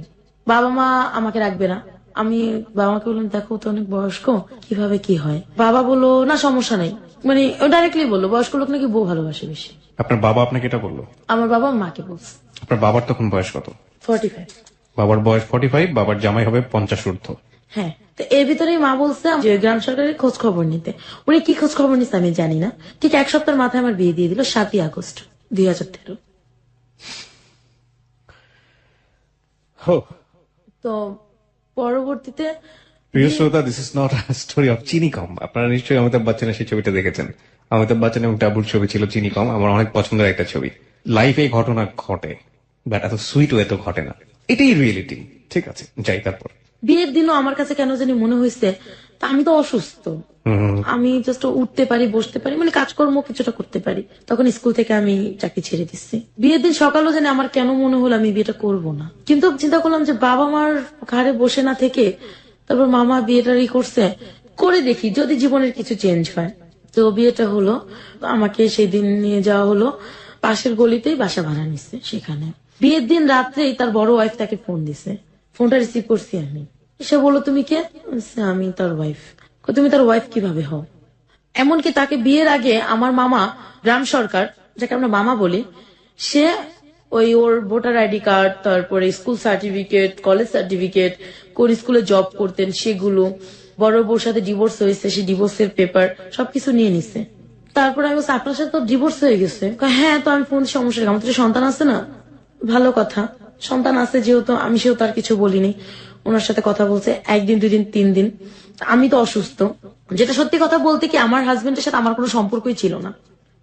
B: বাবা মা আমাকে রাখবে না। আমি বাবা মাকে বললাম দেখো তো অনেক বয়স্ক, কিভাবে কি হয়। বাবা বললো না সমস্যা নেই, মানে ডাইরেক্টলি বললো বয়স্ক লোক নাকি বউ ভালোবাসে বেশি।
A: আপনার বাবা আপনাকে এটা বললো?
B: আমার বাবা মাকে বলছে।
A: আপনার বাবার তখন বয়স কত?
B: 45।
A: বাবার বয়স 45, বাবার জামাই হবে 50 ঊর্ধ্ব।
B: হ্যাঁ, তো এর ভিতরেই মা বলছে যে গ্রাম সরকারের খোঁজ খবর নিতে। উনি কি খোঁজ খবর নিচ্ছে আমি জানি না। ঠিক এক সপ্তাহের মাথায় আমার বিয়ে দিয়ে দিল, 7ই আগস্ট 2013। তো পরবর্তীতে
A: প্রিয় শ্রোতা, this is not story of চিনি কম। আপনারা নিশ্চয়ই অমিতাভ বচ্চনের সেই ছবিটা দেখেছেন। অমিতাভ বচ্চন এবং টাবুর ছবি ছিল চিনি কম, আমার অনেক পছন্দের একটা ছবি। লাইফে ঘটনা ঘটে, বাট এত সুইট এত ঘটে না, এটাই রিয়েলিটি। ঠিক আছে, যাই। তারপর
B: বিয়ের দিনও আমার কাছে কেন জানি মনে হয়েছে আমি তো অসুস্থ, আমি জাস্ট উঠতে পারি, বসতে পারি, মানে কাজকর্ম কিছুটা করতে পারি। তখন স্কুল থেকে আমি চাকরি ছেড়ে দিচ্ছি। বিয়ের দিন সকালও জানি আমার কেন মনে হলো আমি বিয়েটা করব না, কিন্তু চিন্তা করলাম যে বাবা মার ঘাড়ে বসে না থেকে তারপর মামা বিয়েটারই করছে, করে দেখি যদি জীবনের কিছু চেঞ্জ হয়। তো বিয়েটা হলো, আমাকে সেদিন নিয়ে যাওয়া হলো পাশের গলিতেই, বাসা ভাড়া নিচ্ছে সেখানে। বিয়ের দিন রাত্রেই তার বড় ওয়াইফ তাকে ফোন দিছে, ফোনটা রিসিভ করছি আমি। সে বললো তুমি কে? আমি তার ওয়াইফ। তুমি তার ওয়াইফ কিভাবে হও? এমনকি তাকে বিয়ের আগে আমার মামা গ্রাম সরকার, যাকে আমরা মামা বলি, সে ওর ভোটার আইডি কার্ড, তারপরে স্কুল সার্টিফিকেট, কলেজ সার্টিফিকেট, কোন স্কুলে জব করতেন সেগুলো, বড় বউর সাথে ডিভোর্স হয়েছে সেই ডিভোর্সের পেপার সবকিছু নিয়ে নিছে। তারপরে আমি বলছি আপনার সাথে তো ডিভোর্স হয়ে গেছে। হ্যাঁ, তো আমি ফোন সমস্যা, আমার তো সন্তান আছে না। ভালো কথা, সন্তান আছে যেহেতু, আমি সেও তার কিছু বলিনি। ওনার সাথে কথা বলছে 1 দিন 2 দিন 3 দিন। আমি তো অসুস্থ, যেটা সত্যি কথা বলতে কি আমার হাজবেন্ডের সাথে আমার কোনো সম্পর্কই ছিল না।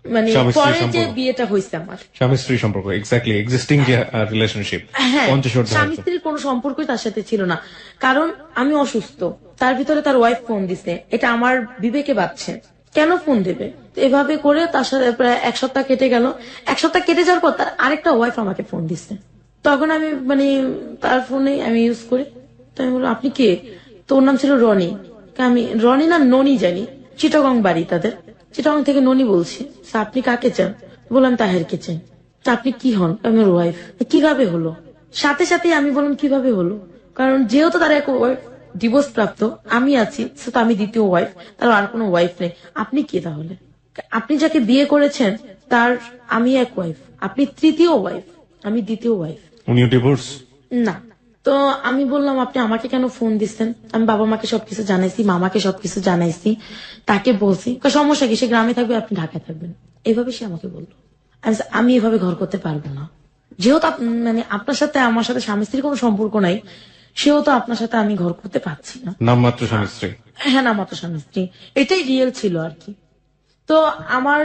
B: মানে
A: স্বামী স্ত্রী
B: পরে যে
A: সম্পর্ক।
B: বিয়েটা হয়েছে আমার,
A: স্বামী স্ত্রী সম্পর্ক এক্স্যাক্টলি এক্সিস্টিং যে রিলেশনশিপ
B: হ্যাঁ,
A: পঞ্চশোর
B: স্বামী স্ত্রীর কোনো সম্পর্কই তার সাথে ছিল না। কারণ আমি অসুস্থ, তার ভিতরে তার ওয়াইফ ফোন দিছে, এটা আমার বিবেকে বাজছে, কেন ফোন দেবে? তো এভাবে করে তার সাথে প্রায় 1 সপ্তাহ কেটে গেল। 1 সপ্তাহ কেটে যাওয়ার পর তার আরেকটা ওয়াইফ আমাকে ফোন দিছে। তখন আমি মানে তার ফোনে আমি ইউজ করি, তো আমি বললাম আপনি কে? তো ওর নাম ছিল রনি। আমি রনি না ননি জানি, চিটাগং বাড়ি তাদের, চিটাগং থেকে ননি বলছি। তো আপনি কাকে চান? বললাম তাহেরকে চাই। তা আপনি কি হন? আমার ওয়াইফ। কিভাবে হলো? সাথে সাথে আমি বললাম কিভাবে হলো, কারণ যেহেতু তার এক ওয়াইফ ডিভোর্স প্রাপ্ত, আমি আছি, তো আমি দ্বিতীয় ওয়াইফ, তার আর কোনো ওয়াইফ নেই। আপনি কে তাহলে? আপনি যাকে বিয়ে করেছেন তার আমি এক ওয়াইফ, আপনি তৃতীয় ওয়াইফ, আমি দ্বিতীয় ওয়াইফ।
A: উনিও ডিভোর্স?
B: না। তো আমি বললাম আপনি আমাকে কেন ফোন দিচ্ছেন? আমি বাবা মাকে সবকিছু জানাইছি, মামাকে সবকিছু জানাইছি, তাকে বলছি সমস্যা কি, সে গ্রামে থাকবে আপনি ঢাকায় থাকবেন, এইভাবে সে আমাকে বললো। আমি এভাবে ঘর করতে পারবো না, যেহেতু মানে আপনার সাথে আমার সাথে স্বামী স্ত্রীর কোনো সম্পর্ক নাই, সেও তো আপনার সাথে আমি ঘর করতে পারছি না।
A: নামমাত্র স্বামী স্ত্রী?
B: হ্যাঁ, না মাত্র স্বামী স্ত্রী, এটাই রিয়েল ছিল আর কি। তো আমার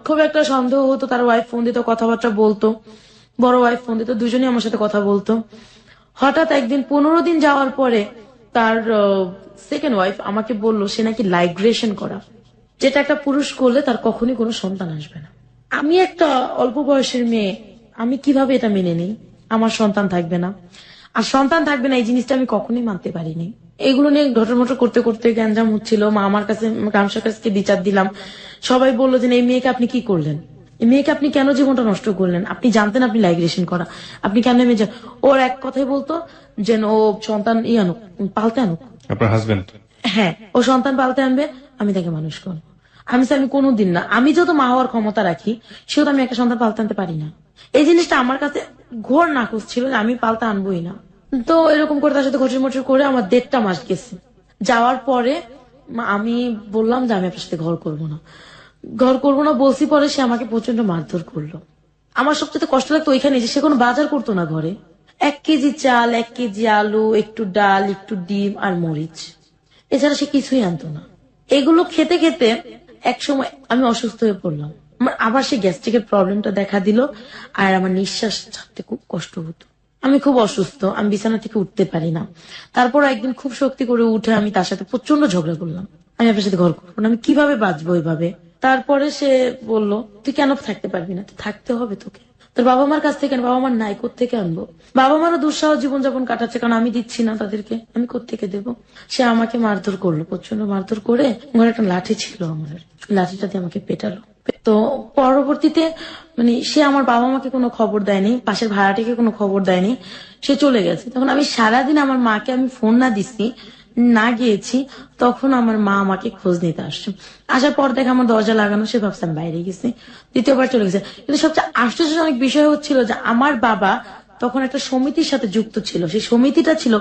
B: খুব একটা সন্দেহ হতো, তার ওয়াইফ ফোন দিত, কথাবার্তা বলতো, বড় ওয়াইফ ফোন দিত, দুজনেই আমার সাথে কথা বলতো। হঠাৎ একদিন 15 দিন যাওয়ার পরে তার সেকেন্ড ওয়াইফ আমাকে বলল সে নাকি লাইগ্রেশন করা, যেটা একটা পুরুষ করলে তার কখনই কোনো সন্তান আসবে না। আমি একটা অল্প বয়সের মেয়ে, আমি কিভাবে এটা মেনে নিই আমার সন্তান থাকবে না? আর সন্তান থাকবে না এই জিনিসটা আমি কখনোই মানতে পারিনি। এগুলো নিয়ে ঘটমট করতে করতে গ্যাঞ্জাম হচ্ছিল, মা আমার কাছে গ্রামসার কাছে বিচার দিলাম। সবাই বললো যে এই মেয়েকে আপনি কি করলেন, এই মেয়েকে আপনি কেন জীবনটা নষ্ট করলেন? আপনি জানতেন আপনি লাইগ্রেশন করা, আপনি কেন মেয়ে? ওর এক কথাই বলতো যে ও সন্তান আনুক, পালতে আনুক।
A: আপনার হাজবেন্ড?
B: হ্যাঁ, ও সন্তান পালতে আনবে, আমি তাকে মানুষ করবো। আমি কোনোদিন না, আমি যত মা হওয়ার ক্ষমতা রাখি সেও তো আমি একটা সন্তান পালতে আনতে পারি না। এই জিনিসটা আমার কাছে ঘোর নাকচ ছিল যে আমি পালতে আনবোই না। তো এরকম করে তার সাথে ঘটর মটর করে আমার 1.5টা মাস গেছে। যাওয়ার পরে আমি বললাম যে আমি আপনার সাথে ঘর করবো না, ঘর করবো না বলছি, পরে সে আমাকে প্রচন্ড মারধর করলো। আমার সবচেয়ে কষ্ট লাগতো ওইখানে যে সে কোনো বাজার করতো না ঘরে। 1 কেজি চাল, 1 কেজি আলু, একটু ডাল, একটু ডিম আর মরিচ, এছাড়া সে কিছুই আনতো না। এগুলো খেতে খেতে এক সময় আমি অসুস্থ হয়ে পড়লাম। আমার আবার সেই গ্যাস্ট্রিকের প্রবলেমটা দেখা দিল, আর আমার নিঃশ্বাস ছাড়তে খুব কষ্ট হতো। আমি খুব অসুস্থ, আমি বিছানা থেকে উঠতে পারি না। তারপর একদিন খুব শক্তি করে উঠে আমি তার সাথে প্রচন্ড ঝগড়া করলাম, আমি আপনার সাথে ঘর করবো না, আমি কিভাবে বাঁচবো এভাবে? তারপরে সে বলল তুই কেন থাকতে পারবি না? তুই থাকতে হবে তোকে, তোর বাবা মার কাছ থেকে। বাবা মার নাই, কোত্থেকে আনবো? বাবা মারও দুঃসাহ জীবনযাপন কাটাচ্ছে, কারণ আমি দিচ্ছি না তাদেরকে, আমি কোত্থেকে দেবো? সে আমাকে মারধর করলো, প্রচন্ড মারধর করে। ঘরে একটা লাঠি ছিল আমার, লাঠিটা দিয়ে আমাকে পেটালো। তো পরবর্তীতে মানে সে আমার বাবা মাকে কোনো খবর দেয়নি, পাশের ভাড়াটিকে কোনো খবর দেয়নি, সে চলে গেছে। তখন আমি সারাদিন আমার মাকে আমি ফোন না দিছি, না গিয়েছি, তখন আমার মা আমাকে খোঁজ নিতে আসছে। আসার পর দেখে আমার দরজা লাগানো, সে ভাবছে আমি বাইরে গেছি, দ্বিতীয়বার চলে গেছে। কিন্তু সবচেয়ে আশ্চর্যজনক বিষয় হচ্ছিল যে আমার বাবা তখন একটা সমিতির সাথে যুক্ত ছিল, সেই সমিতিটা ছিল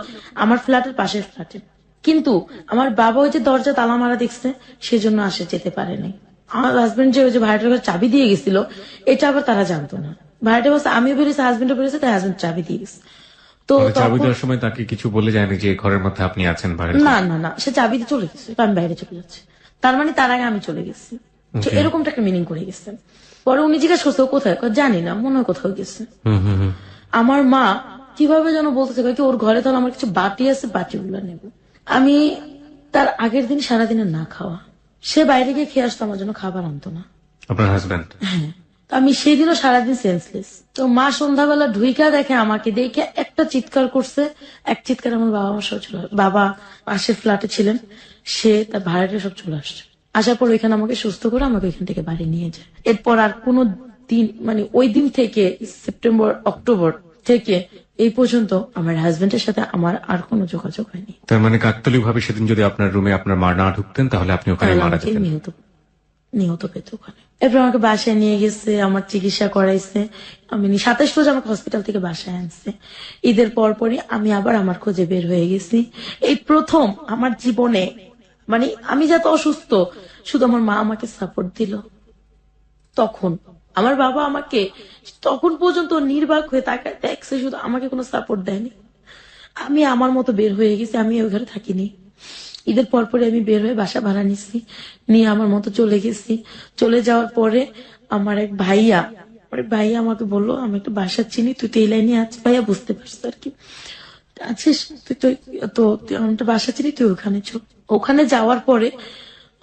B: আমার ফ্ল্যাটের পাশের ফ্ল্যাটে। কিন্তু আমার বাবা ওই যে দরজা তালা মারা দেখছে, সেজন্য আসে যেতে পারেনি। আমার হাজবেন্ড যে ওই যে ভাড়াটার ঘরে চাবি দিয়ে গেছিল, এটা আবার তারা জানতো না। ভাড়াটা বলছে আমিও বেরিয়েছি, হাজবেন্ডও বেরিয়েছে, তাই হাজবেন্ড চাবি দিয়ে গেছে। তো
A: চাবি
B: তখন
A: দেওয়ার সময় তাকে কিছু বলে যায়নি যে ঘরের মধ্যে আপনি আছেন ভাড়া?
B: না না না, সে চাবি দিয়ে চলে গেছে, আমি বাইরে চলে যাচ্ছি, তার মানে তার আগে আমি চলে গেছি। তো এরকমটা একটা মিনিং করে গেছে। পরে উনি জিজ্ঞাসা করছে ও কোথায়, জানি না, মনে হয় কোথাও গেছে। আমার মা কিভাবে যেন বলতেছে কি ওর ঘরে তাহলে আমার কিছু বাটি আছে, বাটিগুলো নেব। আমি তার আগের দিন সারাদিনের না খাওয়া, সে বাইরে গিয়ে খেয়ে আসতো, আমার জন্য খাবার আনতো না।
A: আপনার হাজবেন্ড?
B: হ্যাঁ। তো আমি সেদিনও সারাদিন সেন্সলেস। তো মা সন্ধ্যাবেলা ঢুইকা দেখে আমাকে, দেখে একটা চিৎকার করছে, এক চিৎকার আমার বাবা আমার সব চলে, বাবা পাশের ফ্ল্যাটে ছিলেন, সে তার ভাড়াটা সব চলে আসছে। আসার পর ওইখানে আমাকে সুস্থ করে আমাকে ওইখান থেকে বাড়ি নিয়ে যায়। এরপর আর কোনো দিন মানে ওই দিন থেকে সেপ্টেম্বর অক্টোবর থেকে এই পর্যন্ত আমার হাজবেন্ডের সাথে আমার আর কোনো যোগাযোগ হয়নি।
A: তার মানে কাকতালীয় ভাবে সেদিন যদি আপনার রুমে আপনার মা না ঢুকতেন তাহলে আপনি ওখানে
B: তাহলে
A: মারা
B: আমাকে
A: যেতেন।
B: নিহত পেত ওখানে। এরপর আমাকে বাসায় নিয়ে গেছে, আমার চিকিৎসা করাইছে। আমি 27 রোজ আমাকে হসপিটাল থেকে বাসায় আনছে। ঈদের পরপরই আমি আবার আমার খোঁজে বের হয়ে গেছি। এই প্রথম আমার জীবনে মানে আমি যত অসুস্থ, শুধু আমার মা আমাকে সাপোর্ট দিল। তখন আমার বাবা আমাকে তখন পর্যন্ত নির্বাক হয়ে তাকায় দেখছে, শুধু আমাকে কোনো সাপোর্ট দেয়নি। আমি আমার মতো বের হয়ে গেছি, আমি ওই ঘরে থাকিনি। ঈদের পরপরে আমি বের হয়ে বাসা ভাড়া নিছি, নিয়ে আমার মতো চলে গেছি। চলে যাওয়ার পরে আমার এক ভাইয়া আমাকে বললো, আমি একটা বাসা চিনি, তুই তো এই লাইনে আছিস, ভাইয়া বুঝতে পারছিস আর কি, আছিস তুই তো, তুই আমি একটা বাসা চিনি, তুই ওখানে চল। ওখানে যাওয়ার পরে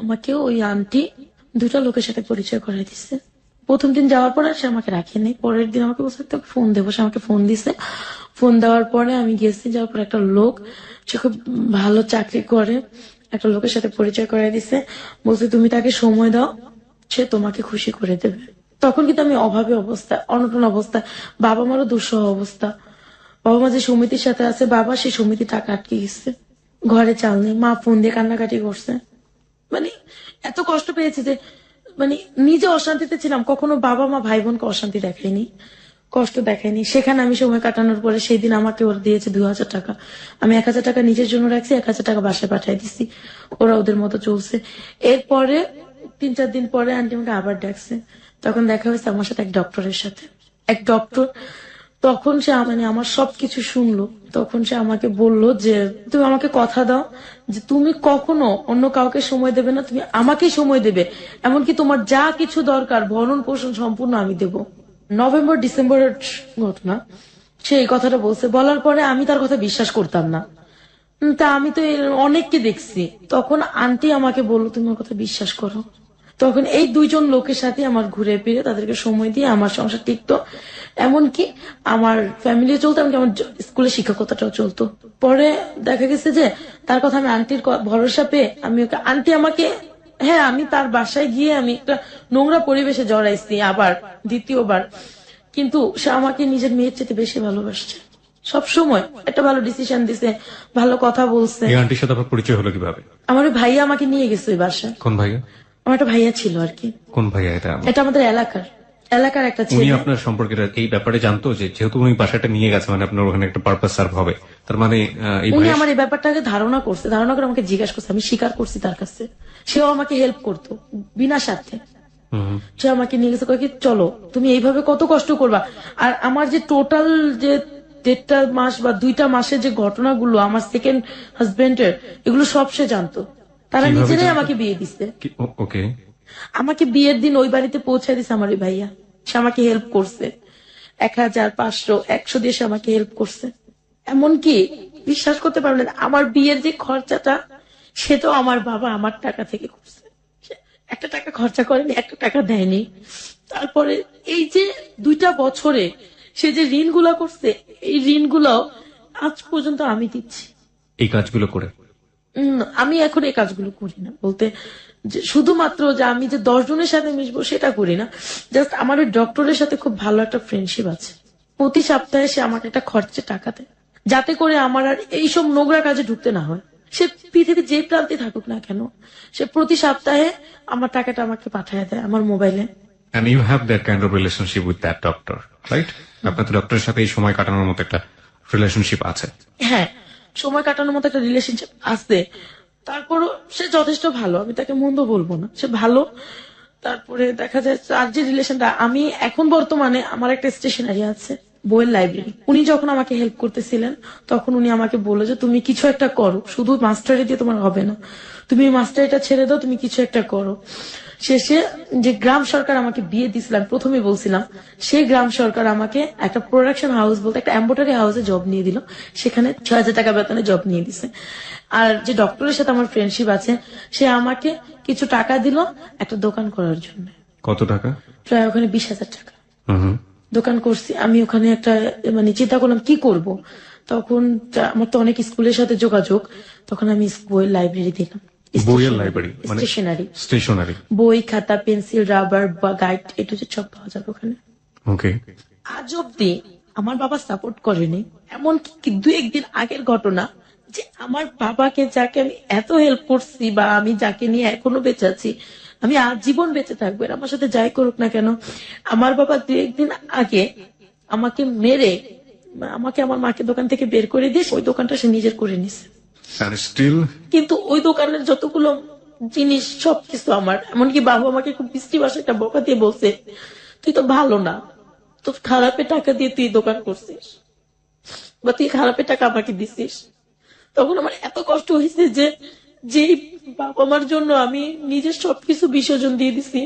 B: আমাকে ওই আন্টি দুটা লোকের সাথে পরিচয় করাই দিচ্ছে। প্রথম দিন যাওয়ার পরে সে আমাকে রাখেনি, পরের দিন আমাকে বলছে তোকে ফোন দেবো, সে আমাকে ফোন দিছে। ফোন দেওয়ার পরে আমি গেছি, যাওয়ার পর একটা লোক, সে খুব ভালো চাকরি করে, একটা লোকের সাথে পরিচয় করাই দিছে। বলছে তুমি তাকে সময় দাও, সে তোমাকে খুশি করে দেবে। তখন কিন্তু আমি অভাবে অবস্থা, অনটন অবস্থা, বাবা মারও দুঃসহ অবস্থা। বাবা মা যে সমিতির সাথে আছে, বাবা সেই সমিতি টাকা আটকে গেছে, ঘরে চাল নেই, মা ফোন দিয়ে কান্নাকাটি করছে। মানে এত কষ্ট পেয়েছি যে মানে নিজে অশান্তিতে ছিলাম, কখনো বাবা মা ভাই বোনকে অশান্তি দেখায়নি, কষ্ট দেখায়নি। সেখানে আমি সময় কাটানোর পরে সেই দিন আমাকে ওরা দিয়েছে 2000 টাকা। আমি 1000 টাকা নিজের জন্য রাখছি, 1000 টাকা বাসায় পাঠিয়ে দিছি, ওরা ওদের মতো চলছে। এরপরে 3-4 দিন পরে আন্টি আমাকে আবার ডাকছে, তখন দেখা হয়েছে আমার সাথে এক ডক্টরের সাথে। এক ডক্টর, তখন সে মানে আমার সবকিছু শুনলো। তখন সে আমাকে বলল যে তুমি আমাকে কথা দাও যে তুমি কখনো অন্য কাউকে সময় দেবে না, তুমি আমাকেই সময় দেবে, এমনকি তোমার যা কিছু দরকার ভরণ পোষণ সম্পূর্ণ আমি দেব। নভেম্বর ডিসেম্বরের ঘটনা, সে এই কথাটা বলছে। বলার পরে আমি তার কথা বিশ্বাস করতাম না। তা আমি তো এর অনেককে দেখছি। তখন আন্টি আমাকে বললো তুমি ওর কথা বিশ্বাস করো। তখন এই দুইজন লোকের সাথে আমার ঘুরে ফিরে তাদেরকে সময় দিয়ে আমার সংসার টিকতো, এমনকি আমার ফ্যামিলি চলতো, এমনকি আমার স্কুলে শিক্ষকতাটাও চলতো। পরে দেখা গেছে যে তার কথা আমি আন্টির ভরসা পেয়ে আমি ওকে, আন্টি আমাকে, হ্যাঁ আমি তার বাসায় গিয়ে আমি একটা নোংরা পরিবেশে জড়াইছি আবার দ্বিতীয়বার, কিন্তু সে আমাকে নিজের মেয়ের চেয়ে বেশি ভালোবাসছে। সব সময় একটা ভালো ডিসিশন দিছে, ভালো কথা বলছে।
A: এই আন্টির সাথে আপনার পরিচয় হলো কিভাবে?
B: আমার ওই ভাইয়া আমাকে নিয়ে গেছে ওই বাসায়।
A: কোন ভাইয়া?
B: আমার একটা ভাইয়া ছিল আর কি।
A: কোন ভাইয়া এটা?
B: এটা আমাদের এলাকার একটা
A: উনি
B: ছেলে।
A: আপনার সম্পর্কে এই ব্যাপারে জানতো যে যেহেতু উনি বাসাটা নিয়ে গেছে, মানে আপনার ওখানে একটা পারপাস সার্ভ হবে, তার মানে এই
B: উনি
A: ভাইয়া
B: আমার এই ব্যাপারটাকে ধারণা করছে, ধারণা করে আমাকে জিজ্ঞাসা করছে, আমি স্বীকার করছি তার কাছে। সেও আমাকে হেল্প করতো বিনা স্বার্থে। সে আমাকে নিয়ে গেছে, কয়েক চলো তুমি এইভাবে কত কষ্ট করবা। আর আমার যে টোটাল যে 1.5 মাস বা 2টা মাসের যে ঘটনাগুলো আমার সেকেন্ড হাজবেন্ডের, এগুলো সব সে জানতো। তারা
A: কিভাবে
B: নিজেরাই
A: জানতো?
B: আমাকে বিয়ে দিচ্ছে।
A: ওকে।
B: আমাকে বিয়ের দিন ওই বাড়িতে পৌঁছে দিছে আমার ওই ভাইয়া। সে আমাকে হেল্প করছে, 1000, 500, 100 দিয়ে সে আমাকে হেল্প করছে। এমনকি বিশ্বাস করতে পারবেন না, আমার বিয়ের যে খরচাটা সেটাও আমার বাবা আমার টাকা থেকে করছে। সে একটা টাকা খরচা করেনি, একটা টাকা দেয়নি। তারপরে এই যে 2টা বছরে সে যে ঋণগুলা করছে, এই ঋণগুলো আজ পর্যন্ত আমি দিচ্ছি।
A: এই কাজগুলো করে
B: আমি এখন এই কাজগুলো করি না, বলতে যে শুধুমাত্র যে আমি যে 10 জনের সাথে মিশবো সেটা করি না। জাস্ট আমার ওই ডক্টরের সাথে খুব ভালো একটা ফ্রেন্ডশিপ আছে। প্রতি সপ্তাহে সে আমাকে একটা খরচে টাকা দেয়, যাতে করে আমার আর এইসব নোংরা কাজে ঢুকতে না হয়। সে পৃথিবীর যে প্রান্তে থাকুক না কেন, সে প্রতি সপ্তাহে আমার টাকাটা আমাকে পাঠিয়ে দেয় আমার মোবাইলে।
A: and you have that kind of relationship with that doctor, right? আপনার তো ডক্টরের সাথে এই সময় কাটানোর মতো একটা রিলেশনশিপ আছে।
B: হ্যাঁ, সময় কাটানোর মতো একটা রিলেশনশিপ আছে। তারপরও সে যথেষ্ট ভালো, আমি তাকে মন্দ বলবো না, সে ভালো। তারপরে দেখা যায় আর যে রিলেশনটা, আমি এখন বর্তমানে আমার একটা স্টেশনারি আছে, বইয়ের লাইব্রেরি। উনি যখন আমাকে হেল্প করতেছিলেন তখন উনি আমাকে বললো যে তুমি কিছু একটা করো, শুধু মাস্টারি দিয়ে তোমার হবে না, তুমি মাস্টারিটা ছেড়ে দাও, তুমি কিছু একটা করো। শেষে যে গ্রাম সরকার আমাকে বিয়ে দিয়েছিলাম, প্রথমে বলছিলাম, সেই গ্রাম সরকার আমাকে একটা প্রোডাকশন হাউস বলতে একটা এম্ব্রয়ডারি হাউসে জব নিয়ে দিল। সেখানে 6000 টাকা বেতনে জব নিয়ে দিছে। আর যে ডক্টরের সাথে আমার ফ্রেন্ডশিপ আছে, সে আমাকে কিছু টাকা দিল একটা দোকান করার জন্য।
A: কত টাকা?
B: প্রায় ওখানে 20,000 টাকা। দোকান করছি আমি ওখানে। একটা মানে চিন্তা করলাম কি করব, তখন আমার তো অনেক স্কুলের সাথে যোগাযোগ, তখন আমি বইয়ের লাইব্রেরি দিলাম।
A: বইয়ের লাইব্রেরি মানে
B: স্টেশনারি, বই, খাতা, পেন্সিল, রাবার বা গাইড, এটা সব পাওয়া যাবে ওখানে।
A: ওকে।
B: আজ অব্দি আমার বাবা সাপোর্ট করেনি। এমনকি 2-1 দিন আগের ঘটনা, যে আমার বাবাকে যাকে আমি এত হেল্প করছি বা আমি যাকে নিয়ে এখনো বেঁচে আছি, আমি আজীবন বেঁচে থাকবো, আমার সাথে যাই করুক না কেন, আমার বাবা 2-1 দিন আগে আমাকে মেরে আমাকে আমার মাকে দোকান থেকে বের করে দিয়ে ওই দোকানটা সে নিজের করে নিছে। কিন্তু ওই দোকানের যতগুলো জিনিস সবকিছু আমার। এমনকি বাবা আমাকে খুব বৃষ্টি ভাষায় একটা বকা দিয়ে বলছে, তুই তো ভালো না, তো খারাপের টাকা দিয়ে তুই দোকান করছিস বা তুই খারাপের টাকা আমাকে দিছিস। তখন আমার এত কষ্ট হয়েছে যে যেই বাবা মার জন্য আমি নিজের সবকিছু বিসর্জন দিয়ে দিছি,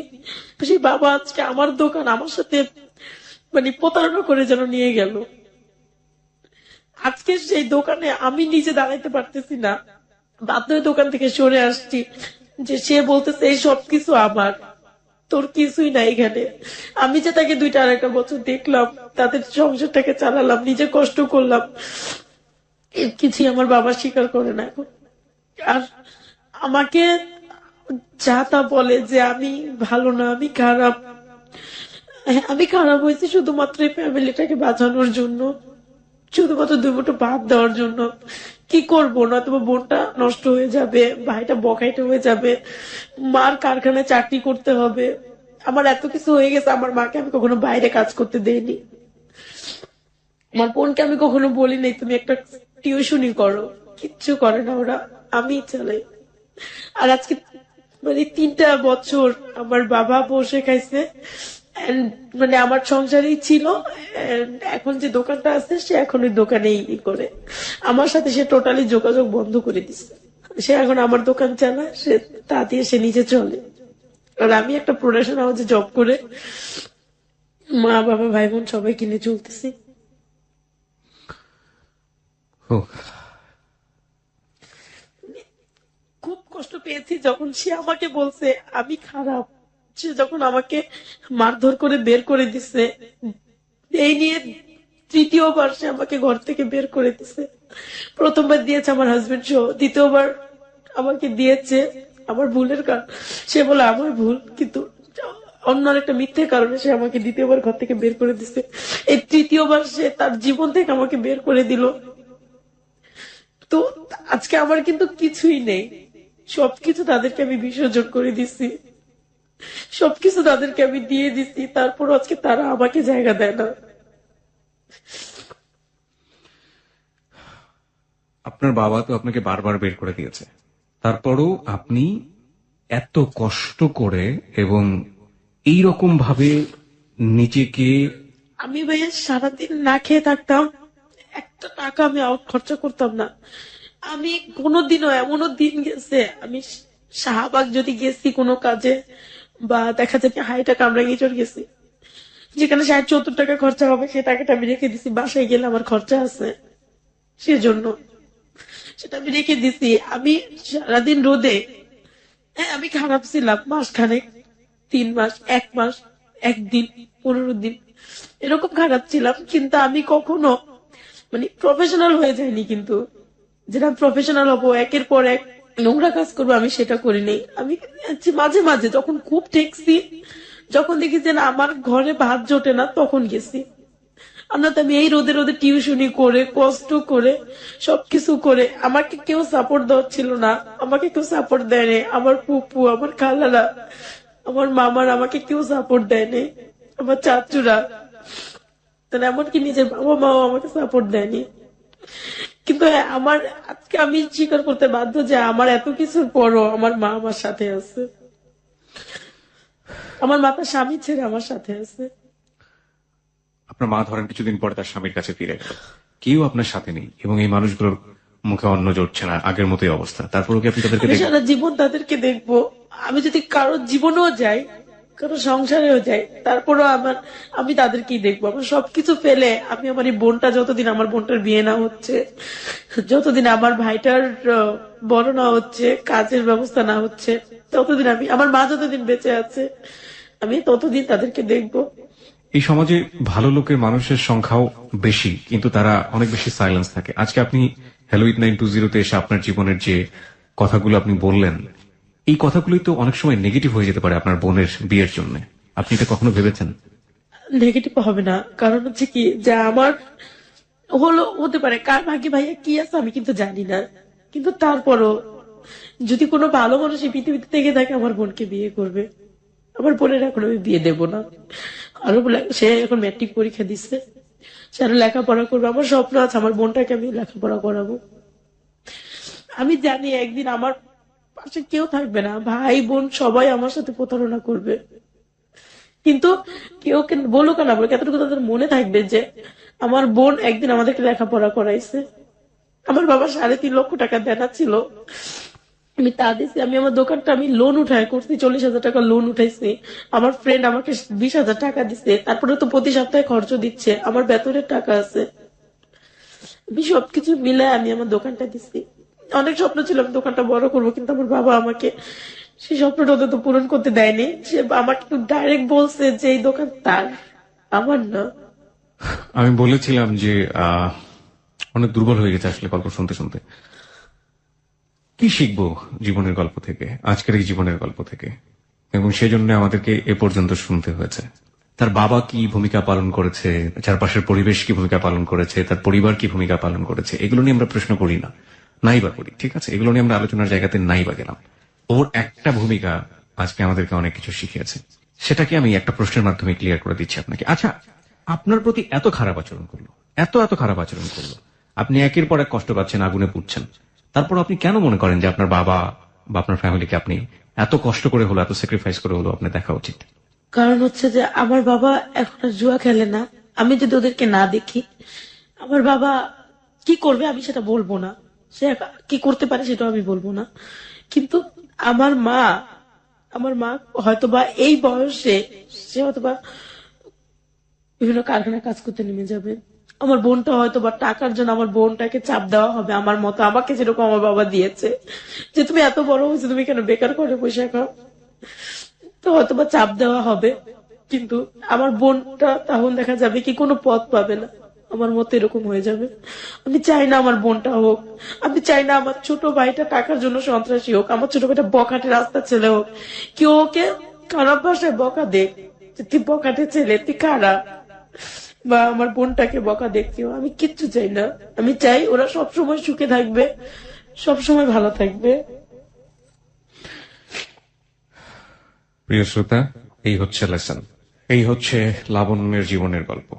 B: সেই বাবা আজকে আমার দোকান আমার সাথে মানে প্রতারণা করে যেন নিয়ে গেল। আজকে সেই দোকানে আমি নিজে দাঁড়াইতে পারতেছি না, বাধ্য হয়ে দোকান থেকে সরে আসছি। যে সে বলতেছে এই সবকিছু আমার, তোর কিছুই নাই এখানে। আমি যে তাকে 2-2.5 বছর দেখলাম, তাদের সংসারটাকে চালালাম, নিজে কষ্ট করলাম, এর কিছুই আমার বাবা স্বীকার করে না এখন। আর আমাকে যা তা বলে যে আমি ভালো না, আমি খারাপ। হ্যাঁ, আমি খারাপ হয়েছি শুধুমাত্র এই ফ্যামিলিটাকে বাঁচানোর জন্য, শুধুমাত্র 2 মুঠো ভাত দেওয়ার জন্য। কি করবো না, তোমার বোনটা নষ্ট হয়ে যাবে, ভাইটা বকাইটা হয়ে যাবে, মার কারখানায় চাকরি করতে হবে, আমার এত কিছু হয়ে গেছে। আমার মাকে আমি কখনো বাইরে কাজ করতে দেইনি, আমার বোনকে আমি কখনো বলি নাই তুমি একটা টিউশনি করো, কিচ্ছু করে না ওরা, আমি চালাই। আর আজকে মানে 3টা বছর আমার বাবা বসে খাইছে, And মানে আমার সংসারেই ছিল। And এখন যে দোকানটা আছে সে এখন ওই দোকানেই করে, আমার সাথে সে টোটালি যোগাযোগ বন্ধ করে দিচ্ছে। সে এখন আমার দোকান চালায়, সে তা দিয়ে সে নিজে চলে। আর আমি একটা প্রোডাকশন হাউসে জব করে মা বাবা ভাই বোন সবাই কিনে চলতেছি।
A: ও,
B: খুব কষ্ট পেয়েছি যখন সে আমাকে বলছে আমি খারাপ, সে যখন আমাকে মারধর করে বের করে দিছে, এই নিয়ে 3য় বার সে আমাকে ঘর থেকে বের করে দিছে। প্রথমবার দিয়েছে আমার হাজবেন্ড সহ, 2য় বার আমাকে দিয়েছে আমার ভুলের কারণ, সে বলে আমার ভুল, কিন্তু অন্য একটা মিথ্যে কারণে সে আমাকে 2য় বার ঘর থেকে বের করে দিছে। এই 3য় বার সে তার জীবন থেকে আমাকে বের করে দিল। তো আজকে আমার কিন্তু কিছুই নেই, সবকিছু তাদেরকে আমি বিসর্জন করে দিছি, সবকিছু তাদেরকে আমি দিয়ে দিছি, তারপর আজকে তারা আমাকে জায়গা দেয় না।
A: আপনার বাবা তো আপনাকে বারবার বের করে দিয়েছে, তারপরও আপনি এত কষ্ট করে এবং এই রকম ভাবে নিজেকে,
B: আমি ভাইয়া সারাদিন না খেয়ে থাকতাম, একটা টাকা আমি আউট খরচা করতাম না। আমি কোনোদিনও, এমনও দিন গেছে আমি শাহবাগ যদি গেছি কোনো কাজে, বা দেখা যায় হাইটা কামরাঙ্গীচর গেছি, যেখানে 60-70 টাকা খরচা হবে, সে টাকাটা আমি রেখে দিছি, বাসায় গেলে আমার খরচা আছে সেজন্য, সেটা আমি রেখে দিছি। আমি সারাদিন রোদে, হ্যাঁ আমি খারাপ ছিলাম মাসখানেক, 3 মাস, 1 মাস, 1 দিন, 15 দিন এরকম খারাপ ছিলাম, কিন্তু আমি কখনো মানে প্রফেশনাল হয়ে যায়নি। কিন্তু যেটা প্রফেশনাল হবো, একের পর এক নোংরা কাজ করবো, আমি সেটা করিনি। আমি মাঝে মাঝে যখন খুব ঠেকছি, যখন দেখি যে না আমার ঘরে ভাত জোটে না, তখন গেছি। আমরা তো আমি এই রোদে রোদে টিউশনি করে কষ্ট করে সবকিছু করে, আমাকে কেউ সাপোর্ট দেওয়ার ছিল না, আমাকে কেউ সাপোর্ট দেয়নি। আমার ফুপু, আমার খালারা, আমার মামার আমাকে কেউ সাপোর্ট দেয়নি, আমার চাচুরা, তাহলে এমনকি নিজের বাবা মাও আমাকে সাপোর্ট দেয়নি। কিন্তু হ্যাঁ, আমার আজকে আমি স্বীকার করতে বাধ্য যে আমার এত কিছুর পরও আমার মা আমার সাথে আছে, আমার মা তার স্বামী ছেড়ে আমার সাথে আছে।
A: আপনার মা ধরেন কিছুদিন পরে তার স্বামীর কাছে ফিরে গেল, কেউ আপনার সাথে নেই এবং এই মানুষগুলোর মুখে অন্ন জড়ছে না, আগের মতোই অবস্থা, তারপরেও কি আপনি তাদেরকে
B: আমি
A: দেখবেন?
B: সারা জীবন তাদেরকে দেখবো। আমি যদি কারো জীবনেও যাই, কারো সংসারেও যাই, তারপরও আমি তাদেরকেই দেখবো। আমার সবকিছু ফেলে আমি আমার এই বোনটা, যতদিন আমার বোনটার বিয়ে না হচ্ছে, যতদিন আমার ভাইটার বড় না হচ্ছে, কাজের ব্যবস্থা না হচ্ছে, ততদিন আমার মা যতদিন বেঁচে আছে, আমি ততদিন তাদেরকে দেখবো।
A: এই সমাজে ভালো লোকের মানুষের সংখ্যাও বেশি, কিন্তু তারা অনেক বেশি সাইলেন্স থাকে। আজকে আপনি হ্যালো উইথ 920 তে এসে আপনার জীবনের যে কথাগুলো আপনি বললেন, এই কথাগুলোই তো অনেক সময় নেগেটিভ হয়ে যেতে পারে আপনার বোনের বিয়ের জন্য। আপনি এটা কখনো ভেবেছেন?
B: নেগেটিভ হবে না, কারণ হচ্ছে কি যে আমার হতে পারে, কার ভাগ্যে ভাইয়া কি আছে আমি কিন্তু জানি না, কিন্তু তারপরও যদি কোনো ভালো মানুষ এই পৃথিবীতে থেকে থাকে, আমার বোনকে বিয়ে করবে। আমার বোনের এখন আমি বিয়ে দেব না। আরো সে এখন ম্যাট্রিক পরীক্ষা দিচ্ছে, সে আরো লেখাপড়া করবে। আমার স্বপ্ন আছে আমার বোনটাকে আমি লেখাপড়া করাবো। আমি জানি একদিন আমার পাশে কেউ থাকবে না, ভাই বোন সবাই আমার সাথে প্রতারণা করবে, কিন্তু কেউ বলুক না বলুক, এতটুকু তাদের মনে থাকবে যে আমার বোন একদিন আমাদেরকে লেখাপড়া করাইছে। আমার বাবা 3.5 লক্ষ টাকা দেনা ছিল, আমি তা দিছি। আমি আমার দোকানটা আমি লোন উঠায় করছি, 40,000 টাকা লোন উঠাইছি। আমার ফ্রেন্ড আমাকে 20,000 টাকা দিচ্ছে, তারপরে তো প্রতি সপ্তাহে খরচ দিচ্ছে, আমার বেতনের টাকা আছে। আমি সবকিছু মিলে আমি আমার দোকানটা দিছি। অনেক স্বপ্ন ছিল আমি দোকানটা বড় করবো, কিন্তু আমার বাবা আমাকে সেই স্বপ্নটা তো পূরণ করতে দেয়নি। সে আমাকে ডাইরেক্ট বলছে যে এই দোকান তার, আমার না।
A: আমি বলেছিলাম যে অনেক দুর্বল হয়ে গেছে আসলে গল্প শুনতে শুনতে। কি শিখবো জীবনের গল্প থেকে, আজকের এই জীবনের গল্প থেকে, এবং সেজন্য আমাদেরকে এ পর্যন্ত শুনতে হয়েছে। তার বাবা কি ভূমিকা পালন করেছে, চারপাশের পরিবেশ কি ভূমিকা পালন করেছে, তার পরিবার কি ভূমিকা পালন করেছে, এগুলো নিয়ে আমরা প্রশ্ন করি না, নাই বা করি, ঠিক আছে, এগুলো নিয়ে আমরা আলোচনার জায়গাতে নাই বা গেলাম। ওর একটা ভূমিকা আজকে আমাদেরকে অনেক কিছু শিখিয়েছে, সেটাকে আমি একটা প্রশ্নের মাধ্যমে ক্লিয়ার করে দিচ্ছি আপনাকে। আচ্ছা, আপনার প্রতি এত খারাপ আচরণ করলো, এত এত খারাপ আচরণ করলো, আপনি একের পর এক কষ্ট পাচ্ছেন, আগুনে পুড়ছেন, তারপর আপনি কেন মনে করেন যে আপনার বাবা বা আপনার ফ্যামিলিকে আপনি এত কষ্ট করে হলো, এত স্যাক্রিফাইস করে হলো আপনার দেখা উচিত?
B: কারণ হচ্ছে যে আমার বাবা এখন আর জুয়া খেলে না। আমি যদি ওদেরকে না দেখি, আমার বাবা কি করবে আমি সেটা বলবো না, সে কি করতে পারে সেটাও আমি বলবো না। কিন্তু আমার মা, আমার মা হয়তোবা এই বয়সে সে হয়তোবা বিভিন্ন কারখানায় কাজ করতে নেমে যাবে। আমার বোনটা হয়তো বা টাকার জন্য আমার বোনটাকে চাপ দেওয়া হবে আমার মতো, আমাকে যেরকম আমার বাবা দিয়েছে যে তুমি এত বড় হয়েছে তুমি কেন বেকার করে বসে খাও, তো হয়তো বা চাপ দেওয়া হবে। কিন্তু আমার বোনটা তখন দেখা যাবে কি কোনো পথ পাবে না, আমার মতো এরকম হয়ে যাবে। আমি চাই না আমার বোনটা হোক, আমি চাই না আমার ছোট ভাইটা টাকার জন্য সন্ত্রাসী হোক, আমার ছোট ভাইটা বখাটে রাস্তার ছেলে হোক, কেউ ওকে খারাপ ভাষায় বকা দেখ যে তুই বখাটে ছেলে, তুই খারাপ, বা আমার বোনটাকে বকা দেখতেও আমি কিচ্ছু চাই না। আমি চাই ওরা সবসময় সুখে থাকবে, সবসময় ভালো থাকবে।
A: প্রিয় শ্রোতা, এই হচ্ছে লেসন, এই হচ্ছে লাবণ্যের জীবনের গল্প।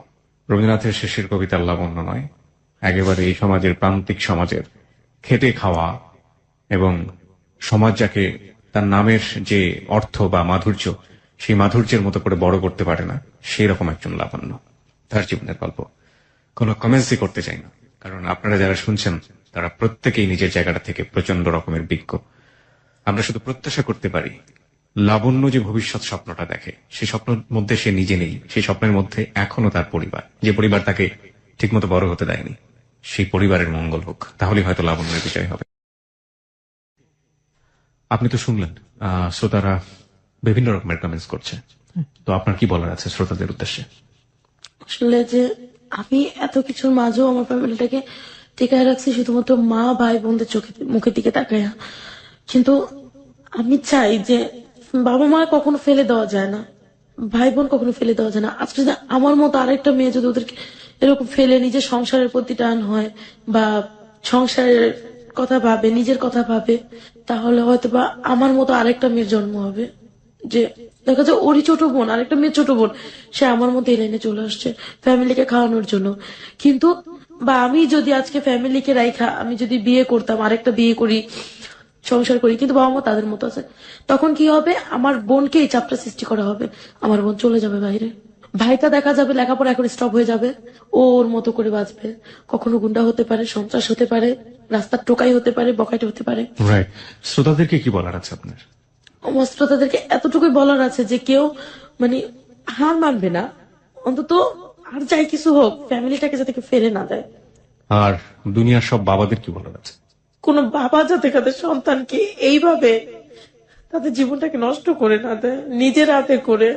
A: রবীন্দ্রনাথের শেষের কবিতার লাবণ্য নয়, একেবারে এই সমাজের প্রান্তিক সমাজের খেটে খাওয়া এবং সমাজ যাকে তার নামের যে অর্থ বা মাধুর্য, সেই মাধুর্যের মতো করে বড় করতে পারে না, সেই রকম একজন লাবণ্য, তার জীবনের গল্প। কোনো কমেন্টসই করতে চাই না, কারণ আপনারা যারা শুনছেন তারা প্রত্যেকেই নিজের জায়গাটা থেকে প্রচন্ড রকমের বিজ্ঞ। আমরা শুধু প্রত্যাশা করতে পারি লাবণ্য যে ভবিষ্যৎ স্বপ্নটা দেখে, সেই স্বপ্নের মধ্যে সে নিজে নেই, সেই স্বপ্নের মধ্যে এখনো তার পরিবার, যে পরিবার তাকে ঠিকমতো বড় হতে দেয়নি, সেই পরিবারের মঙ্গল হোক, তাহলে হয়তো লাবণ্যের বিজয় হবে। আপনি তো শুনলেন শ্রোতারা বিভিন্ন রকমের কমেন্টস করছে, তো আপনার কি বলার আছে শ্রোতাদের উদ্দেশ্যে?
B: আসলে যে আমি এত কিছুর মাঝেও আমার ফ্যামিলিটাকে টিকায় রাখছি শুধুমাত্র মা ভাই বোনদের চোখে মুখের দিকে তাকাইয়া। কিন্তু আমি চাই যে বাবা মা কখনো ফেলে দেওয়া যায় না, ভাই বোন কখনো ফেলে দেওয়া যায় না। আজকে যদি আমার মতো আরেকটা মেয়ে যদি ওদেরকে এরকম ফেলে নিজের সংসারের প্রতি টান হয় বা সংসারের কথা ভাবে, নিজের কথা ভাবে, তাহলে হয়তো বা আমার মতো আরেকটা মেয়ের জন্ম হবে। যে দেখা যায় ওরই ছোট বোন, আরেকটা মেয়ের ছোট বোন, সে আমার মতো এই লাইনে চলে আসছে ফ্যামিলিকে খাওয়ানোর জন্য। কিন্তু বা আমি যদি আজকে ফ্যামিলিকে রাইখা আমি যদি বিয়ে করতাম, আরেকটা বিয়ে করি, সংসার করি, কিন্তু বাবা মা তাদের মতো আছে, তখন কি হবে, আমার বোনকে এই চাপটা সৃষ্টি করা হবে। আমার বোন চলে যাবে বাইরে, ভাইটা দেখা যাবে লেখাপড়া এখন স্টপ হয়ে যাবে, ও ওর মতো করে বাঁচবে, কখনো গুন্ডা হতে পারে, সন্ত্রাস হতে পারে, রাস্তার টোকাই হতে পারে, বকাইতে হতে পারে।
A: রাইট, শ্রোতাদেরকে কি বলার আছে আপনার?
B: অমস্ত্র তাদেরকে এতটুকুই বলার আছে যে কেউ মানে হার মানবে না, অন্তত আর যাই কিছু হোক ফ্যামিলিটাকে যাতে কেউ ফেলে না দেয়।
A: আর দুনিয়ার সব বাবাদের কি বলার আছে?
B: কোন বাবা যাতে তাদের সন্তানকে এইভাবে তাদের জীবনটাকে নষ্ট করে না দেয় নিজের হাতে করে।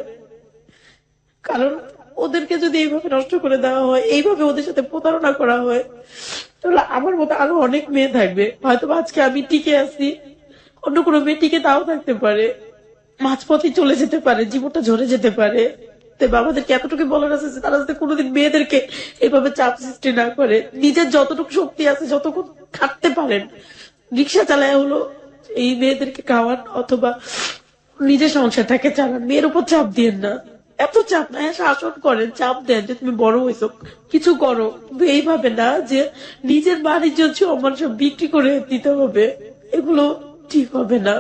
B: কারণ ওদেরকে যদি এইভাবে নষ্ট করে দেওয়া হয়, এইভাবে ওদের সাথে প্রতারণা করা হয়, তাহলে আমার মতো আরো অনেক মেয়ে থাকবে, হয়তো আজকে আমি টিকে আছি, অন্য কোনো মেয়ে টিকে তাও থাকতে পারে, মাঝপথে চলে যেতে পারে, জীবনটা ঝরে যেতে পারে। তাই বাবাদেরকে এতটুকু বলার আছে যে তারা যাতে কোনোদিন মেয়েদেরকে এইভাবে চাপ সৃষ্টি না করে, নিজের যতটুকু শক্তি আছে যতক্ষণ খাটতে পারেন, রিক্সা চালায় হলো এই মেয়েদেরকে খাওয়ান অথবা নিজের সংসারটাকে চালান, মেয়ের উপর চাপ দিয়েন না। এত চাপ না, শাসন করেন, চাপ দেন যে তুমি বড় হয়েছো কিছু করো, কিন্তু এইভাবে না যে নিজের বাড়ির জন্য সম্মান সব বিক্রি করে দিতে হবে, এগুলো ঠিক হবে না।